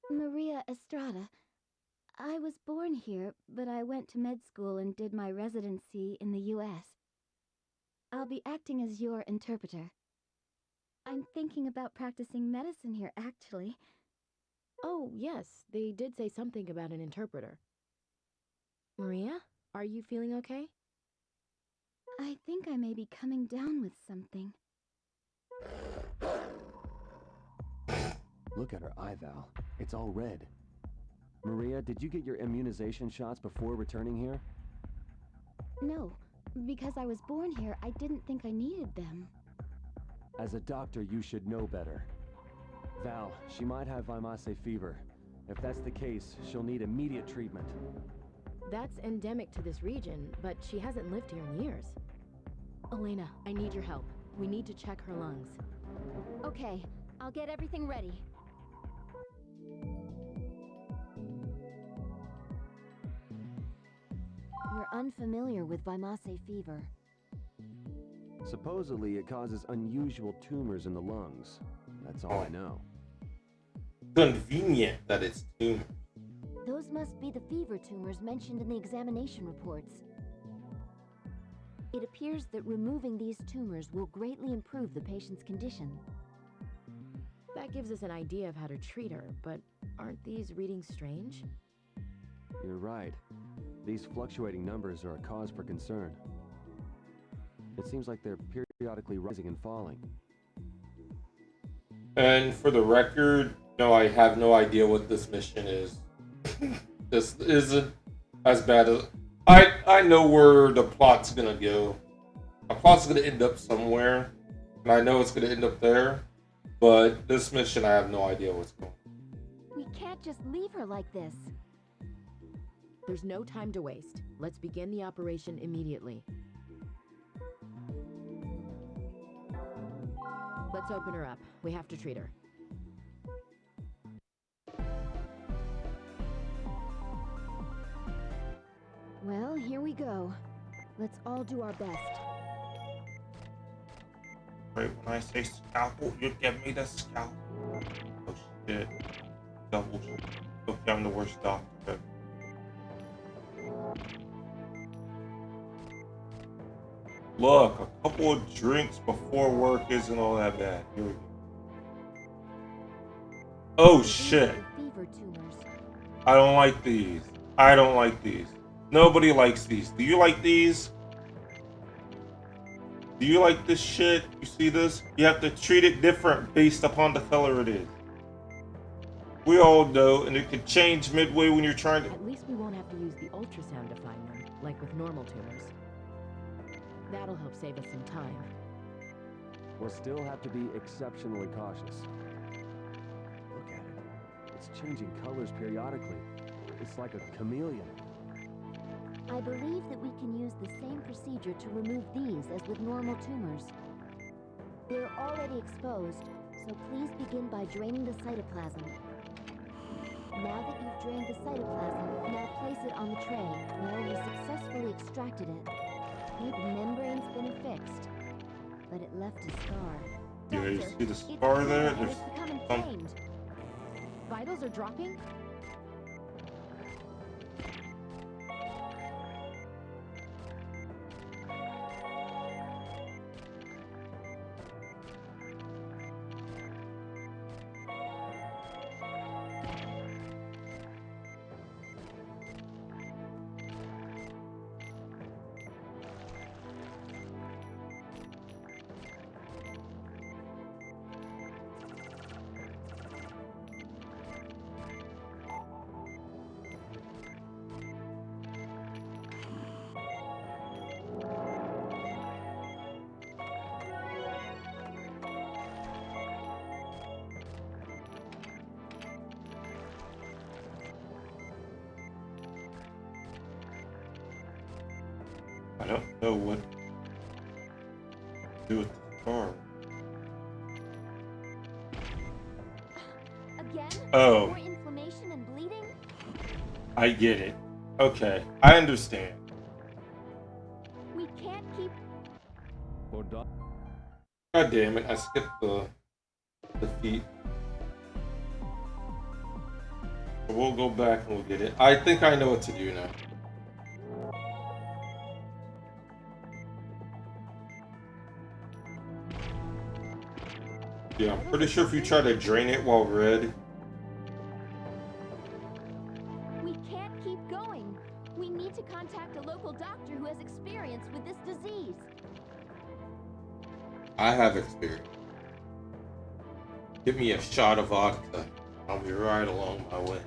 Maria Estrada. I was born here, but I went to med school and did my residency in the U.S. I'll be acting as your interpreter. I'm thinking about practicing medicine here, actually. Oh, yes, they did say something about an interpreter. Maria, are you feeling okay? I think I may be coming down with something. Look at her eye, Val. It's all red. Maria, did you get your immunization shots before returning here? No, because I was born here, I didn't think I needed them. As a doctor, you should know better. Val, she might have Vimase fever. If that's the case, she'll need immediate treatment. That's endemic to this region, but she hasn't lived here in years. Elena, I need your help. We need to check her lungs. Okay, I'll get everything ready. We're unfamiliar with Vimase fever. Supposedly, it causes unusual tumors in the lungs. That's all I know. Convenient that it's tumor. Those must be the fever tumors mentioned in the examination reports. It appears that removing these tumors will greatly improve the patient's condition. That gives us an idea of how to treat her, but aren't these readings strange? You're right. These fluctuating numbers are a cause for concern. It seems like they're periodically rising and falling. And for the record, No, I have no idea what this mission is. This isn't as bad as I know where the plot's gonna go. The plot's gonna end up somewhere, and I know it's gonna end up there. But this mission, I have no idea what's going on. We can't just leave her like this. There's no time to waste. Let's begin the operation immediately. Let's open her up. We have to treat her. Well, here we go. Let's all do our best. Right, when I say scalpel, you give me the scalpel. Oh shit. Double shit. Okay, I'm the worst doctor. Look, a couple of drinks before work isn't all that bad. Here we go. Oh shit. Fever tumors. I don't like these. I don't like these. Nobody likes these. Do you like these? Do you like this shit? You see this? You have to treat it different based upon the color it is. We all know, and it could change midway when you're trying to... At least we won't have to use the ultrasound to find them, like with normal tumors. That'll help save us some time. We'll still have to be exceptionally cautious. Look at it. It's changing colors periodically. It's like a chameleon. I believe that we can use the same procedure to remove these as with normal tumors. They're already exposed, so please begin by draining the cytoplasm. Now that you've drained the cytoplasm, now place it on the tray where you successfully extracted it. The membrane's been affixed, but it left a scar. Yeah, you Doctor, see the scar there? it's There's become some... inflamed. Vitals are dropping? I don't know what to do with the scar. Again? Oh. More inflammation and bleeding? I get it. Okay, I understand. We can't keep... God damn it, I skipped the feet. So we'll go back and we'll get it. I think I know what to do now. Yeah, I'm pretty sure if you try to drain it while red. We can't keep going. We need to contact a local doctor who has experience with this disease. I have experience. Give me a shot of vodka. I'll be right along my way.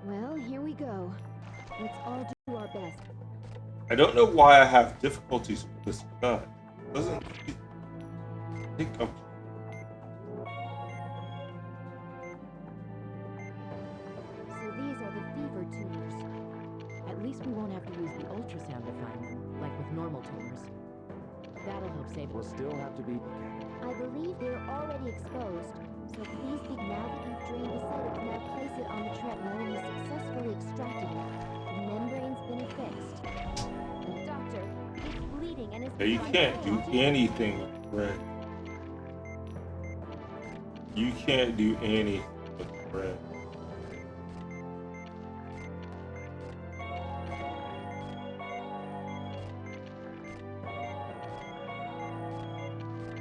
Well, here we go. Let's all do our best. I don't know why I have difficulties with this cut. Doesn't think I'm... So these are the fever tumors. At least we won't have to use the ultrasound to find them, like with normal tumors. That'll help save We'll still have to be... I believe they're already exposed, so please be now that you've drained the cytoplasm, now place it on the tray where you successfully extracted it. The membrane's been affixed. Doctor, it's bleeding and is... Yeah, you can't do anything with red. You can't do anything with red.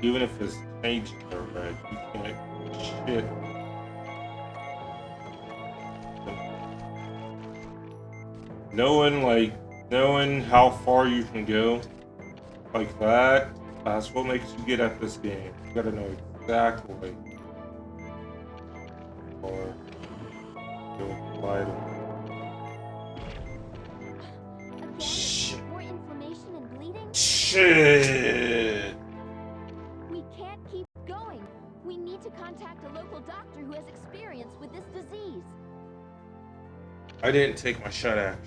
Even if it's changing the red, you can't do shit. Knowing like Knowing how far you can go like that, that's what makes you good at this game. You gotta know exactly how far you'll vital. Again? More inflammation and bleeding? Shit! We can't keep going. We need to contact a local doctor who has experience with this disease. I didn't take my shot action.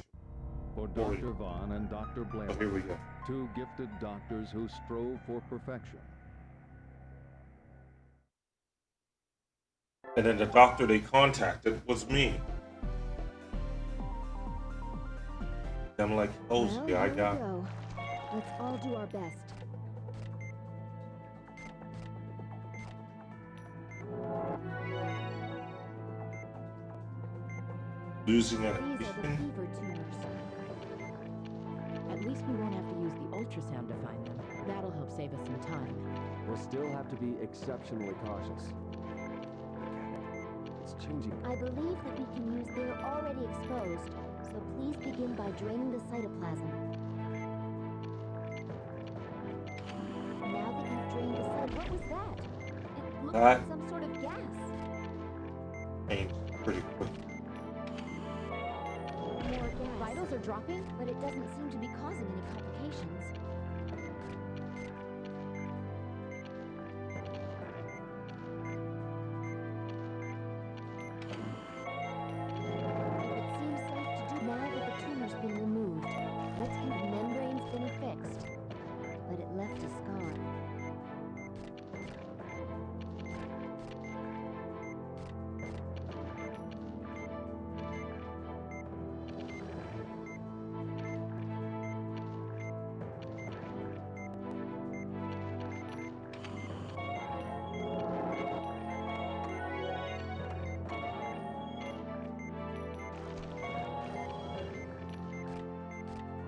For Dr. Vaughn and Dr. Blair, Oh, here we go. two gifted doctors who strove for perfection. And then the doctor they contacted was me. I'm like, oh, Well, yeah, I here we got. go. Let's all do our best. Losing an These are the fever tumors. At least we won't have to use the ultrasound to find them. That'll help save us some time. We'll still have to be exceptionally cautious. It's changing. I believe that we can use they're already exposed, so please begin by draining the cytoplasm. Now that you've drained the cytoplasm, what was that? It looked That- like some sort of gas. Changed pretty quick. More gas. Vitals are dropping? But it doesn't seem to be causing any complications. It seems safe to do now that the tumor's been removed. Let's keep the membrane's been fixed. But it left a scar.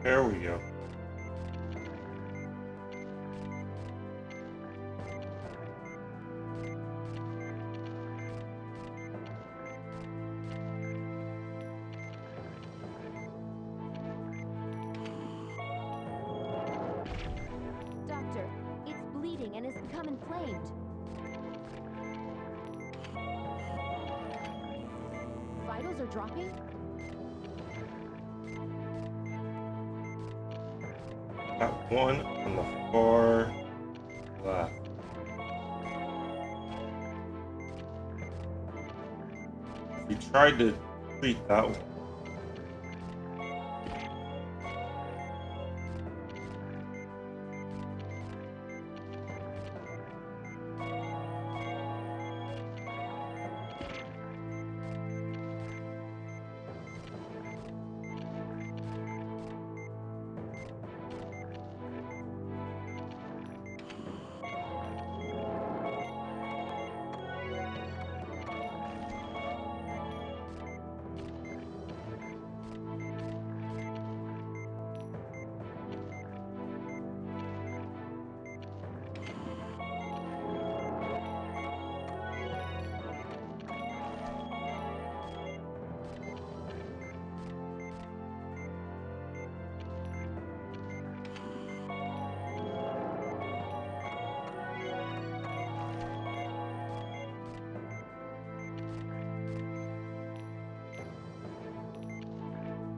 There we go. Doctor, it's bleeding and has become inflamed. Vitals are dropping? Got one on the far left. If we tried to treat that one.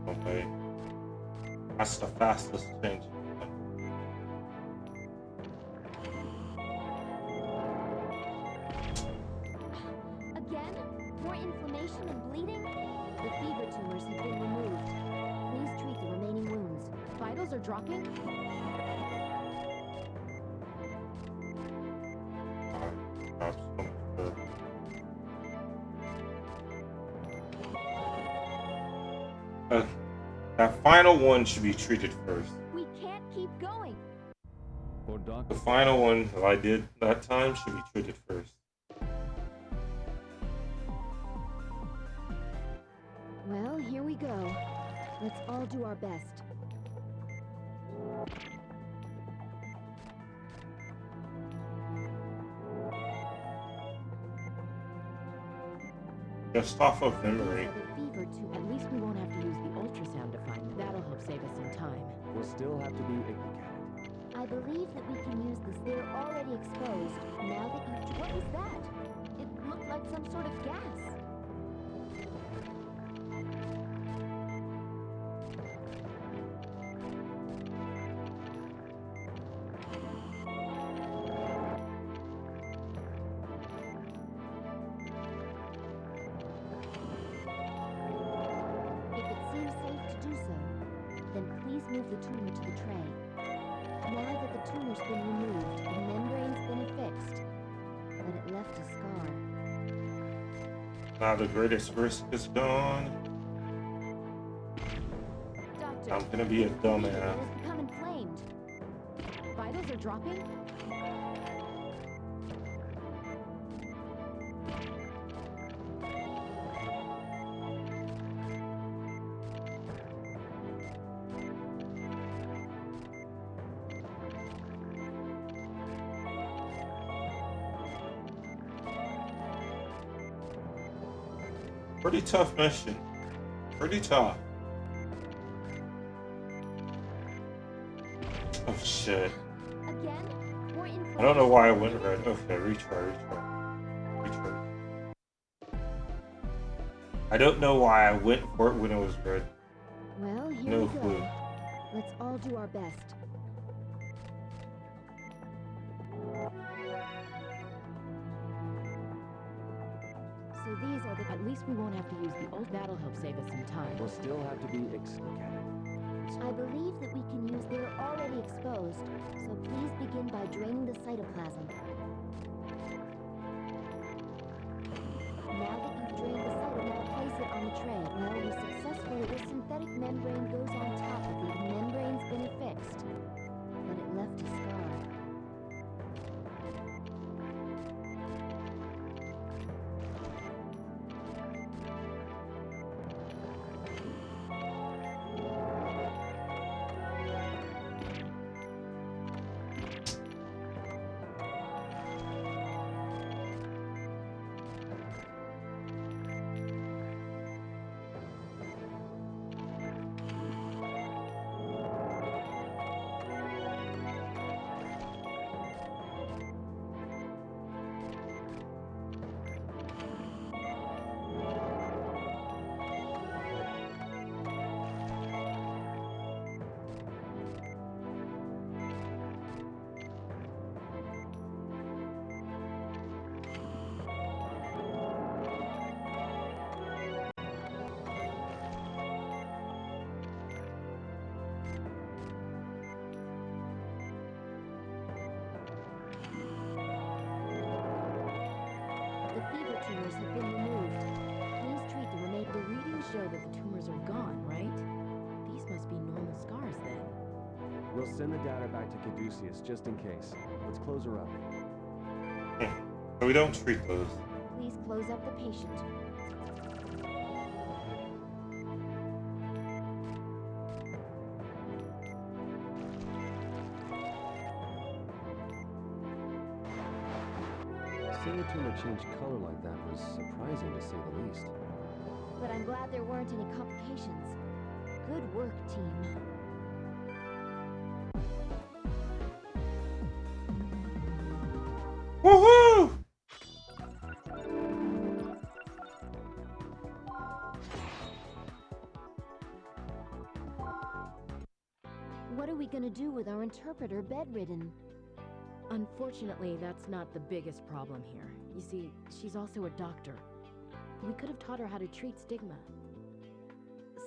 Okay. That's the fastest change. Again? More inflammation and bleeding? The fever tumors have been removed. Please treat the remaining wounds. Vitals are dropping? Perhaps some of the- that final one should be treated first. We can't keep going. For Dr. The final one that I did that time should be treated first. Well, here we go. Let's all do our best. Just off of memory. At least we won't have to use the ultrasound to find them. That'll help save us some time. We'll still have to be... I believe that we can use this. They're already exposed. Now that you've... What was that? It looked like some sort of gas. If it seems safe to do so, then please move the tumor to the tray. Now that the tumor's been removed, the membrane's been affixed, but it left a scar. Now the greatest risk is gone. Doctor, I'm gonna be a it dumbass. has become inflamed. Vitals are dropping? Pretty tough mission. Pretty tough. Oh shit. Again? More inflamed? I don't know why I went red. Okay, retry. I don't know why I went for it when it was red. Well, here No we go. clue. Let's all do our best. So these are the... At least we won't have to use the old... That'll help save us some time. We'll still have to be... I believe that we can use... They're already exposed, so please begin by draining the cytoplasm. Now that you've drained the cytoplasm, now place it on the tray. Well, we successfully... The synthetic membrane goes on top of it. The membrane's been affixed, but it left a scar. The fever tumors have been removed. Please treat the remaining. The readings show that the tumors are gone, right? These must be normal scars then. We'll send the data back to Caduceus just in case. Let's close her up. So we don't treat those. Please close up the patient. Seeing a tumor change color like that was surprising to say the least. But I'm glad there weren't any complications. Good work, team. Woohoo! What are we gonna do with our interpreter bedridden? Unfortunately, that's not the biggest problem here. You see, she's also a doctor. We could have taught her how to treat stigma.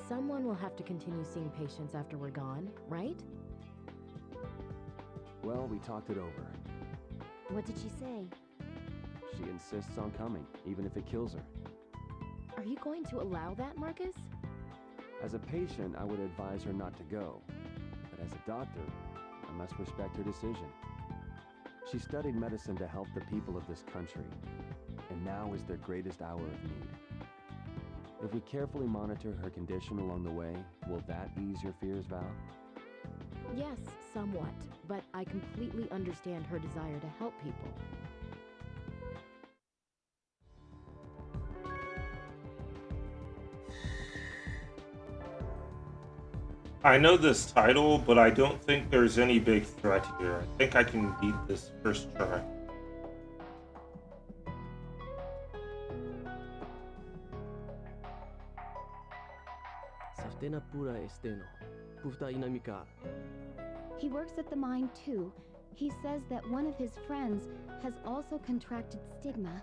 Someone will have to continue seeing patients after we're gone, right? Well, we talked it over. What did she say? She insists on coming, even if it kills her. Are you going to allow that, Marcus? As a patient, I would advise her not to go. But as a doctor, I must respect her decision. She studied medicine to help the people of this country, and now is their greatest hour of need. If we carefully monitor her condition along the way, will that ease your fears, Val? Yes, somewhat, but I completely understand her desire to help people. I know this title, but I don't think there's any big threat here. I think I can beat this first try. Saftena pura esteno. Pufta inamika. He works at the mine too. He says that one of his friends has also contracted stigma.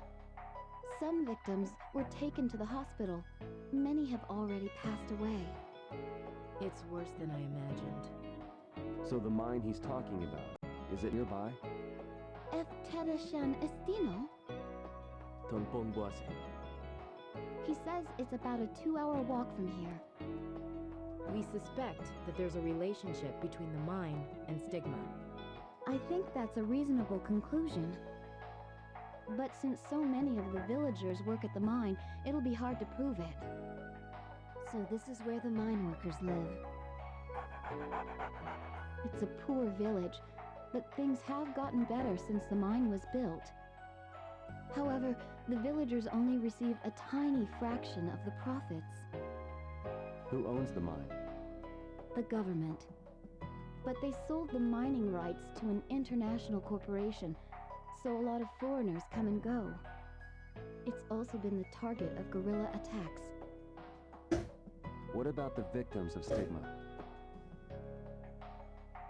Some victims were taken to the hospital. Many have already passed away. It's worse than I imagined. So the mine he's talking about, is it nearby? Efterashan Estino? Tonpon boase. He says it's about a 2-hour walk from here. We suspect that there's a relationship between the mine and stigma. I think that's a reasonable conclusion. But since so many of the villagers work at the mine, it'll be hard to prove it. So this is where the mine workers live. It's a poor village, but things have gotten better since the mine was built. However, the villagers only receive a tiny fraction of the profits. Who owns the mine? The government. But they sold the mining rights to an international corporation, so a lot of foreigners come and go. It's also been the target of guerrilla attacks. What about the victims of stigma?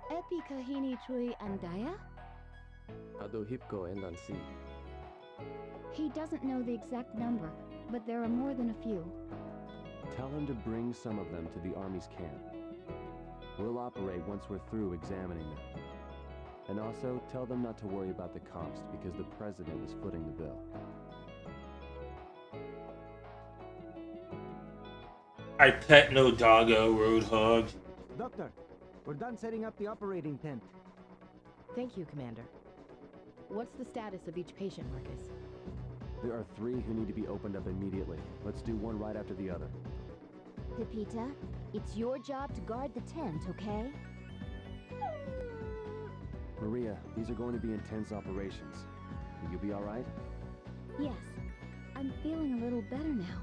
Epi Kahini Chui Andaya? Ado hipko endansi. He doesn't know the exact number, but there are more than a few. Tell him to bring some of them to the Army's camp. We'll operate once we're through examining them. And also, tell them not to worry about the cost because the President is footing the bill. I pet no doggo, Roadhog. Doctor, we're done setting up the operating tent. Thank you, Commander. What's the status of each patient, Marcus? There are 3 who need to be opened up immediately. Let's do one right after the other. Pepita, it's your job to guard the tent, okay? Maria, these are going to be intense operations. Will you be alright? Yes, I'm feeling a little better now.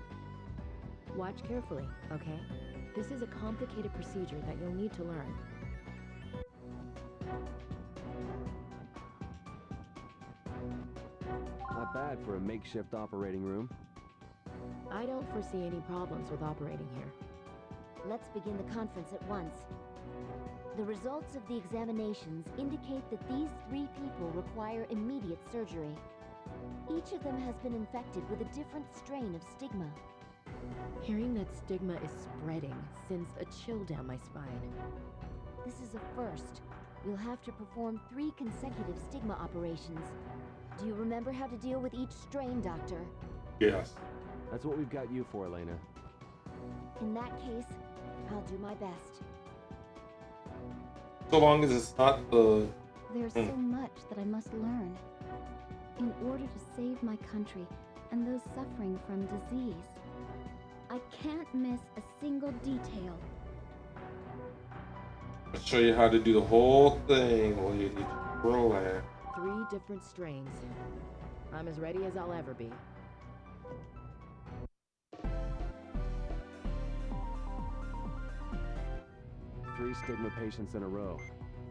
Watch carefully, okay? This is a complicated procedure that you'll need to learn. Not bad for a makeshift operating room. I don't foresee any problems with operating here. Let's begin the conference at once. The results of the examinations indicate that these 3 people require immediate surgery. Each of them has been infected with a different strain of stigma. Hearing that stigma is spreading sends a chill down my spine. This is a first. We'll have to perform 3 consecutive stigma operations. Do you remember how to deal with each strain, Doctor? Yes. That's what we've got you for, Elena. In that case, I'll do my best. So long as it's not the... There's so much that I must learn. In order to save my country and those suffering from disease. I can't miss a single detail. I'll show you how to do the whole thing, lady. Roland. 3 different strains. I'm as ready as I'll ever be. 3 stigma patients in a row.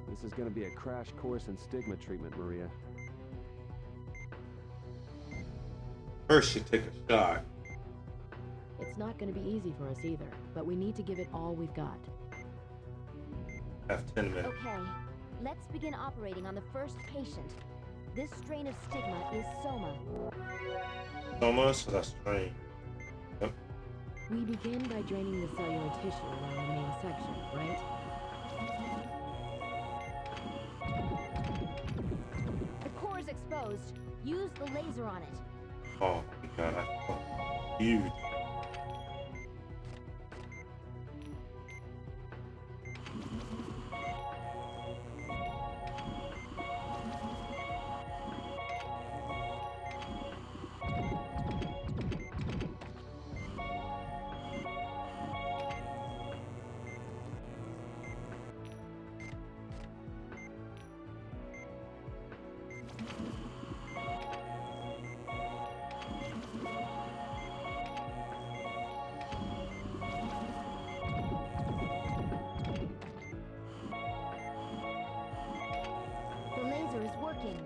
This is going to be a crash course in stigma treatment, Maria. First, you take a shot. It's not going to be easy for us either, but we need to give it all we've got. Have 10 minutes. Okay, let's begin operating on the first patient. This strain of stigma is Soma. Soma, so that's strain. Yep. We begin by draining the cellular tissue around the main section, right? The core is exposed. Use the laser on it. Oh my god, I felt huge. working.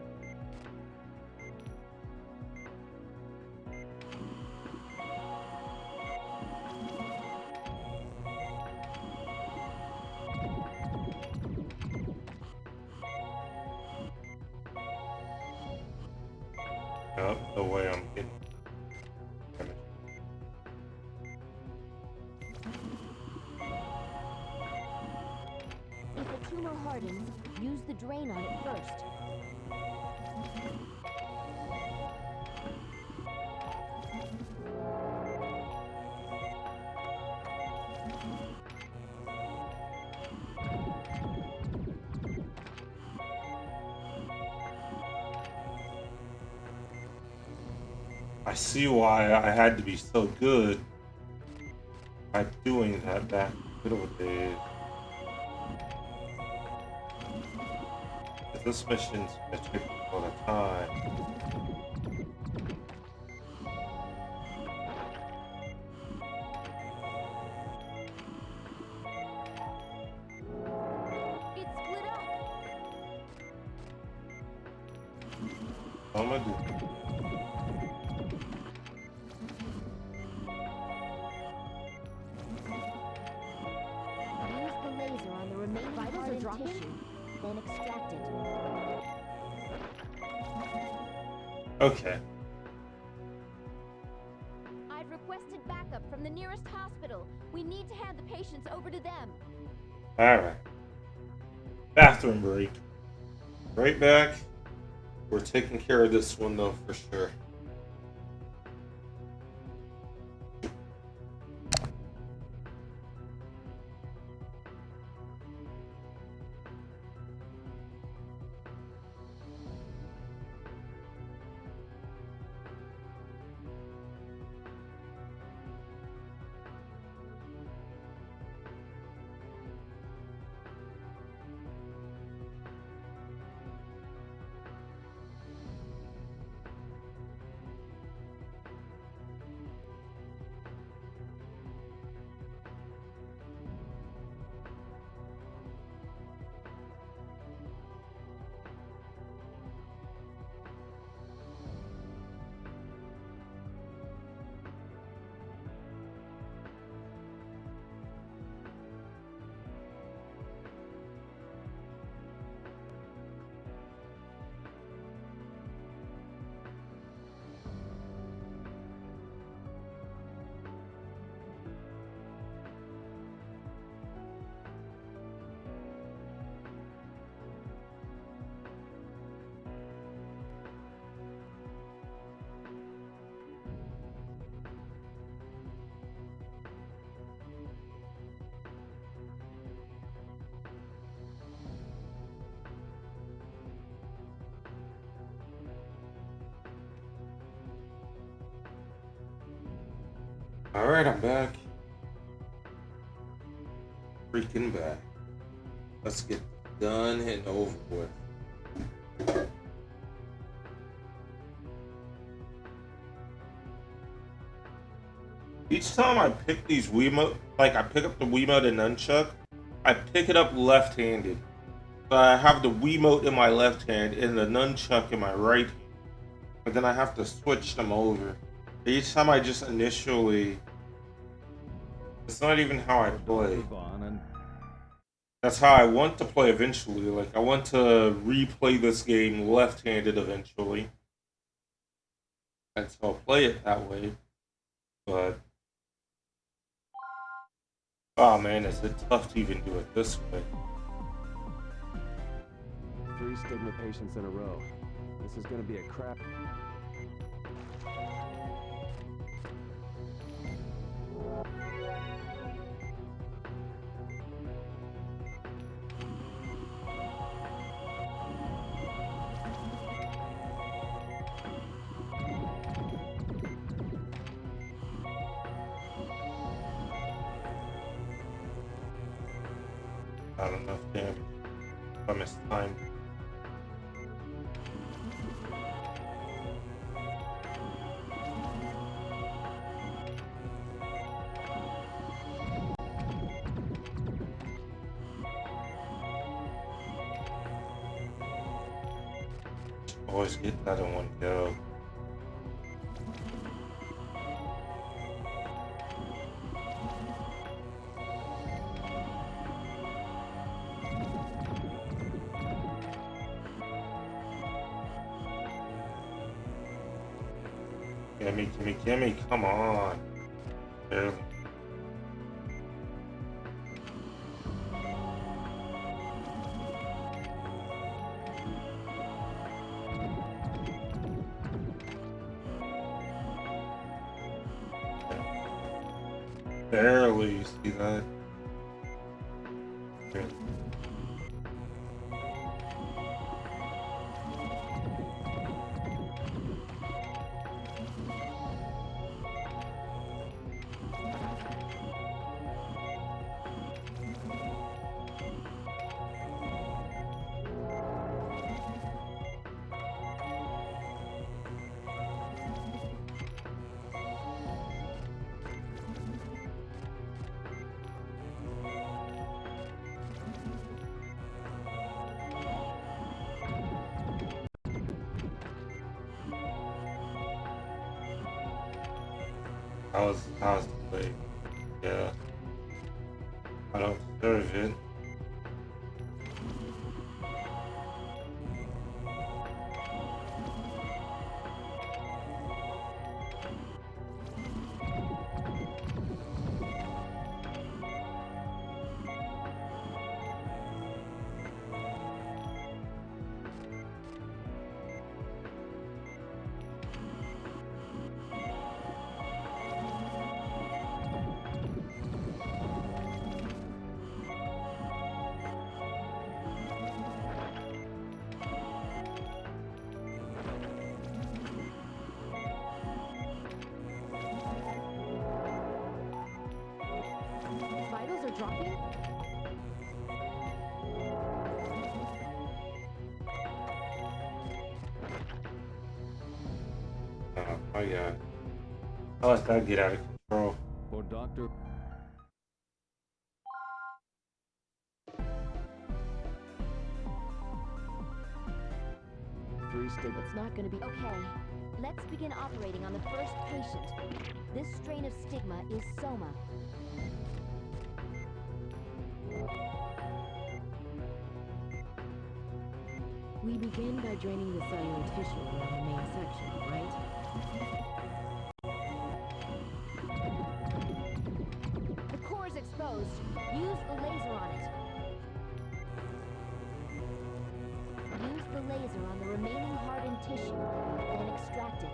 Nope, the way I'm getting. If the tumor hardens, use the drain on it first. I see why I had to be so good at doing that back in the middle of the day. But this mission's gonna take a lot of time. It's split up. What am I doing? Use the laser on the remaining hardened tissue, then extract it. Okay. I've requested backup from the nearest hospital. We need to hand the patients over to them. Alright. Bathroom break. Right back. We're taking care of this one though for sure. Alright, I'm back. Freaking back. Let's get done and over with. Each time I pick these Wiimote, like I pick up the Wiimote and Nunchuck, I pick it up left-handed. So I have the Wiimote in my left hand and the Nunchuck in my right hand. But then I have to switch them over. Each time I just initially... It's not even how I play. That's how I want to play eventually. Like, I want to replay this game left-handed eventually. And so I'll play it that way. But... oh man, is it tough to even do it this way. 3 stigma patients in a row. This is gonna be a crap... Not enough damage. I missed time. always get that in one go. Gimme, come on. Barely. Barely, see that? Barely. How's the play? Yeah. I don't deserve it. Vitals are dropping? Oh yeah. I let that get out of control. For Dr. It's not gonna be... Okay, let's begin operating on the first patient. This strain of stigma is Soma. We begin by draining the cellular tissue around the main section, right? The core is exposed. Use the laser on it. Use the laser on the remaining hardened tissue, then extract it.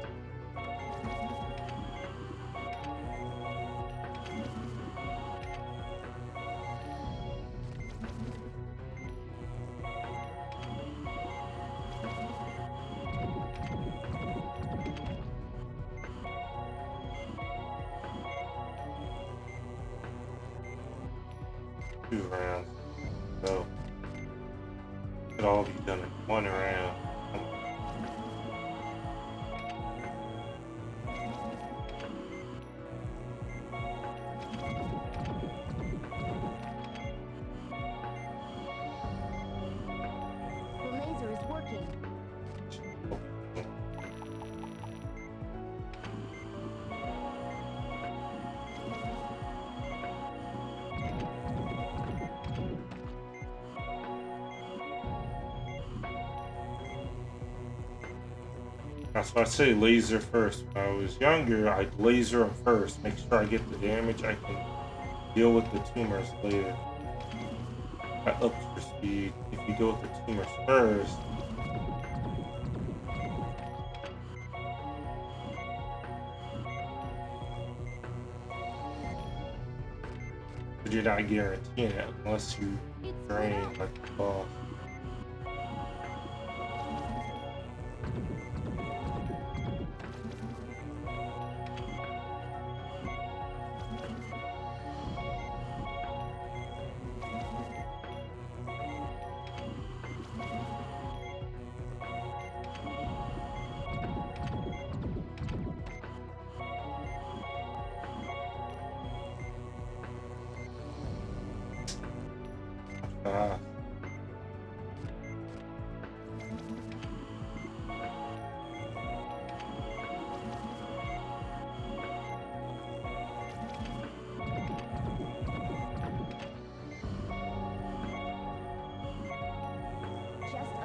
Two rounds. So it could all be done in one round. The laser is working. That's why I say laser first. When I was younger, I'd laser them first. Make sure I get the damage. I can deal with the tumors later. That ups your speed. If you deal with the tumors first, but you're not guaranteeing it unless you drain like the boss.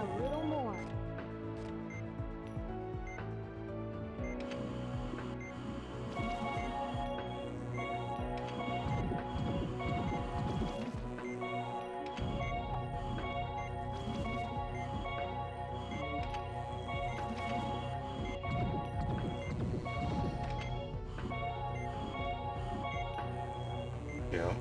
A little more. Yeah.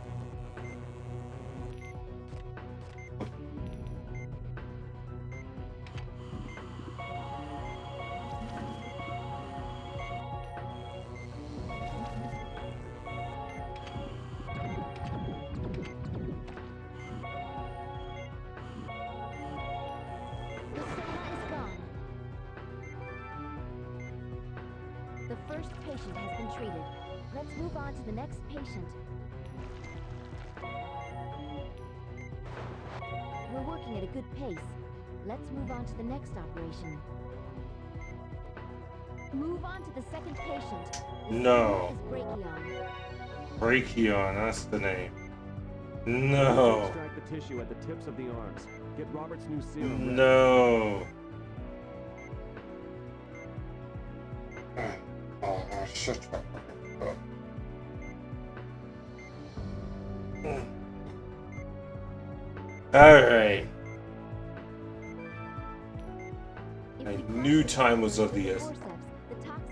The stigma is gone. The first patient has been treated. Let's move on to the next patient. We're working at a good pace. Let's move on to the next operation. Move on to the second patient. The No. stigma is Brachion. Brachion, that's the name. No. Extract the tissue at the tips of the arms. Get Robert's new serum ready. No. Oh, shut up. Alright. I knew time was of the essence.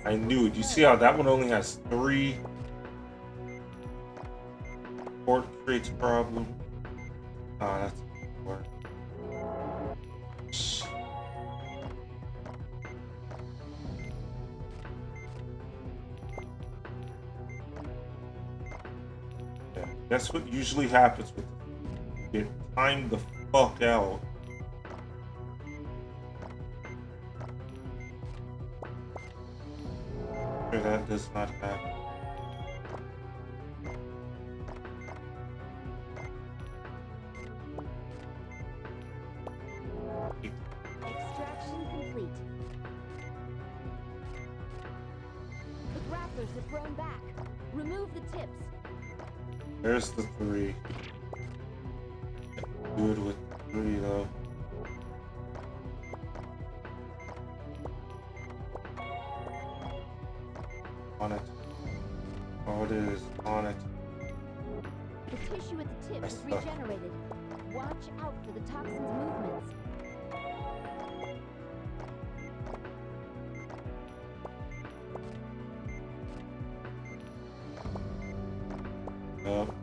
I knew it. You see how that one only has 3? Port creates problem. Ah, that's work. Yeah, that's what usually happens with get timed the fuck out. Sure that does not happen. Extraction complete. The grapplers have grown back. Remove the tips. There's the 3. Good with 3 though. On it. Oh, it is on it. The tissue at the tip That's is stuck. regenerated. Watch out for the toxin's movements. Up.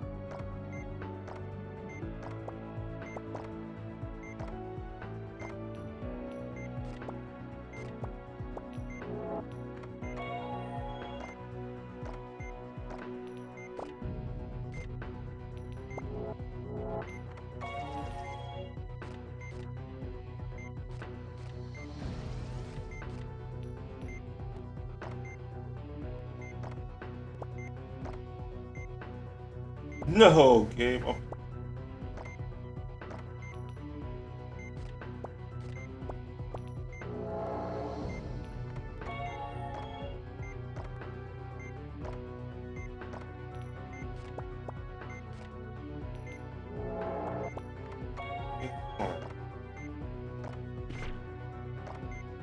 No, game. Oh.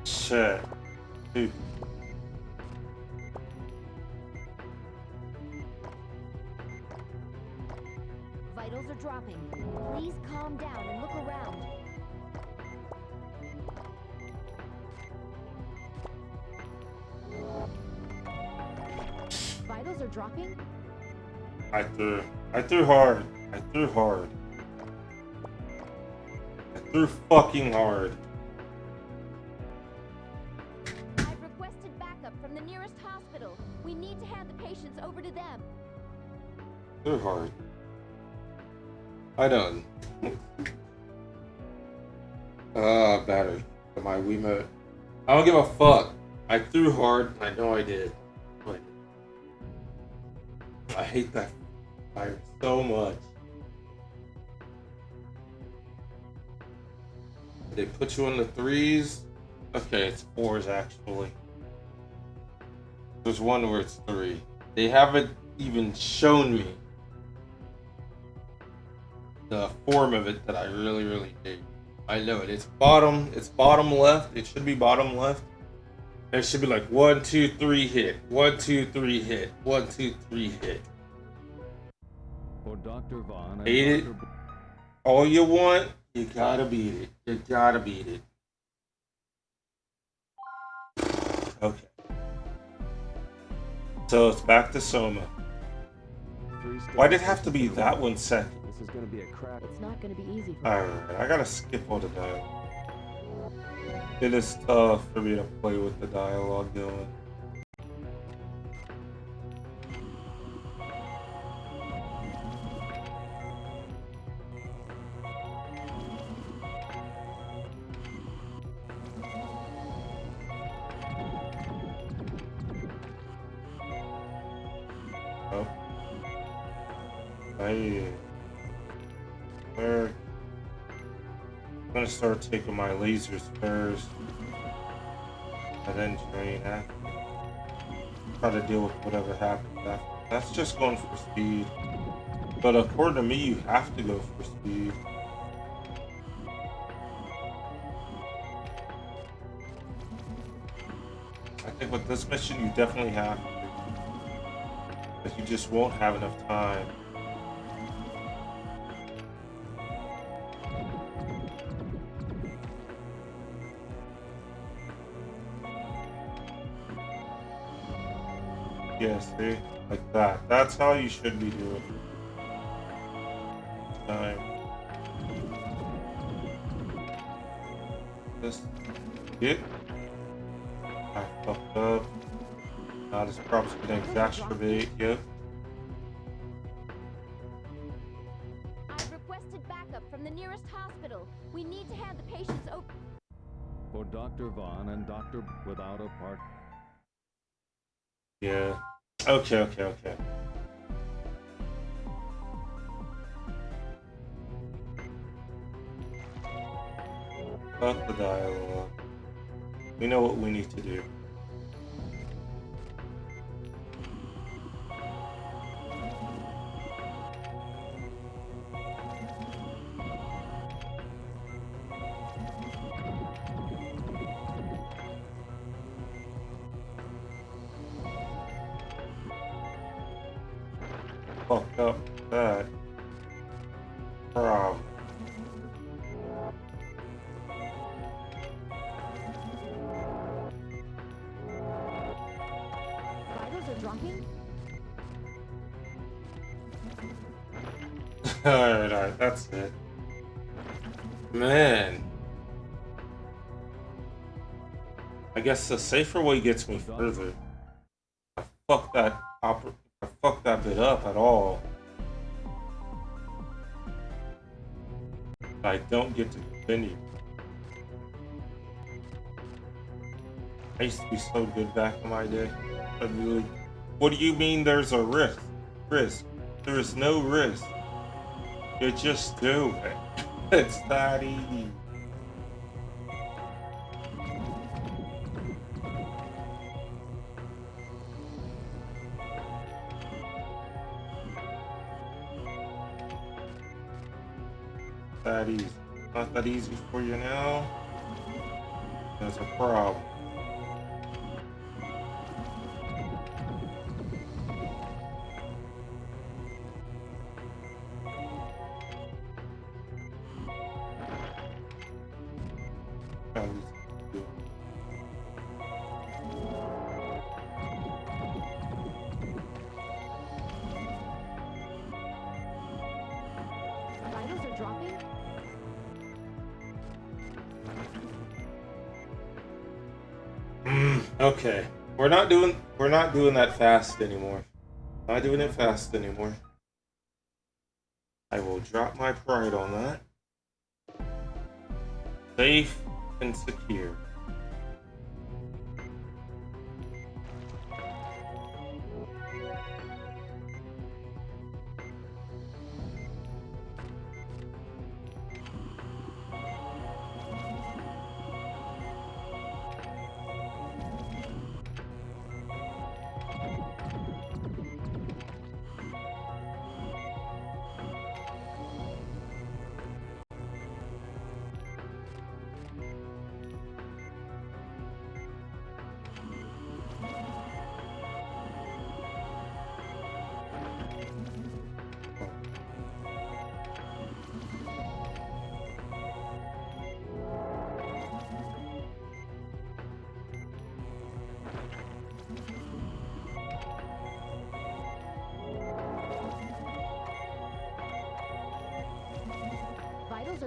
Shit. Dude. Vitals are dropping. Please calm down and look around. Vitals are dropping? I threw hard. I threw hard. I threw fucking hard. I've requested backup from the nearest hospital. We need to hand the patients over to them. Threw hard. I done. Battery. My Wiimote. I don't give a fuck. I threw hard. I know I did. But I hate that fire so much. They put you on the 3s. Okay, it's 4s actually. There's one where it's 3. They haven't even shown me the form of it that I really, really hate. I know it. It's bottom left. It should be bottom left. And it should be like 1, 2, 3 hit. 1, 2, 3 hit. 1, 2, 3 hit. For Dr. Vaughn and Hate it. Dr. All you want, you gotta beat it. You gotta beat it. Okay. So it's back to Soma. Why did it have to be that one second? This is gonna be a crap. It's not gonna be easy for Alright, I gotta skip all the dialogue. It is tough for me to play with the dialogue going. Oh. Where? I'm gonna start taking my lasers first, and then train after. Try to deal with whatever happens after. That's just going for speed. But according to me, you have to go for speed. I think with this mission, you definitely have to. But you just won't have enough time. Yeah, see? Like that. That's how you should be doing it. Time. Just get. I fucked up. Now this prop's gonna exacerbate. Yep. I've requested backup from the nearest hospital. We need to hand the patients over. For Dr. Vaughn and Dr. without a part. Yeah. Okay. Fuck the dialogue. We know what we need to do. Fuck up that problem. Vitals are dropping? Alright, that's it. Man. I guess the safer way gets me further. I fucked that bit up at all. I don't get to continue. I used to be so good back in my day. What do you mean there's a risk? There is no risk. You just do it. It's that easy. That easy. Not that easy for you now. There's a problem. Vitals are dropping? Okay. We're not doing that fast anymore. Not doing it fast anymore. I will drop my pride on that. Safe and secure.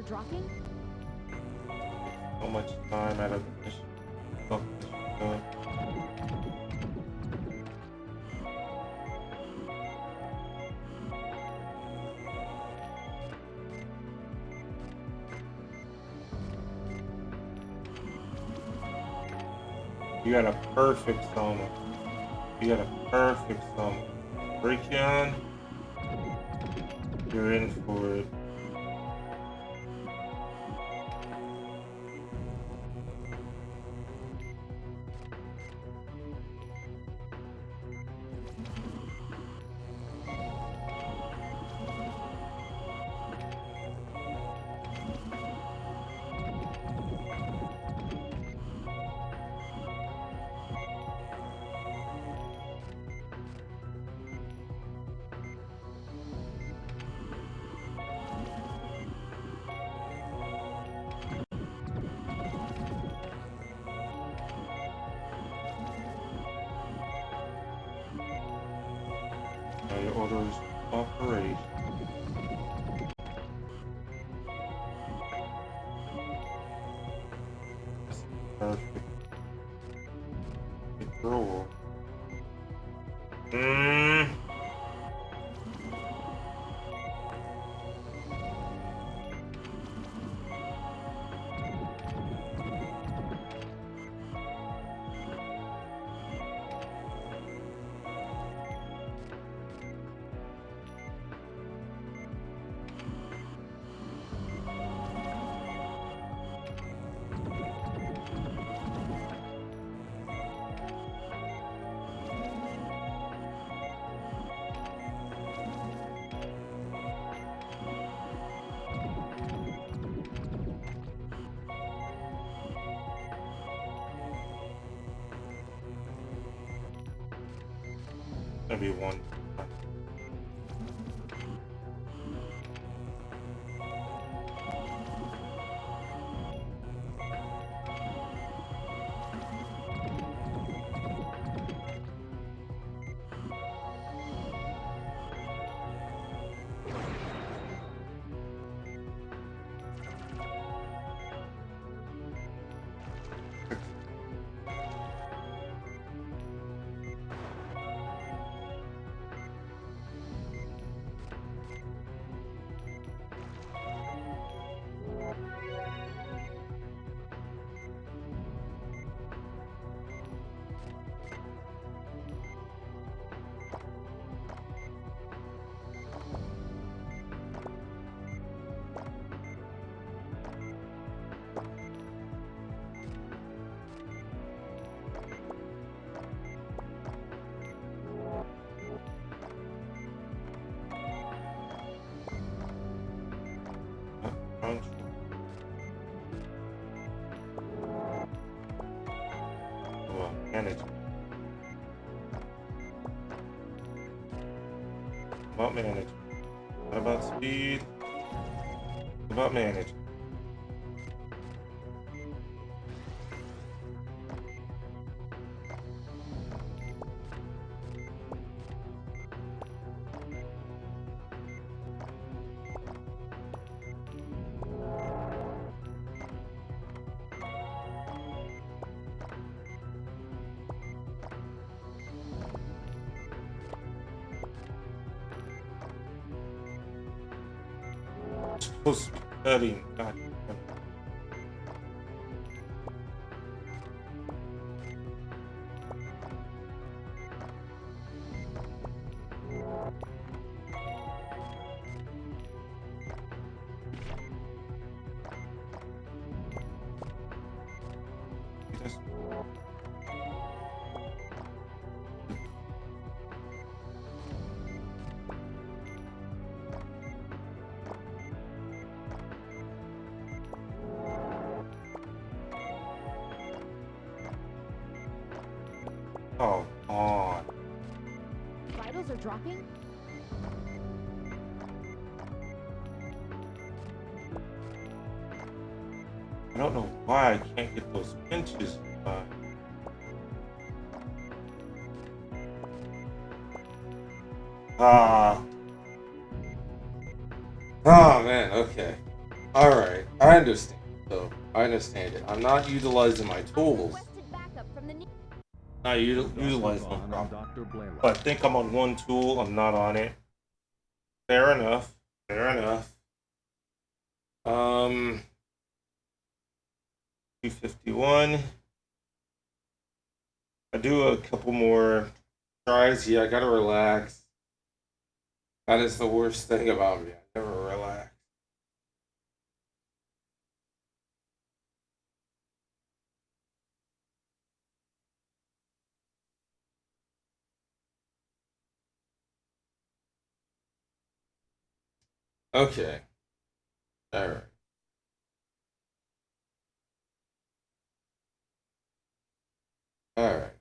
are dropping? So much time out of this stuff. You got a perfect summer. You got a perfect summer. Brachion, you're in for it. Your orders operate. That's perfect. Good roll. Maybe one. Well, manage. About manage. What about speed? What about manage? Supposed to be studying. God. Oh, on. Vitals are dropping? I don't know why I can't get those pinches. Oh man, okay. Alright, I understand. So, I understand it. I'm not utilizing my tools. Not utilizing them properly. But I think I'm on one tool, I'm not on it. Fair enough. Fair enough. 251. I do a couple more tries. Yeah, I gotta relax. That is the worst thing about me. I never relax. Okay. Alright. Alright.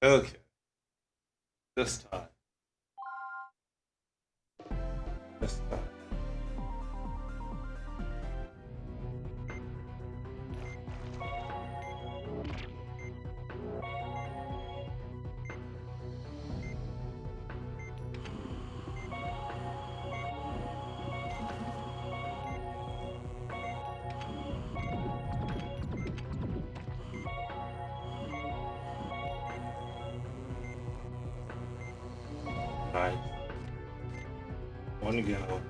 Okay. This time. This time. Nice. One to go.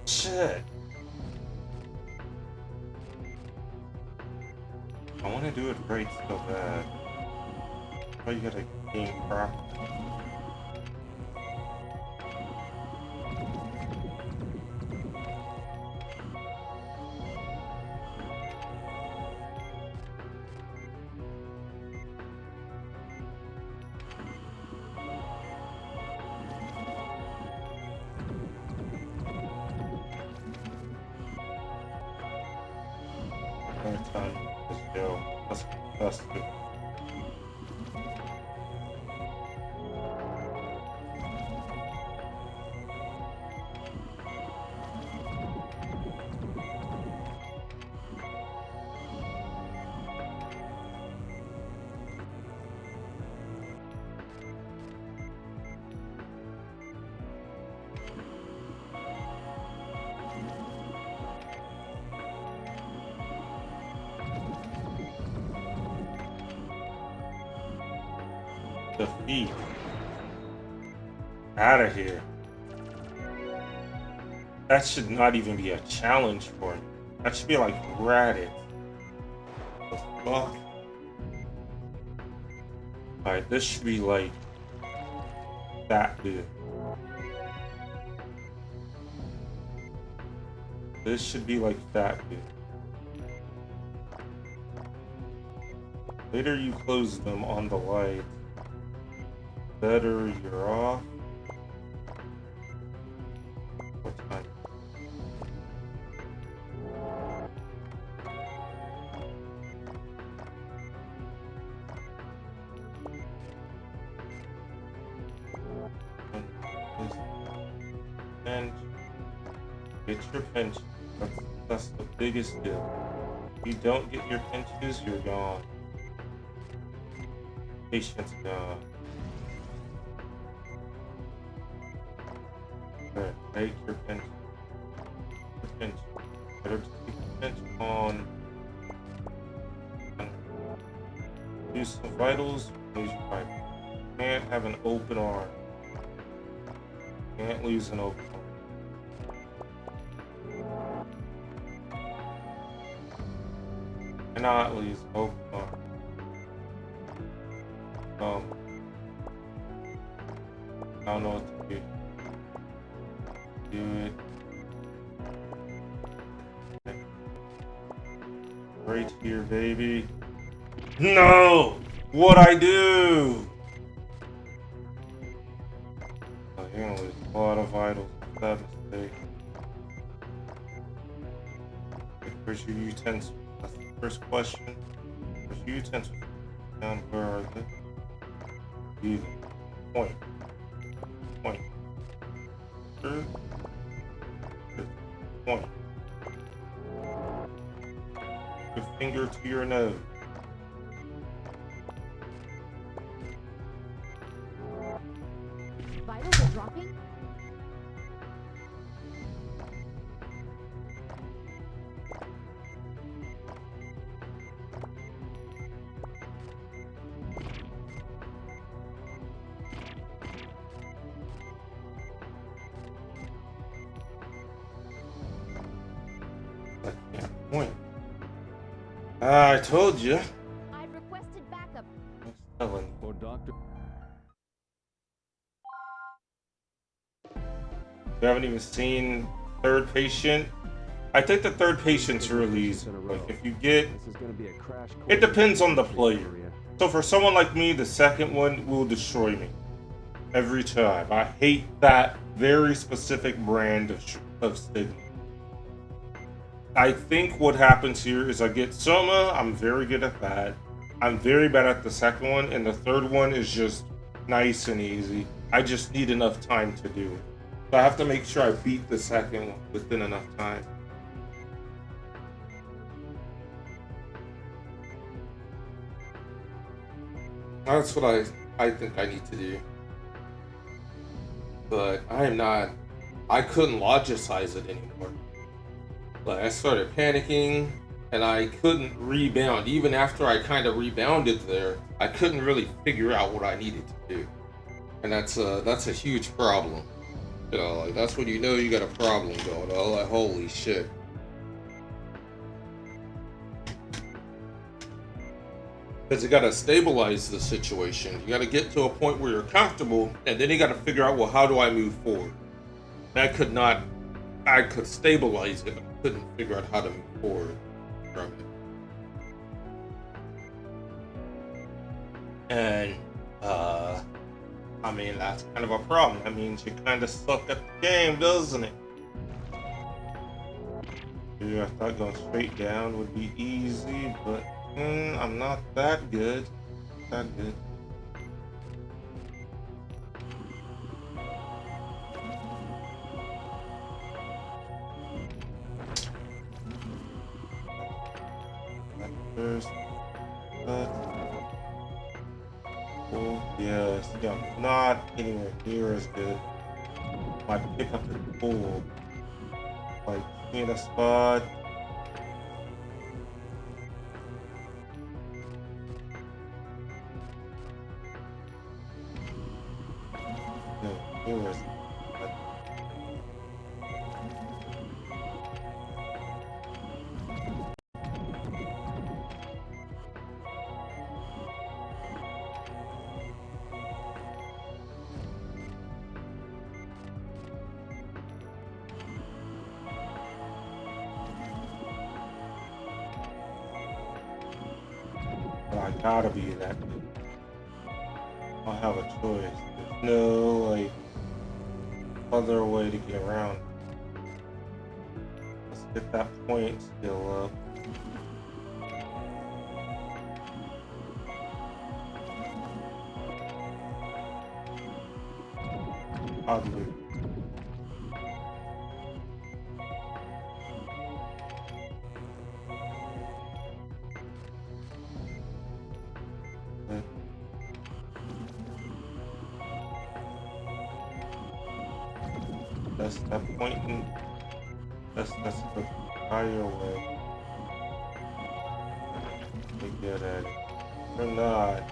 Shit. I want to do it right so bad. Oh, you gotta gain crap. Time. Let's go. Let's do. Defeat. Out of here. That should not even be a challenge for me. That should be like Reddit. The fuck? Alright, this should be like that dude. This should be like that dude. Later you close them on the light. Better you're off. What time? And get your pension. That's the biggest deal. If you don't get your pinches, you're gone. Patient's gone. Alright, take your pinch. Pinch. Better to keep the pinch on. Use some vitals. Use your vitals. Can't have an open arm. Can't lose an open arm. Cannot lose an open arm. I don't know what to do. Do it. Okay. Right here, baby. No! What'd I do? Oh, you're gonna lose a lot of vitals with that mistake. Where's your utensils? That's the first question. Where's your utensils? Down, where are they? Use them. Point. Point. Good. Good. Point. Your finger to your nose. Vitals are dropping? I can't point. I told you. I've requested backup. Ellen. Or Dr. You haven't even seen third patient. I think the third patient's really easy. Like if you get, This is gonna be a crash course. it depends on the player. So for someone like me, the second one will destroy me every time. I hate that very specific brand of stigma. I think what happens here is I get Soma. I'm very good at that. I'm very bad at the second one, and the third one is just nice and easy. I just need enough time to do it. So I have to make sure I beat the second one within enough time. That's what I think I need to do. But I am not, I couldn't logicize it anymore. Like I started panicking and I couldn't rebound. Even after I kind of rebounded there, I couldn't really figure out what I needed to do. And that's a huge problem. You know, like that's when you know you got a problem going on. Like holy shit. Because you got to stabilize the situation. You got to get to a point where you're comfortable, and then you got to figure out, well, how do I move forward? And I could stabilize it, but I couldn't figure out how to move forward from it. And, I mean, that's kind of a problem. That means you kind of suck at the game, doesn't it? Yeah, I thought going straight down would be easy, but I'm not that good. That good. That first cut. Oh, yes. Yeah, not anywhere near as good. My pickup is full. Like, in a spot. Viewers. But I gotta be that good. I'll have a choice. There's no, like, other way to get around. Let's get that point still up. Oddly. That's that pointing. That's the higher way to get at it. Or not.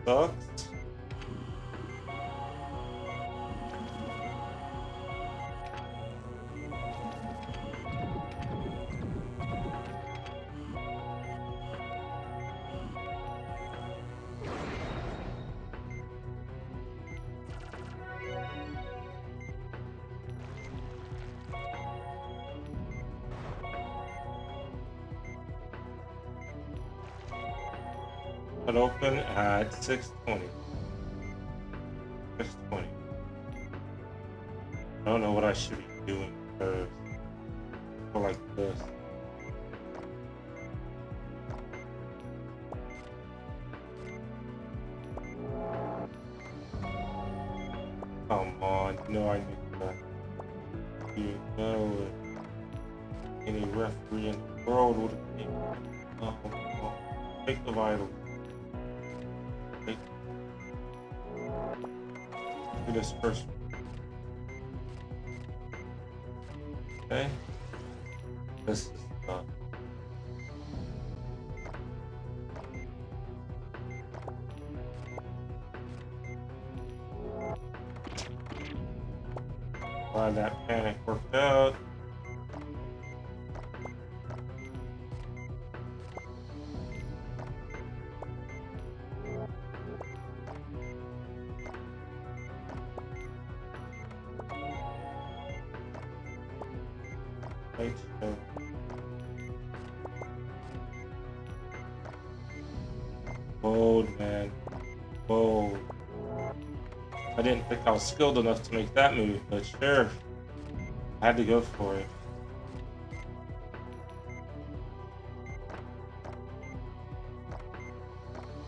Sucks. It open at 6:20. 6:20. I don't know what I should be doing first. Go like this. Come on, you know I need that. You know it. Any referee in the world would have taken it. Take the vital. Do this first. Okay. This is glad that panic worked out. Bold, man. Bold. I didn't think I was skilled enough to make that move, but sure. I had to go for it.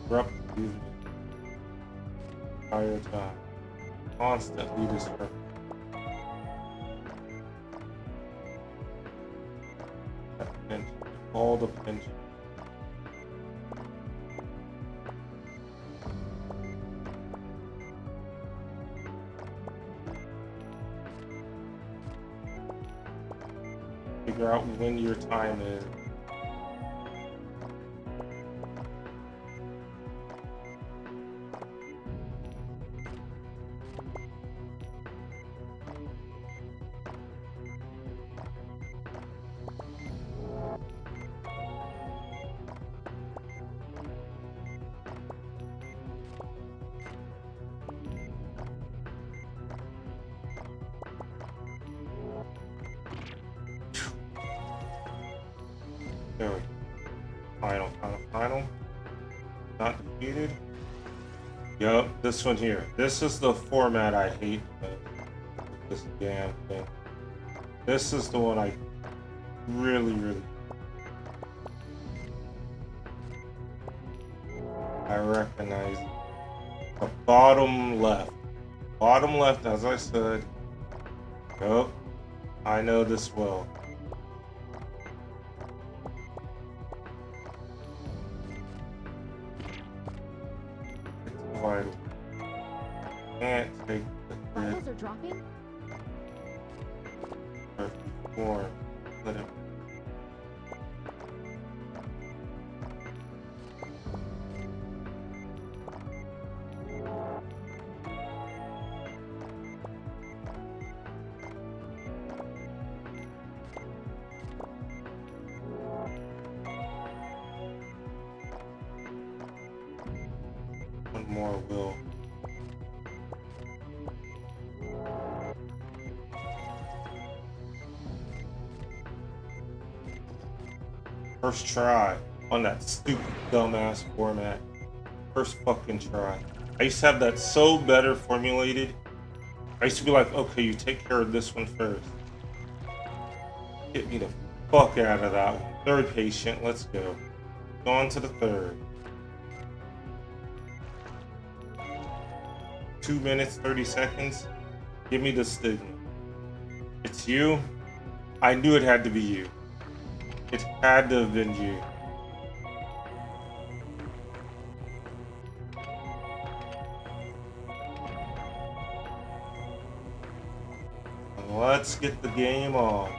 Abrupt movement. Entire time. Constantly disrupted. All the pinch. Figure out when your time is. There we go. Final. Not defeated. Yup, this one here. This is the format I hate. This damn thing. This is the one I really I recognize. The bottom left. Bottom left, as I said. Yup, I know this well. vital. Can't take the Vitals are dropping? perfect form. Let him. One more will. First try on that stupid dumbass format. First fucking try. I used to have that so better formulated. I used to be like, okay, you take care of this one first. Get me the fuck out of that one. Third patient, let's go. Go on to the third. 2 minutes, 30 seconds. Give me the stigma. It's you. I knew it had to be you. It had to have been you. Let's get the game on.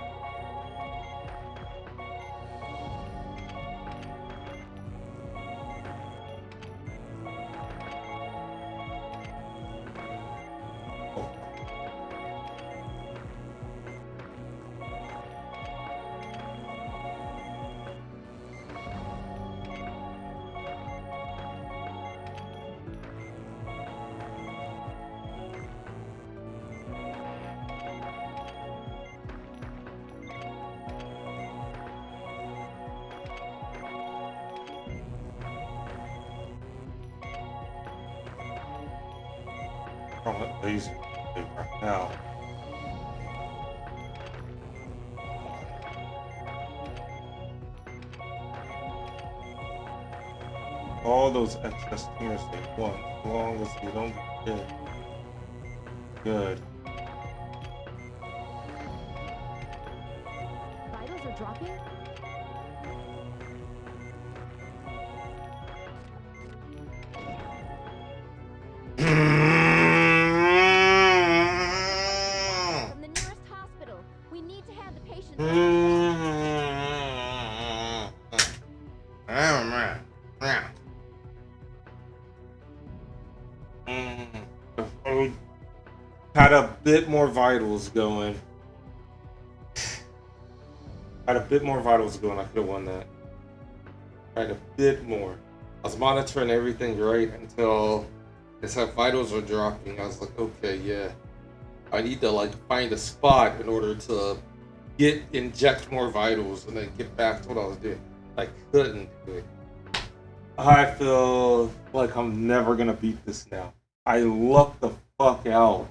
From that laser right now. All those excess tumors they want, as long as you don't get hit. Good. Vitals are dropping? From the nearest hospital. We need to have the patient. Had a bit more vitals going. Had a bit more vitals going. I could have won that. Had a bit more. I was monitoring everything right until it said vitals are dropping. I was like, okay, yeah. I need to like find a spot in order to inject more vitals and then get back to what I was doing. I couldn't do it. I feel like I'm never gonna beat this now. I lucked the fuck out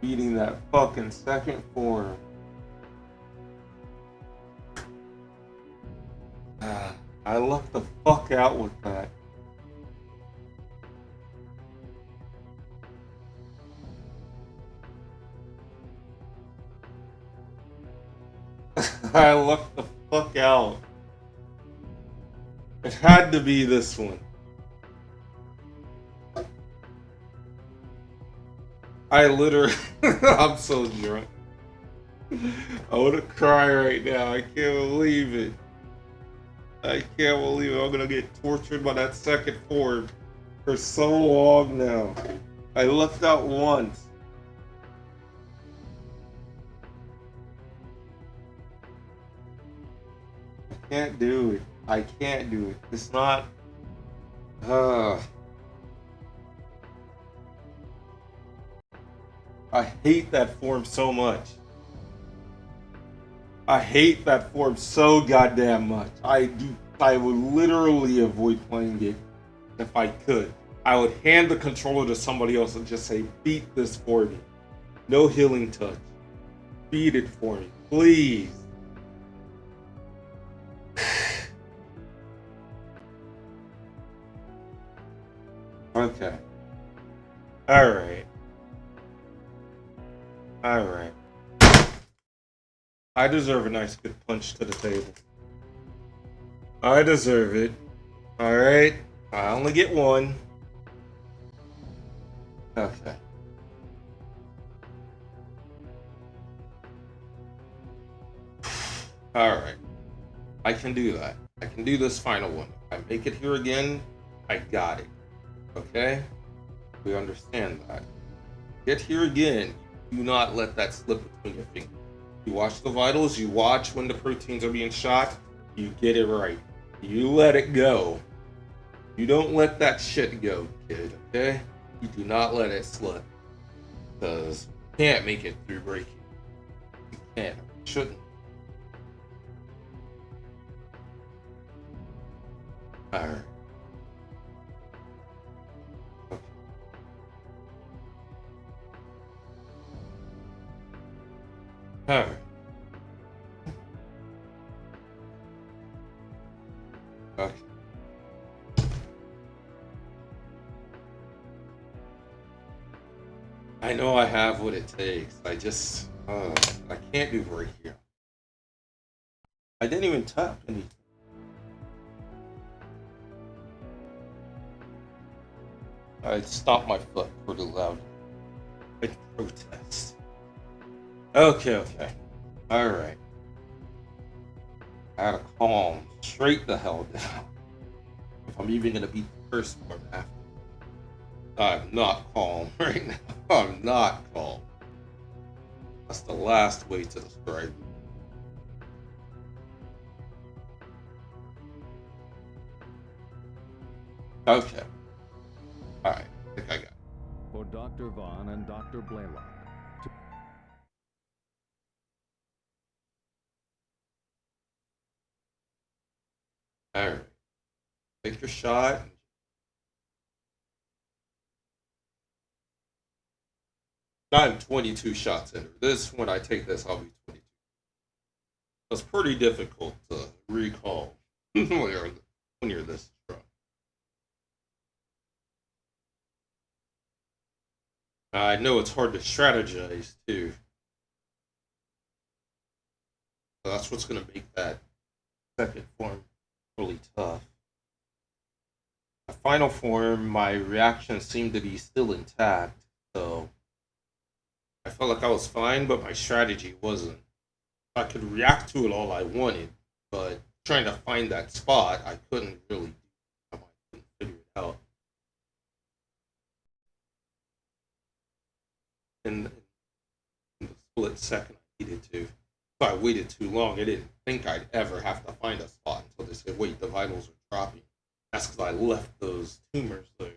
beating that fucking second form. I lucked the fuck out with that. I lucked the fuck out. It had to be this one. I literally, I'm so drunk. I want to cry right now. I can't believe it. I can't believe it. I'm going to get tortured by that second form for so long now. I left out once. I can't do it. I can't do it. It's not... I hate that form so much. I hate that form so goddamn much. I would literally avoid playing it if I could. I would hand the controller to somebody else and just say, beat this for me. No healing touch. Beat it for me, please. Okay. Alright. Alright. I deserve a nice good punch to the table. I deserve it. Alright. I only get one. Okay. Alright. I can do that. I can do this final one. If I make it here again, I got it. Okay? We understand that. Get here again. Do not let that slip between your fingers. You watch the vitals, you watch when the proteins are being shot, you get it right. You let it go. You don't let that shit go, kid, okay? You do not let it slip. Because you can't make it through breaking. You can't. Shouldn't. Alright. Okay. Alright. Okay. I know I have what it takes. I just, I can't do right here. I didn't even tap anything. I stomped my foot pretty loud. I protest. Okay. Alright. I gotta calm straight the hell down. If I'm even gonna beat the first one after. I'm not calm right now. I'm not calm. That's the last way to describe it. Okay. Alright, I think I got it. For Dr. Vaughn and Dr. Blaylock. Alright. Take your shot. I'm 22 shots in. This, when I take this, I'll be 22. It's pretty difficult to recall when you're this drunk. I know it's hard to strategize too. So that's what's going to make that second form really tough. The final form, my reaction seemed to be still intact, so I felt like I was fine, but my strategy wasn't. I could react to it all I wanted, but trying to find that spot, I couldn't really I couldn't figure it out. In the split second I needed to. So I waited too long. I didn't think I'd ever have to find a spot until they said, wait, the vitals are dropping. That's because I left those tumors there.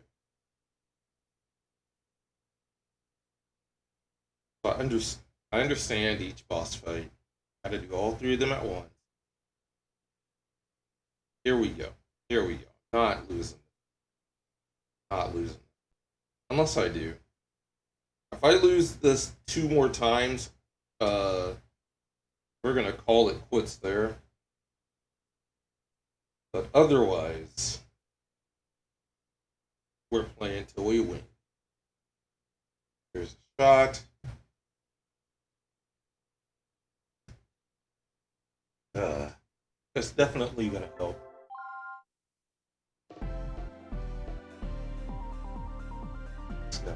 So I understand each boss fight. I had to do all three of them at once. Here we go. Not losing. Unless I do. If I lose this 2 more times, we're gonna call it quits there. But otherwise, we're playing till we win. Here's a shot. It's definitely gonna help. Let's go.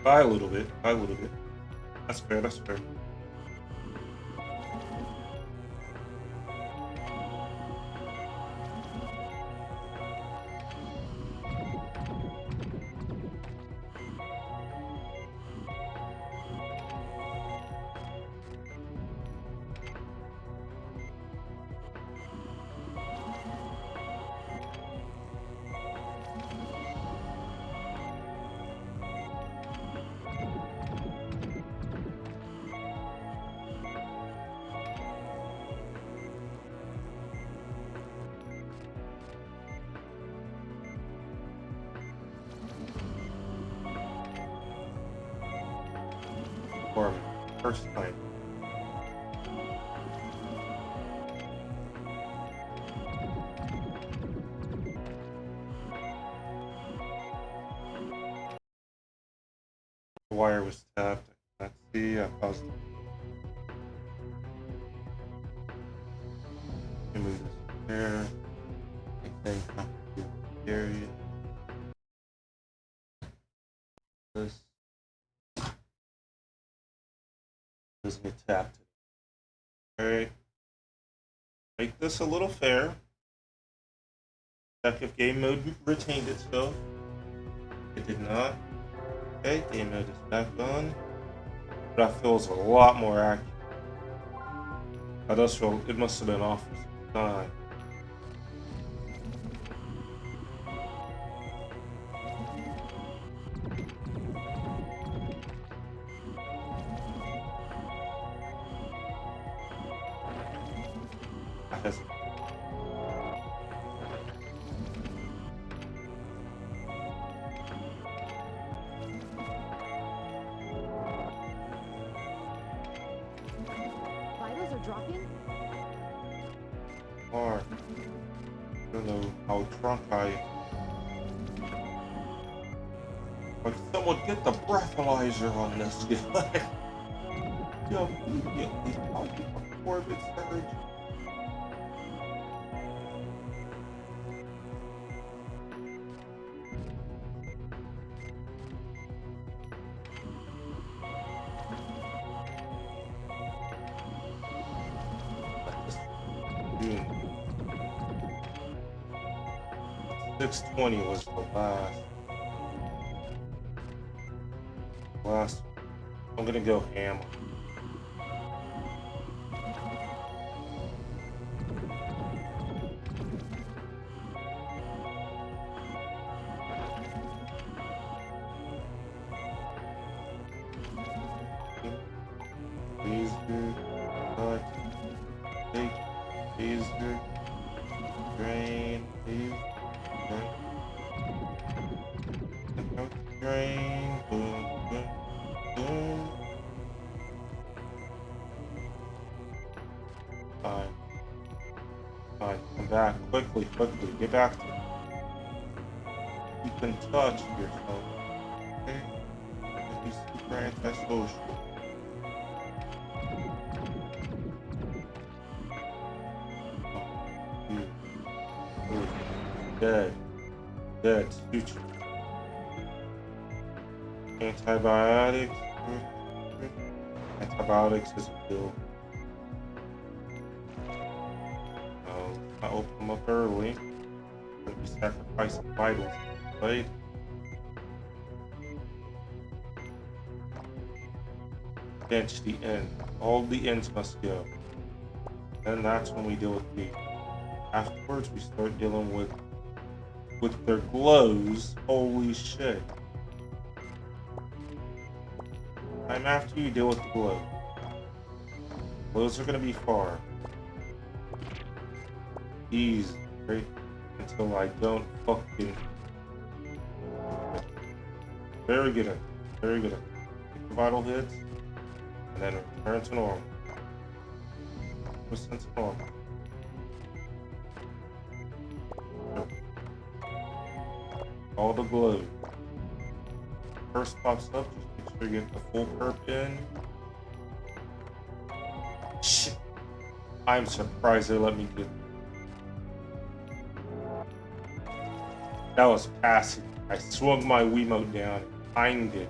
By a little bit. That's fair. for me. First time. The wire was tapped. I can't see. I paused. Let me move this there. Okay, area. This doesn't get tapped. Alright. Make this a little fair. Check if game mode retained itself. It did not. Okay, game mode is back on. But that feels a lot more accurate. That does feel, it must have been off for some time. That's Vitals are dropping? hard. I don't know how drunk I am. Like, someone get the breathalyzer on this guy. Yo, immediately, I'll be Corbett surge. June. 620 was the last. I'm gonna go ham. Laser, cut, take, laser, drain, drain, boom, boom, boom. Fine. Come back quickly, get back to it. You can touch yourself. Okay? Be super antisocial. Dead, future. Antibiotics. Antibiotics is a pill. I open them up early. I'm gonna be sacrificing vitals, right? Bench the end. All the ends must go. And that's when we deal with the. Afterwards, we start dealing with their glows. Holy shit. Time after you deal with the glow. Glows are gonna be far. Easy, right? Until I don't fucking. Very good. Very good. Take the vital hits, and then return to normal. Percent to normal. All the glow. First pops up, just make sure you get the full perp in. Shit. I'm surprised they let me get. That was passive. I swung my Wiimote down, timed it,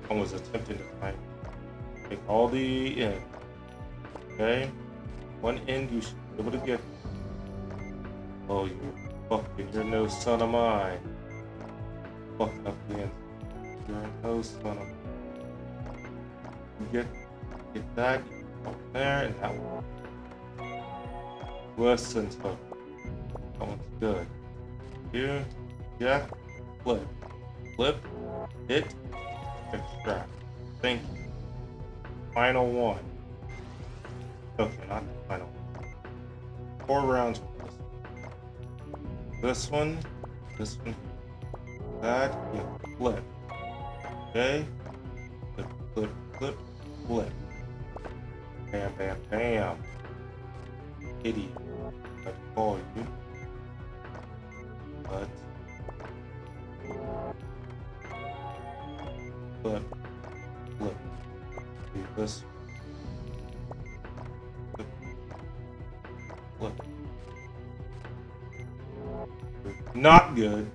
and was attempting to time it. Take all the in. Okay? One end you should be able to get. Oh, you're no son of mine. Fuck up the end. You're no son of mine. Get that up there and that one. Listen to that one's good. Here, yeah, flip, hit, extract. Thank you. Final one. Okay, not the final one. 4 rounds with this one, that, yeah, flip. Okay? Flip, flip. Bam, bam, bam. Idiot. I'd call you. But flip. Flip. Do this. Flip. Flip. Not good.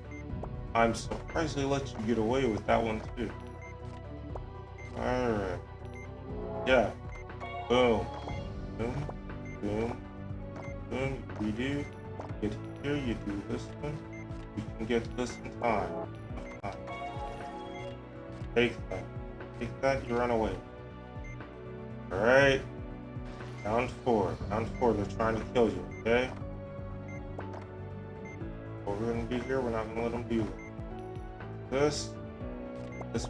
I'm surprised they let you get away with that one too. Alright. Yeah. Boom. Boom. Boom. Boom. You do. Get here, you do this one. You can get this in time. Take that. Take that, you run away. Alright. Round 4. Round 4, they're trying to kill you, okay? What we're gonna do here, we're not gonna let them do it. This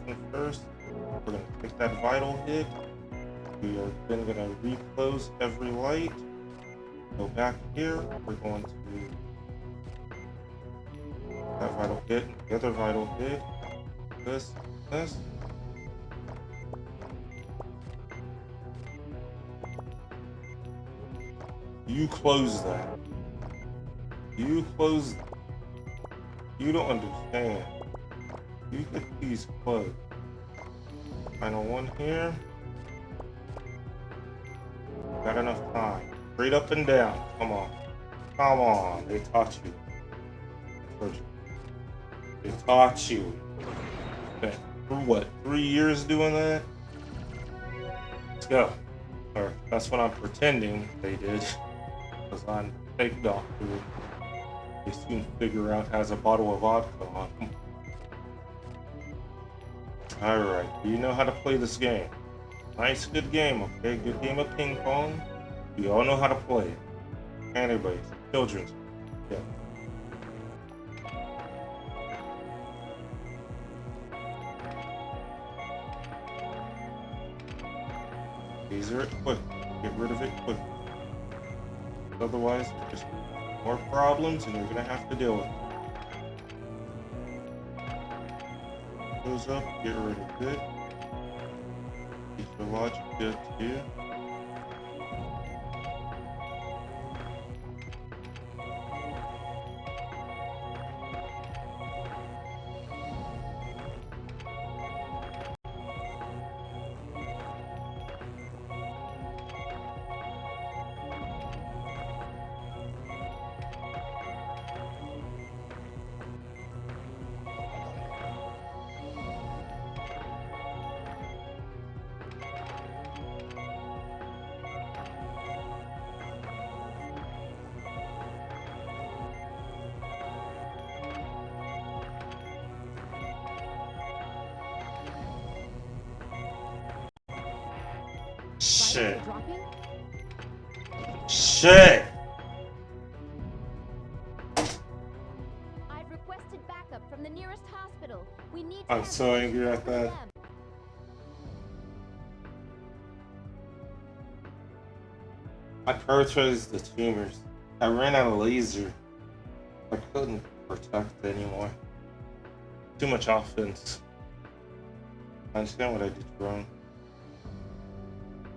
one first. We're gonna take that vital hit. We are then gonna reclose every light. Go back here. We're going to that vital hit, the other vital hit. This. You close that. You close that. You don't understand. You get these closed. Final one here. Got enough time. Straight up and down. Come on. Come on. They taught you. They taught you. Okay. For what? 3 years doing that? Let's go. Or that's what I'm pretending they did. Because I'm a fake doctor. They soon figure out has a bottle of vodka on him. Alright, you know how to play this game. Nice, good game, okay? Good game of ping pong. We all know how to play it. Anyways, children's. Yeah. Laser it quick. Get rid of it quick. Otherwise, there's just more problems and you're gonna have to deal with it. Goes up, get rid of it. Keep your logic good too. Shit. Shit. I've requested backup from the nearest hospital. We need to I'm so angry at that. I prioritized the tumors. I ran out of laser. I couldn't protect anymore. Too much offense. I understand what I did wrong.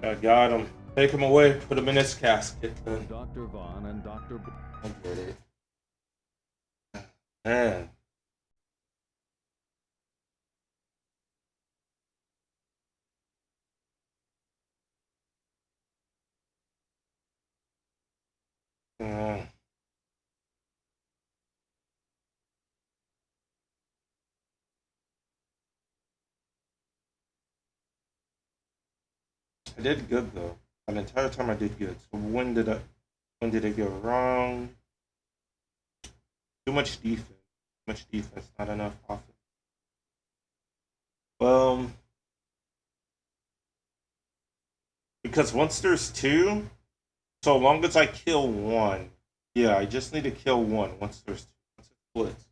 I got him. Take him away. Put him in his casket then. Dr. Vaughn and Dr. I get it. Man. Yeah. I did good though. The entire time I did good. So when did it go wrong? Too much defense. Too much defense, not enough offense. Because once there's two, so long as I kill one, yeah, I just need to kill one once there's two. Once it splits.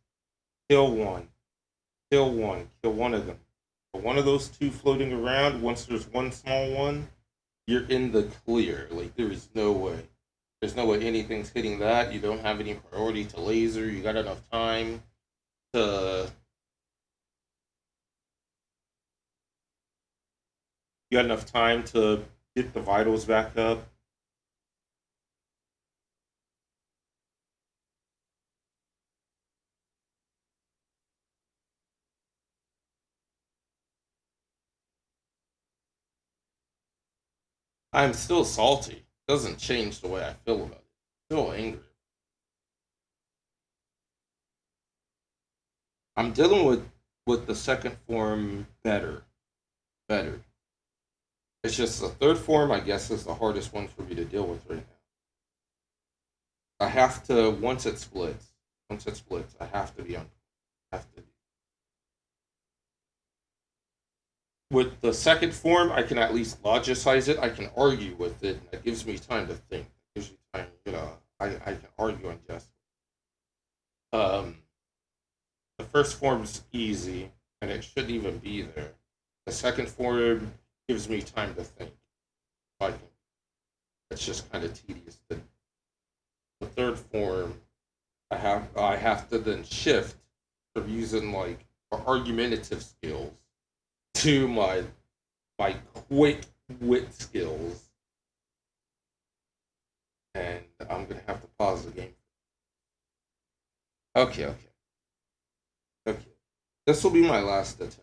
Kill one. Kill one. Kill one of them. But one of those two floating around, once there's one small one, you're in the clear. Like, there is no way. There's no way anything's hitting that. You don't have any priority to laser. You got enough time to You got enough time to get the vitals back up. I'm still salty. Doesn't change the way I feel about it. Still angry. I'm dealing with the second form better. It's just the third form, I guess, is the hardest one for me to deal with right now. I have to once it splits, I have to be on. Have to. With the second form, I can at least logicize it. I can argue with it. That gives me time to think. It gives me time, I can argue on just. The first form's easy, and it shouldn't even be there. The second form gives me time to think. Like, it's just kind of tedious. The third form, I have to then shift from using like argumentative skills to my quick wit skills, and I'm gonna have to pause the game. Okay. This will be my last attempt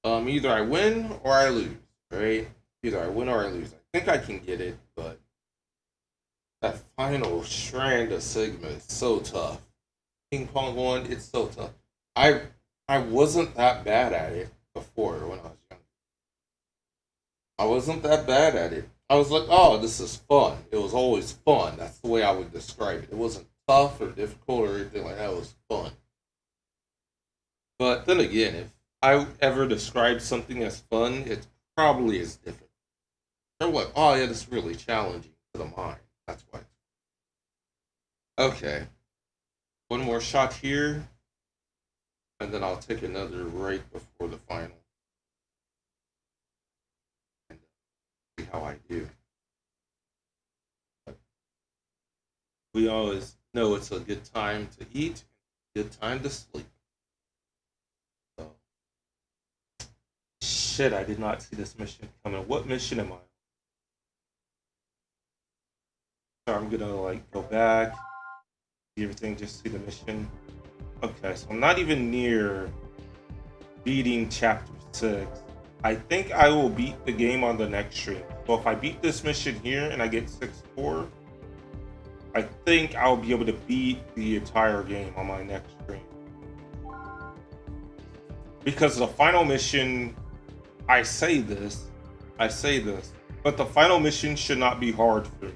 on it. Either I win or I lose, right? Either I win or I lose. I think I can get it, but that final strand of Sigma is so tough. Ping Pong 1, it's so tough. I wasn't that bad at it before when I was young. I wasn't that bad at it. I was like, oh, this is fun. It was always fun. That's the way I would describe it. It wasn't tough or difficult or anything like that. It was fun. But then again, if I ever describe something as fun, it probably is difficult. They're like, oh yeah, this is really challenging to the mind. That's why. Okay. One more shot here. And then I'll take another right before the final. And see how I do. We always know it's a good time to eat, good time to sleep. Shit, I did not see this mission coming. What mission am I on? So I'm gonna like go back, see everything, just see the mission. Okay, so I'm not even near beating chapter 6. I think I will beat the game on the next stream. So if I beat this mission here and I get 6-4, I think I'll be able to beat the entire game on my next stream. Because the final mission, I say this, but the final mission should not be hard for me.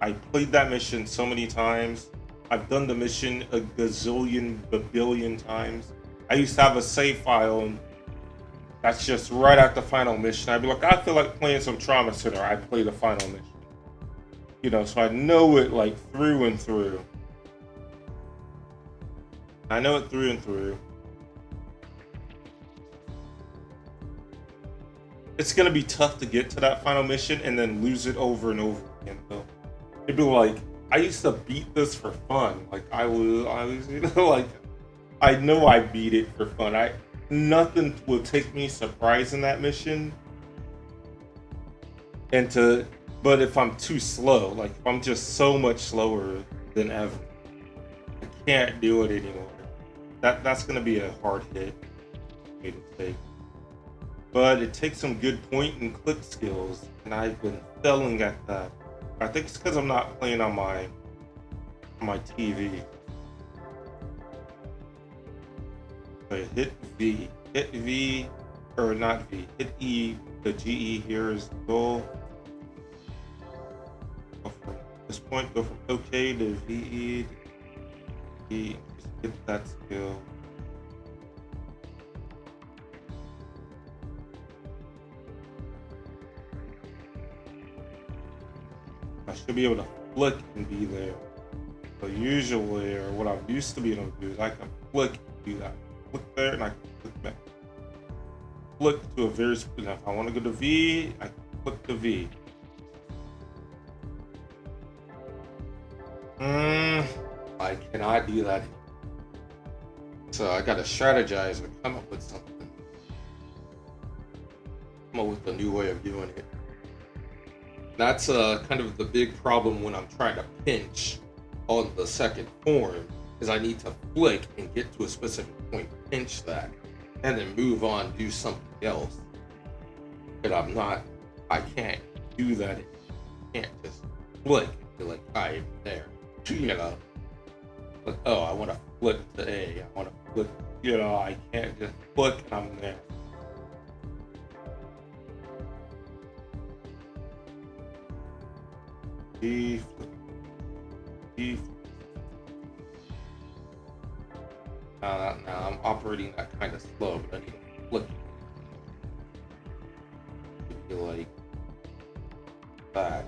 I played that mission so many times. I've done the mission a gazillion, babillion times. I used to have a save file that's just right at the final mission. I'd be like, I feel like playing some Trauma Center. I play the final mission. You know, so I know it like through and through. I know it through and through. It's gonna be tough to get to that final mission and then lose it over and over again though. It'd be like, I used to beat this for fun. Like I was, you know, like I know I beat it for fun. Nothing will take me surprise in that mission. But if I'm too slow, like if I'm just so much slower than ever, I can't do it anymore. That's gonna be a hard hit for me to take. But it takes some good point and click skills, and I've been failing at that. I think it's because I'm not playing on my TV. So hit V, or not V, hit E. The GE here is the goal. Go from this point, go from OK to VE. Just get that skill. I should be able to flick and be there. So usually, or what I'm used to being able to do is I can flick and do that. Flick there and I can flick back. Flick to a very split. If I want to go to V, I can flick to V. I cannot do that. So I gotta strategize or come up with something. come up with a new way of doing it. That's kind of the big problem when I'm trying to pinch on the second form, is I need to flick and get to a specific point, pinch that, and then move on, do something else. But I can't do that. I can't just flick and be like, I'm there. You know, like, oh, I want to flick to A, I want to flick, you know, I can't just flick and I'm there. E, flick, E. Now I'm operating that kind of slow, but I need to flick. Be like that.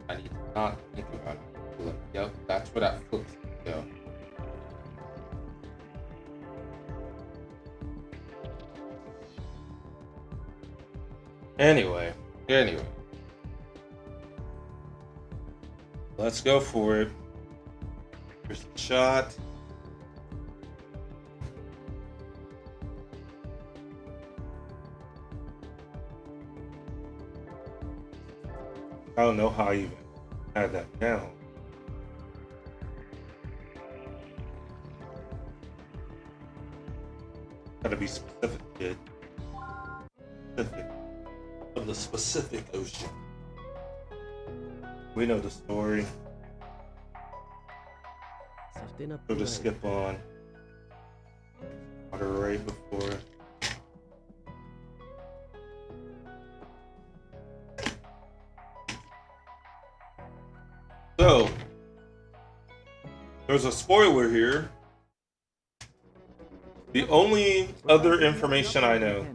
I need to not think about it. Like, yep, that's where that flips go. Anyway. Let's go for it. Here's the shot. I don't know how I even had that down. Gotta be specific, kid. Specific. Of the specific ocean. We know the story. We'll just skip on. Water right before. So, there's a spoiler here. The only other information I know.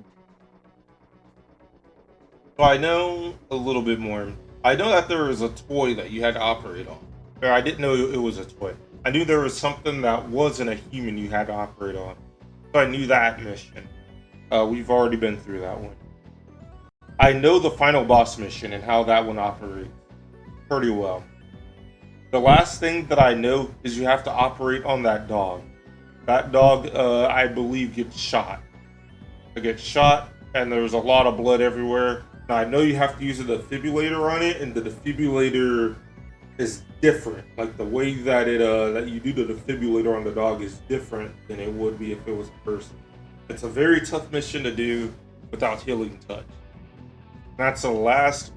So I know a little bit more. I know that there was a toy that you had to operate on. Or I didn't know it was a toy. I knew there was something that wasn't a human you had to operate on. So I knew that mission. We've already been through that one. I know the final boss mission and how that one operates pretty well. The last thing that I know is you have to operate on that dog. That dog, I believe, gets shot. It gets shot, and there's a lot of blood everywhere. Now, I know you have to use a defibrillator on it, and the defibrillator is different. Like, the way that that you do the defibrillator on the dog is different than it would be if it was a person. It's a very tough mission to do without healing touch. That's the last,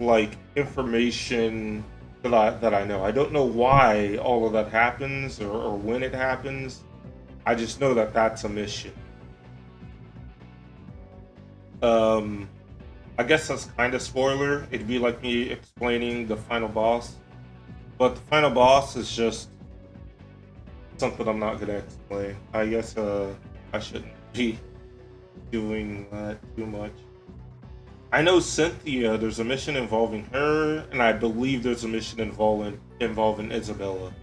information that I know. I don't know why all of that happens or when it happens. I just know that that's a mission. I guess that's kind of spoiler. It'd be like me explaining the final boss. But the final boss is just something I'm not going to explain. I guess I shouldn't be doing that too much. I know Cynthia, there's a mission involving her, and I believe there's a mission involving Isabella.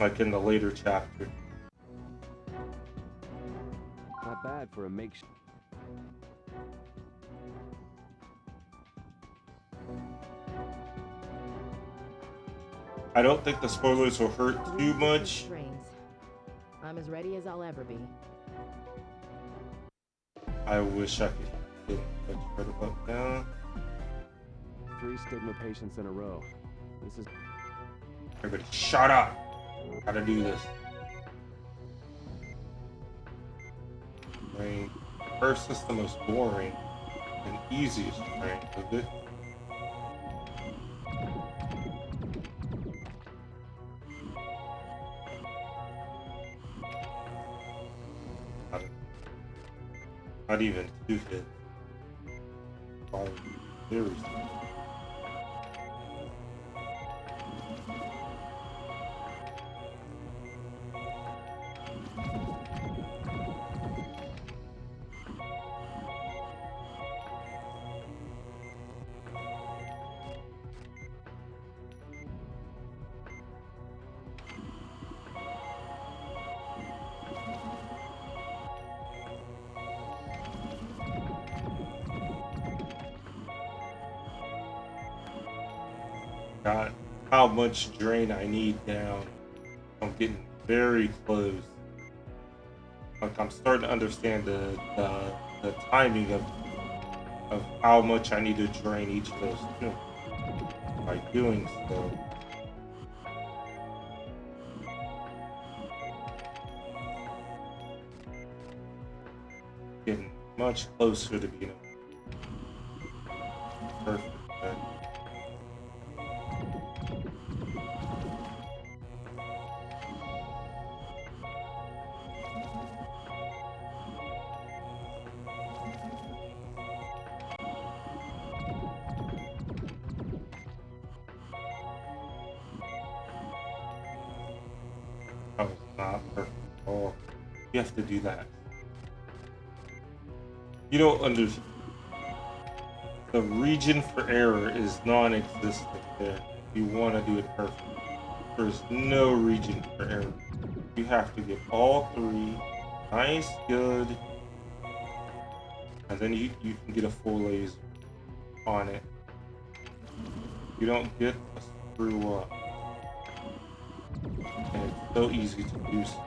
Like in the later chapter. Not bad for a makeshift. I don't think the spoilers will hurt too much. I'm as ready as I'll ever be. I wish I could get much further up down. 3 stigma patients in a row. This is... Everybody shut up! Gotta do this. Right. First is the most boring and easiest rank of it. Not even 2 hits. Probably seriously. Got how much drain I need down. I'm getting very close. Like I'm starting to understand the timing of of how much I need to drain each of those tumors. By doing so, getting much closer to being perfect. That was not perfect at all. You have to do that. You don't understand. The region for error is non-existent there. You want to do it perfect. There's no region for error. You have to get all three nice, good, and then you can get a full laser on it. You don't get a screw up. And it's so easy to do so.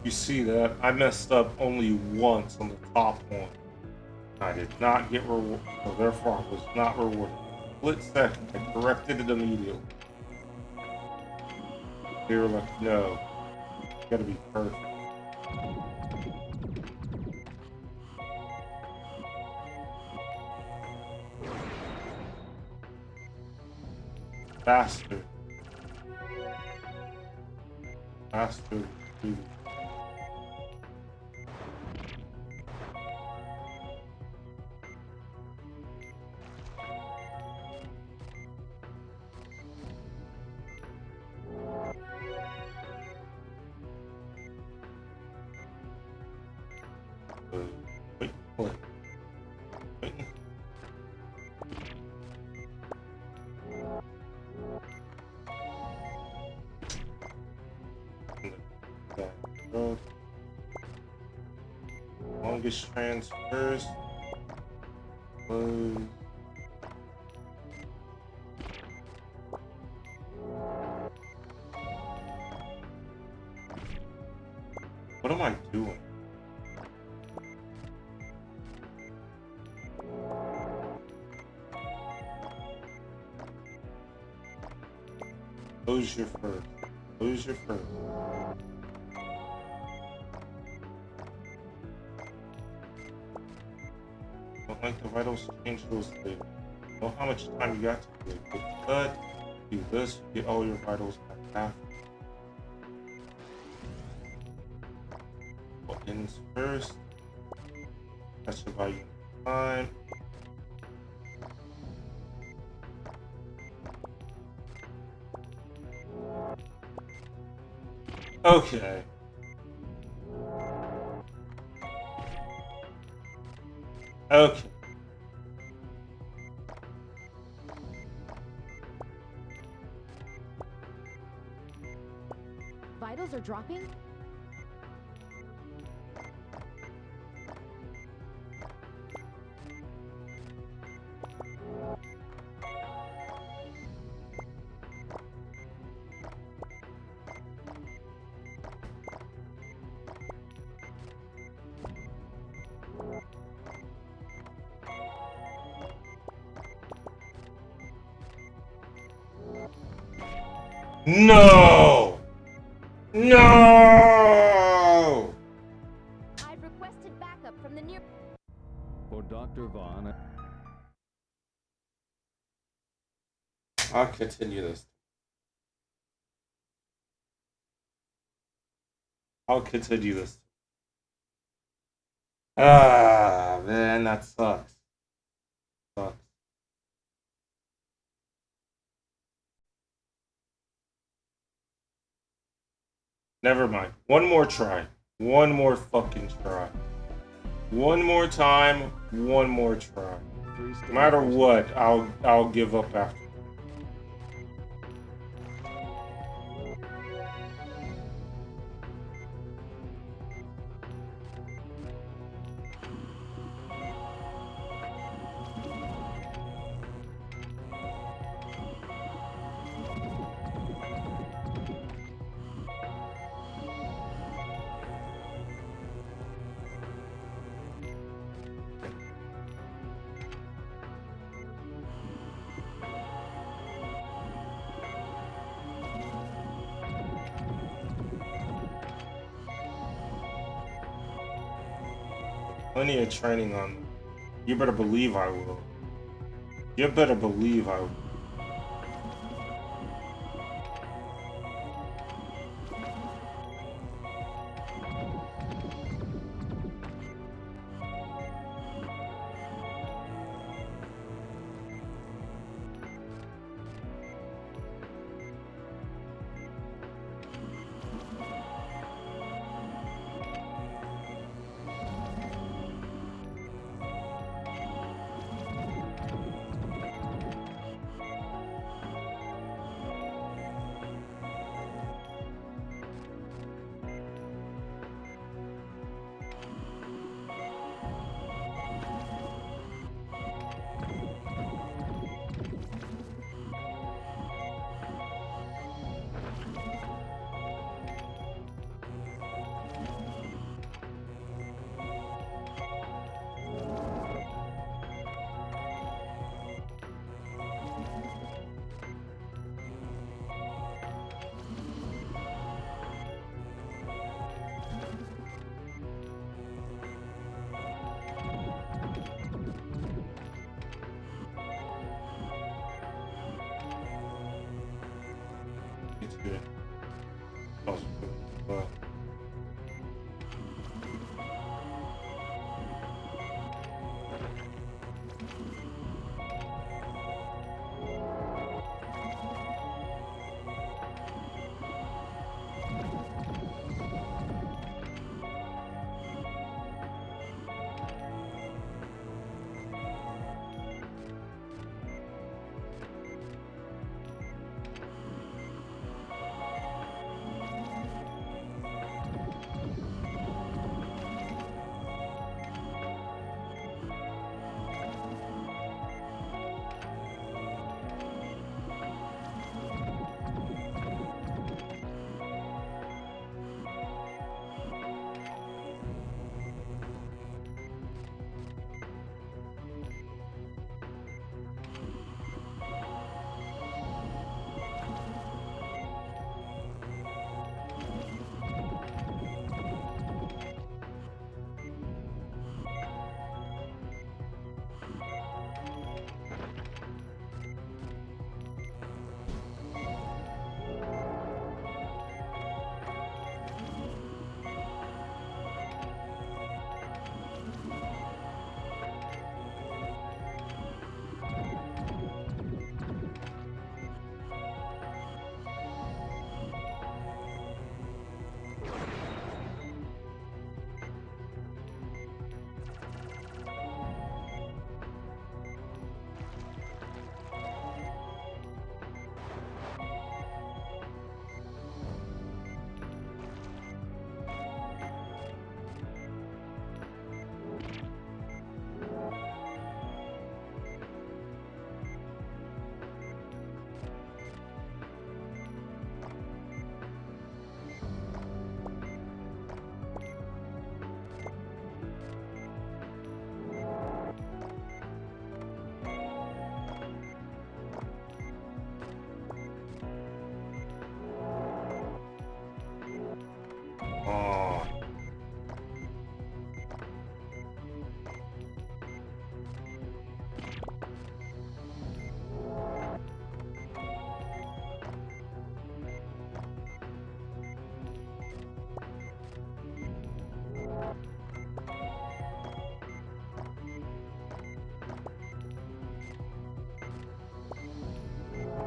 You see that? I messed up only once on the top one. I did not get rewarded, so therefore I was not rewarded. Split second, I corrected it immediately. They were like, no, it's gotta be perfect. Faster. Faster. Wait, what? Wait. Road. Longest transfers. Close. What am I doing? Close your first. Close your first. Don't like the vitals change those things. Know how much time you got to do it. Get cut, do this, get all your vitals back after. Buttons first. That should buy you time. Okay. Okay. Vitals are dropping? No! No! I've requested backup from the near. For Dr. Vaughn. I'll continue this. I'll continue this. Ah, man, that sucks. Sucks. Never mind. One more try. One more fucking try. One more time. One more try. No matter what, I'll give up after. Plenty of training on them. You better believe I will. You better believe I will.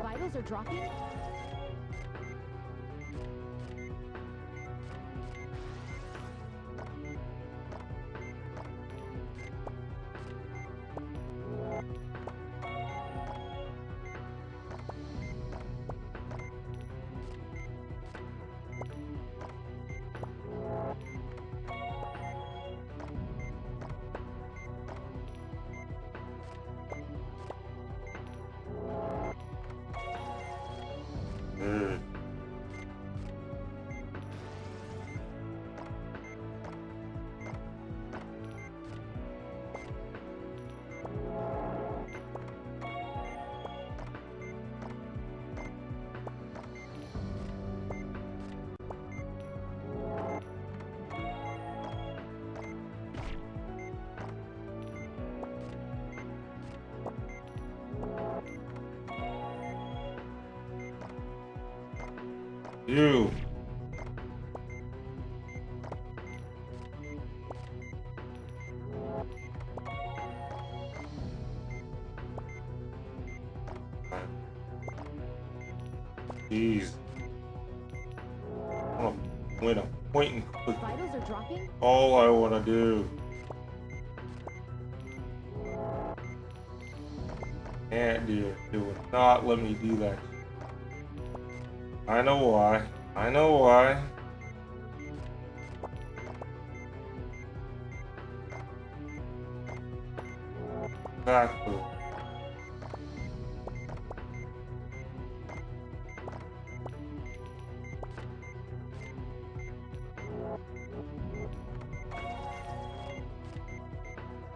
Vitals are dropping? You. Jeez. I want to win a point and click. Vitals are dropping? All I want to do. Can't do it. It will not let me do that. I know why. I know why. Exactly.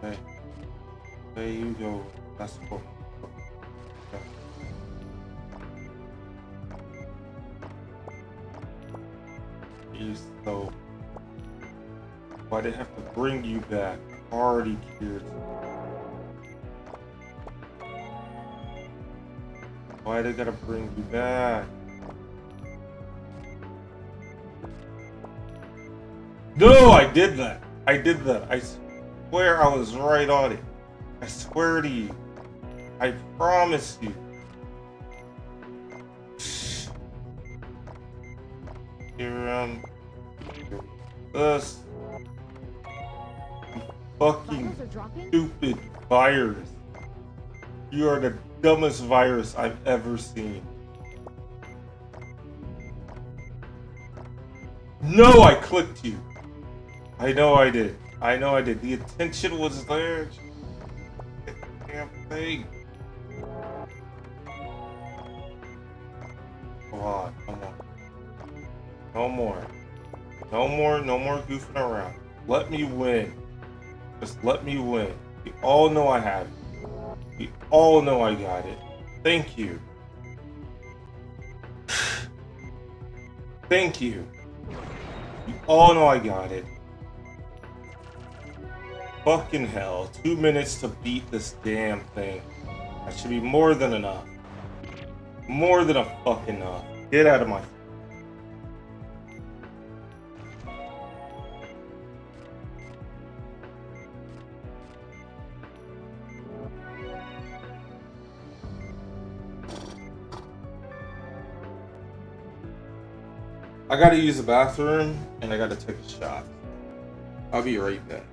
Okay. There you go. That's cool. So why they have to bring you back? Already cured. Why they gotta bring you back? No, I did that. I did that. I swear I was right on it. I swear to you. I promise you. Here, this fucking stupid virus. You are the dumbest virus I've ever seen. No, I clicked you. I know I did. I know I did. The attention was there. Damn thing. Come on, come on. No more. No more, no more goofing around. Let me win. Just let me win. You all know I have it. You all know I got it. Thank you. Thank you. You all know I got it. Fucking hell. 2 minutes to beat this damn thing. That should be more than enough. More than a fucking enough. Get out of my... I gotta use the bathroom and I gotta take a shot. I'll be right back.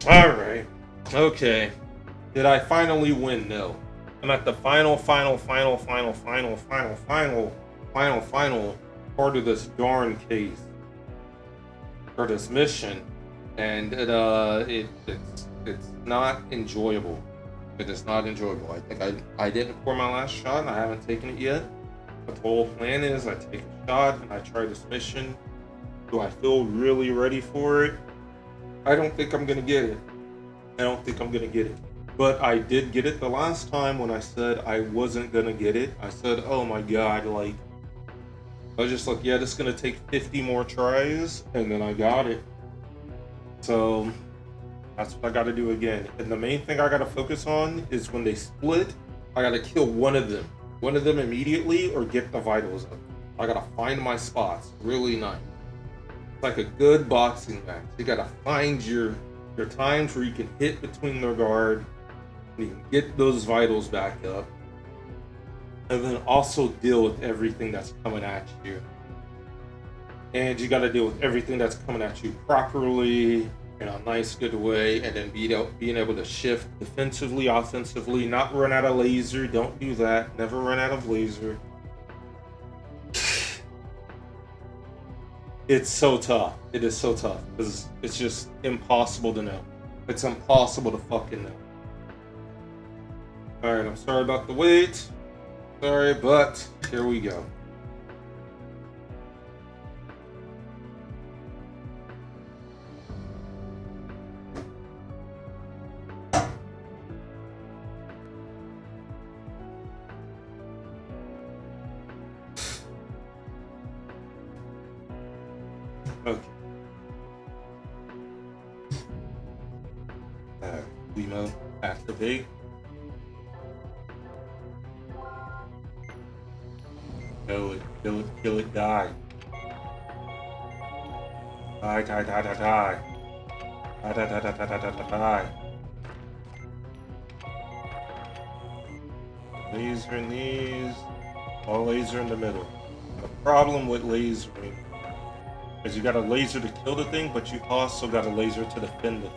Alright. Okay. Did I finally win? No. I'm at the final part of this darn case. For this mission. And it's not enjoyable. It is not enjoyable. I think I didn't pour my last shot and I haven't taken it yet. But the whole plan is I take a shot and I try this mission. Do I feel really ready for it? I don't think I'm gonna get it. But I did get it the last time when I said I wasn't gonna get it. I said, oh my god, like, I was just like, yeah, this is gonna take 50 more tries, and then I got it. So that's what I gotta do again. And the main thing I gotta focus on is when they split, I gotta kill one of them immediately or get the vitals up. I gotta find my spots really nice. It's like a good boxing match. You gotta find your times where you can hit between their guard and you can get those vitals back up, and then also deal with everything that's coming at you. And you got to deal with everything that's coming at you properly in a nice, good way, and then being able to shift defensively, offensively, not run out of laser. Don't do that. Never run out of laser. It's so tough. It is so tough because it's just impossible to know. It's impossible to fucking know. Alright, I'm sorry about the wait. Sorry, but here we go. Okay. Wemo activate. Kill it, die. Die. Die. Laser in these. All laser in the middle. The problem with lasering is you got a laser to kill the thing, but you also got a laser to defend it.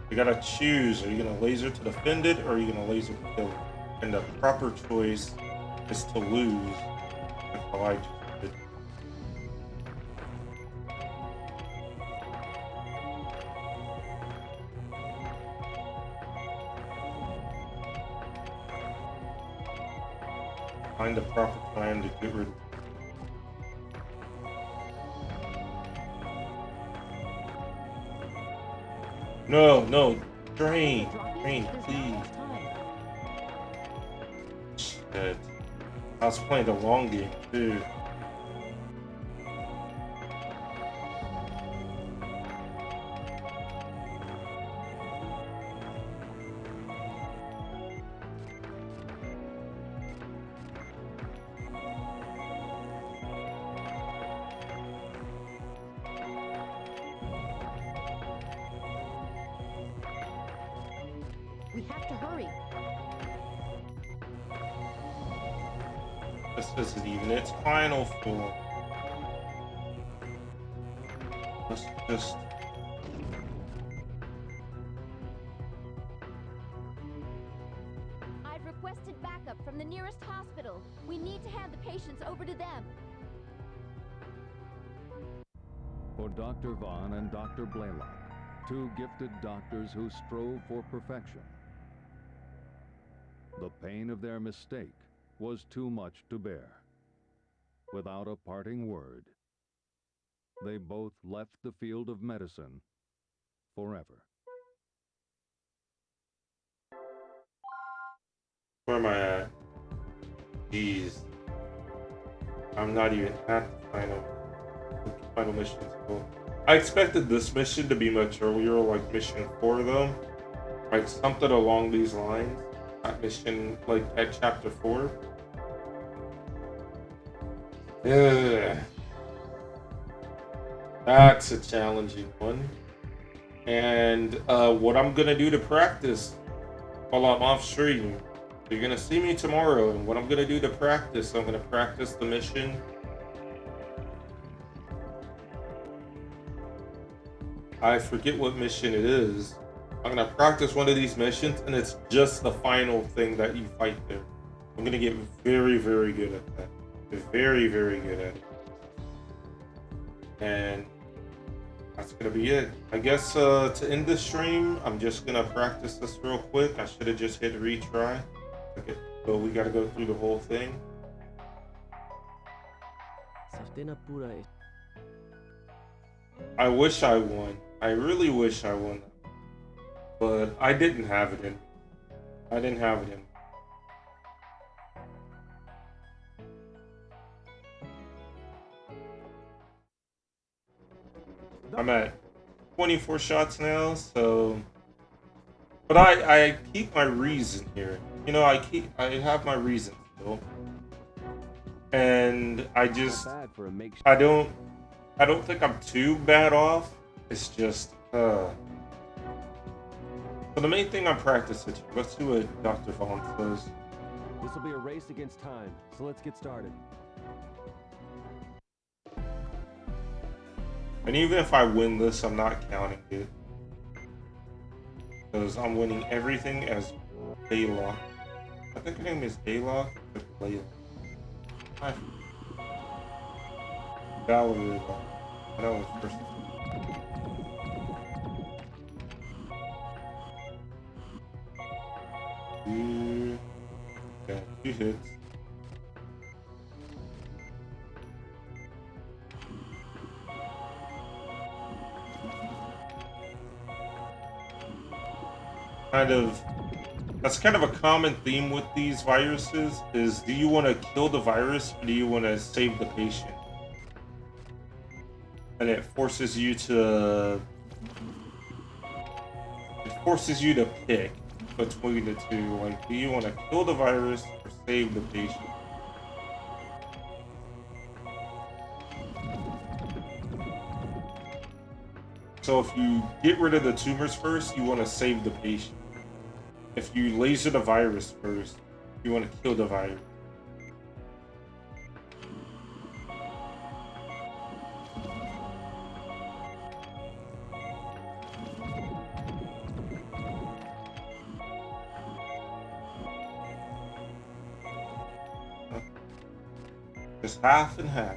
You gotta choose, are you gonna laser to defend it, or are you gonna laser to kill it? And the proper choice is to lose. Like how I just did. Find the proper time to get rid of it. No, drain, please. Shit. I was playing the long game, too. We have to hurry. This isn't even its final form. Let's just... I've requested backup from the nearest hospital. We need to hand the patients over to them. For Dr. Vaughn and Dr. Blaylock, two gifted doctors who strove for perfection. The pain of their mistake was too much to bear. Without a parting word, they both left the field of medicine forever. Where am I at? Jeez. I'm not even at the final mission. I expected this mission to be much earlier, like mission 4 though. Like something along these lines. At mission, like at chapter 4. Yeah. That's a challenging one. And what I'm gonna do to practice while I'm off stream, you're gonna see me tomorrow, and what I'm gonna do to practice, I'm gonna practice the mission. I forget what mission it is. I'm gonna practice one of these missions, and it's just the final thing that you fight there. I'm gonna get very, very good at that. Very, very good at it. And that's gonna be it. I guess to end this stream, I'm just gonna practice this real quick. I should have just hit retry. Okay, so we gotta go through the whole thing. I wish I won. I really wish I won. But I didn't have it in. I didn't have it in. I'm at 24 shots now, so. But I keep my reason here. You know, I have my reason still. And I just I don't think I'm too bad off. It's just So the main thing I'm practicing, let's see what Dr. Vaughn says. This will be a race against time, so let's get started. And even if I win this, I'm not counting it. Because I'm winning everything as Baylock. I think her name is Baylock or Layla. Valerie. I know it's first. Yeah, 2 hits. That's kind of a common theme with these viruses is, do you want to kill the virus or do you want to save the patient? And it forces you to pick between the two. Like, do you want to kill the virus or save the patient? So if you get rid of the tumors first, you want to save the patient. If you laser the virus first, you want to kill the virus. Just half and half.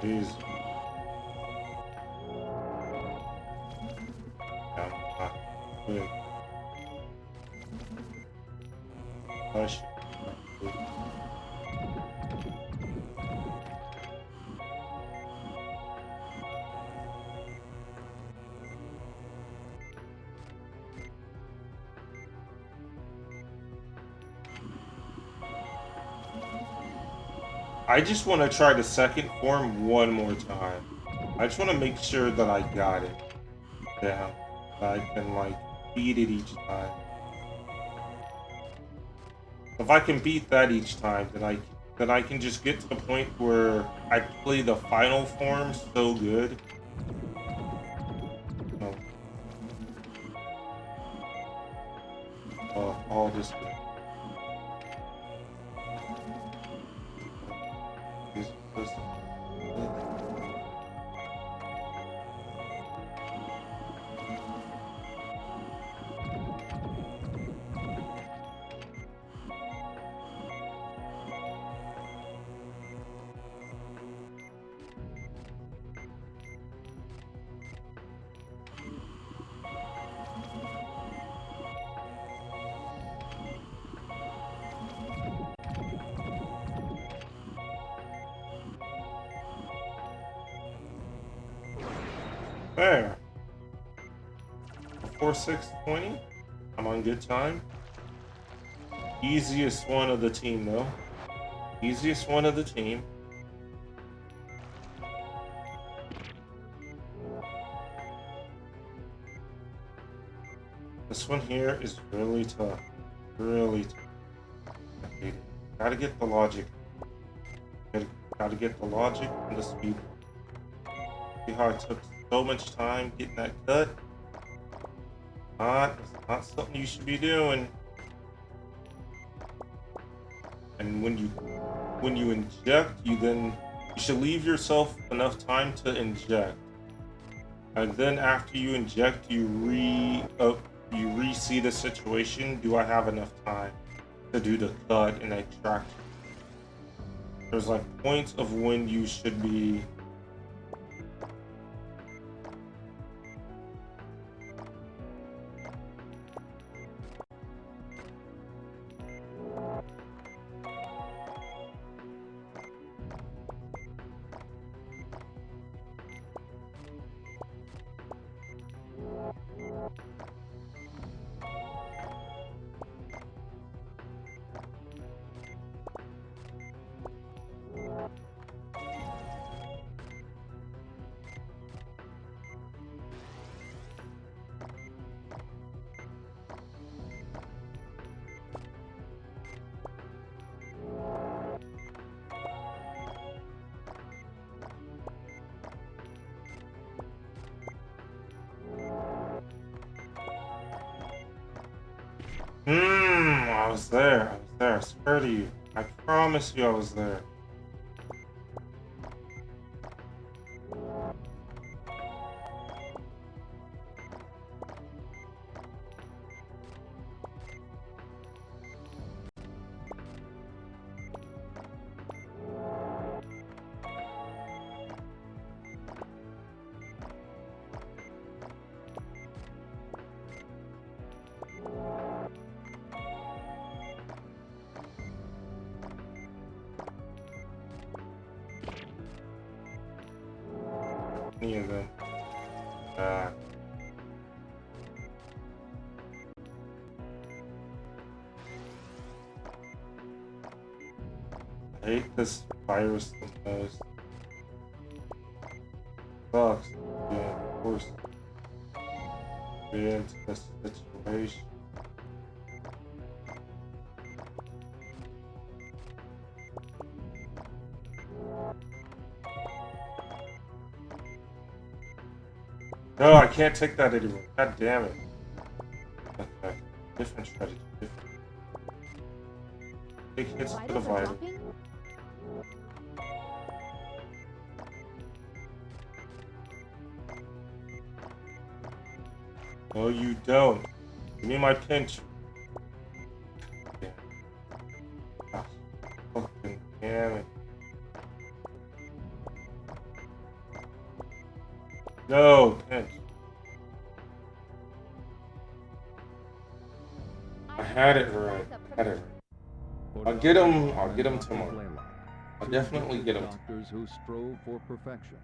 Jeez. Good. Hush. I just want to try the second form one more time. I just want to make sure that I got it down. That I can, like, beat it each time. If I can beat that each time, then I can just get to the point where I play the final form so good. All this good. There. 4-6-20. I'm on good time. Easiest one of the team, though. Easiest one of the team. This one here is really tough. Really tough. I hate it. Gotta get the logic. Gotta get the logic and the speed. See how I took so much time getting that cut? It's not something you should be doing. And when you inject, you should leave yourself enough time to inject. And then after you inject, you re-see the situation. Do I have enough time to do the cut and extraction? There's like points of when you should be. I was there. I swear to you. I promise you I was there. Any of them. I hate this virus the most. Sucks. Yeah, of course. Get into this situation. No, I can't take that anymore. God damn it. Okay. Different strategy. Take hits to the virus. No, you don't. Give me my pinch. Yeah. Ah, fucking damn it. No, pinch. I had it right. I'll get him. I'll get him tomorrow. I'll definitely get him. Doctors who strove for perfection.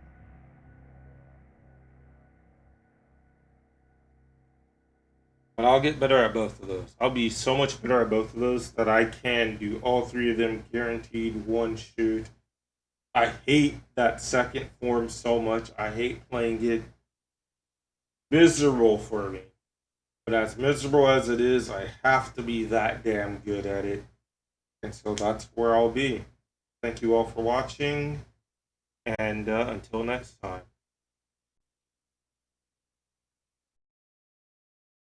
But I'll get better at both of those. I'll be so much better at both of those that I can do all three of them guaranteed one shoot. I hate that second form so much. I hate playing it. Miserable for me. But as miserable as it is, I have to be that damn good at it. And so that's where I'll be. Thank you all for watching. And until next time.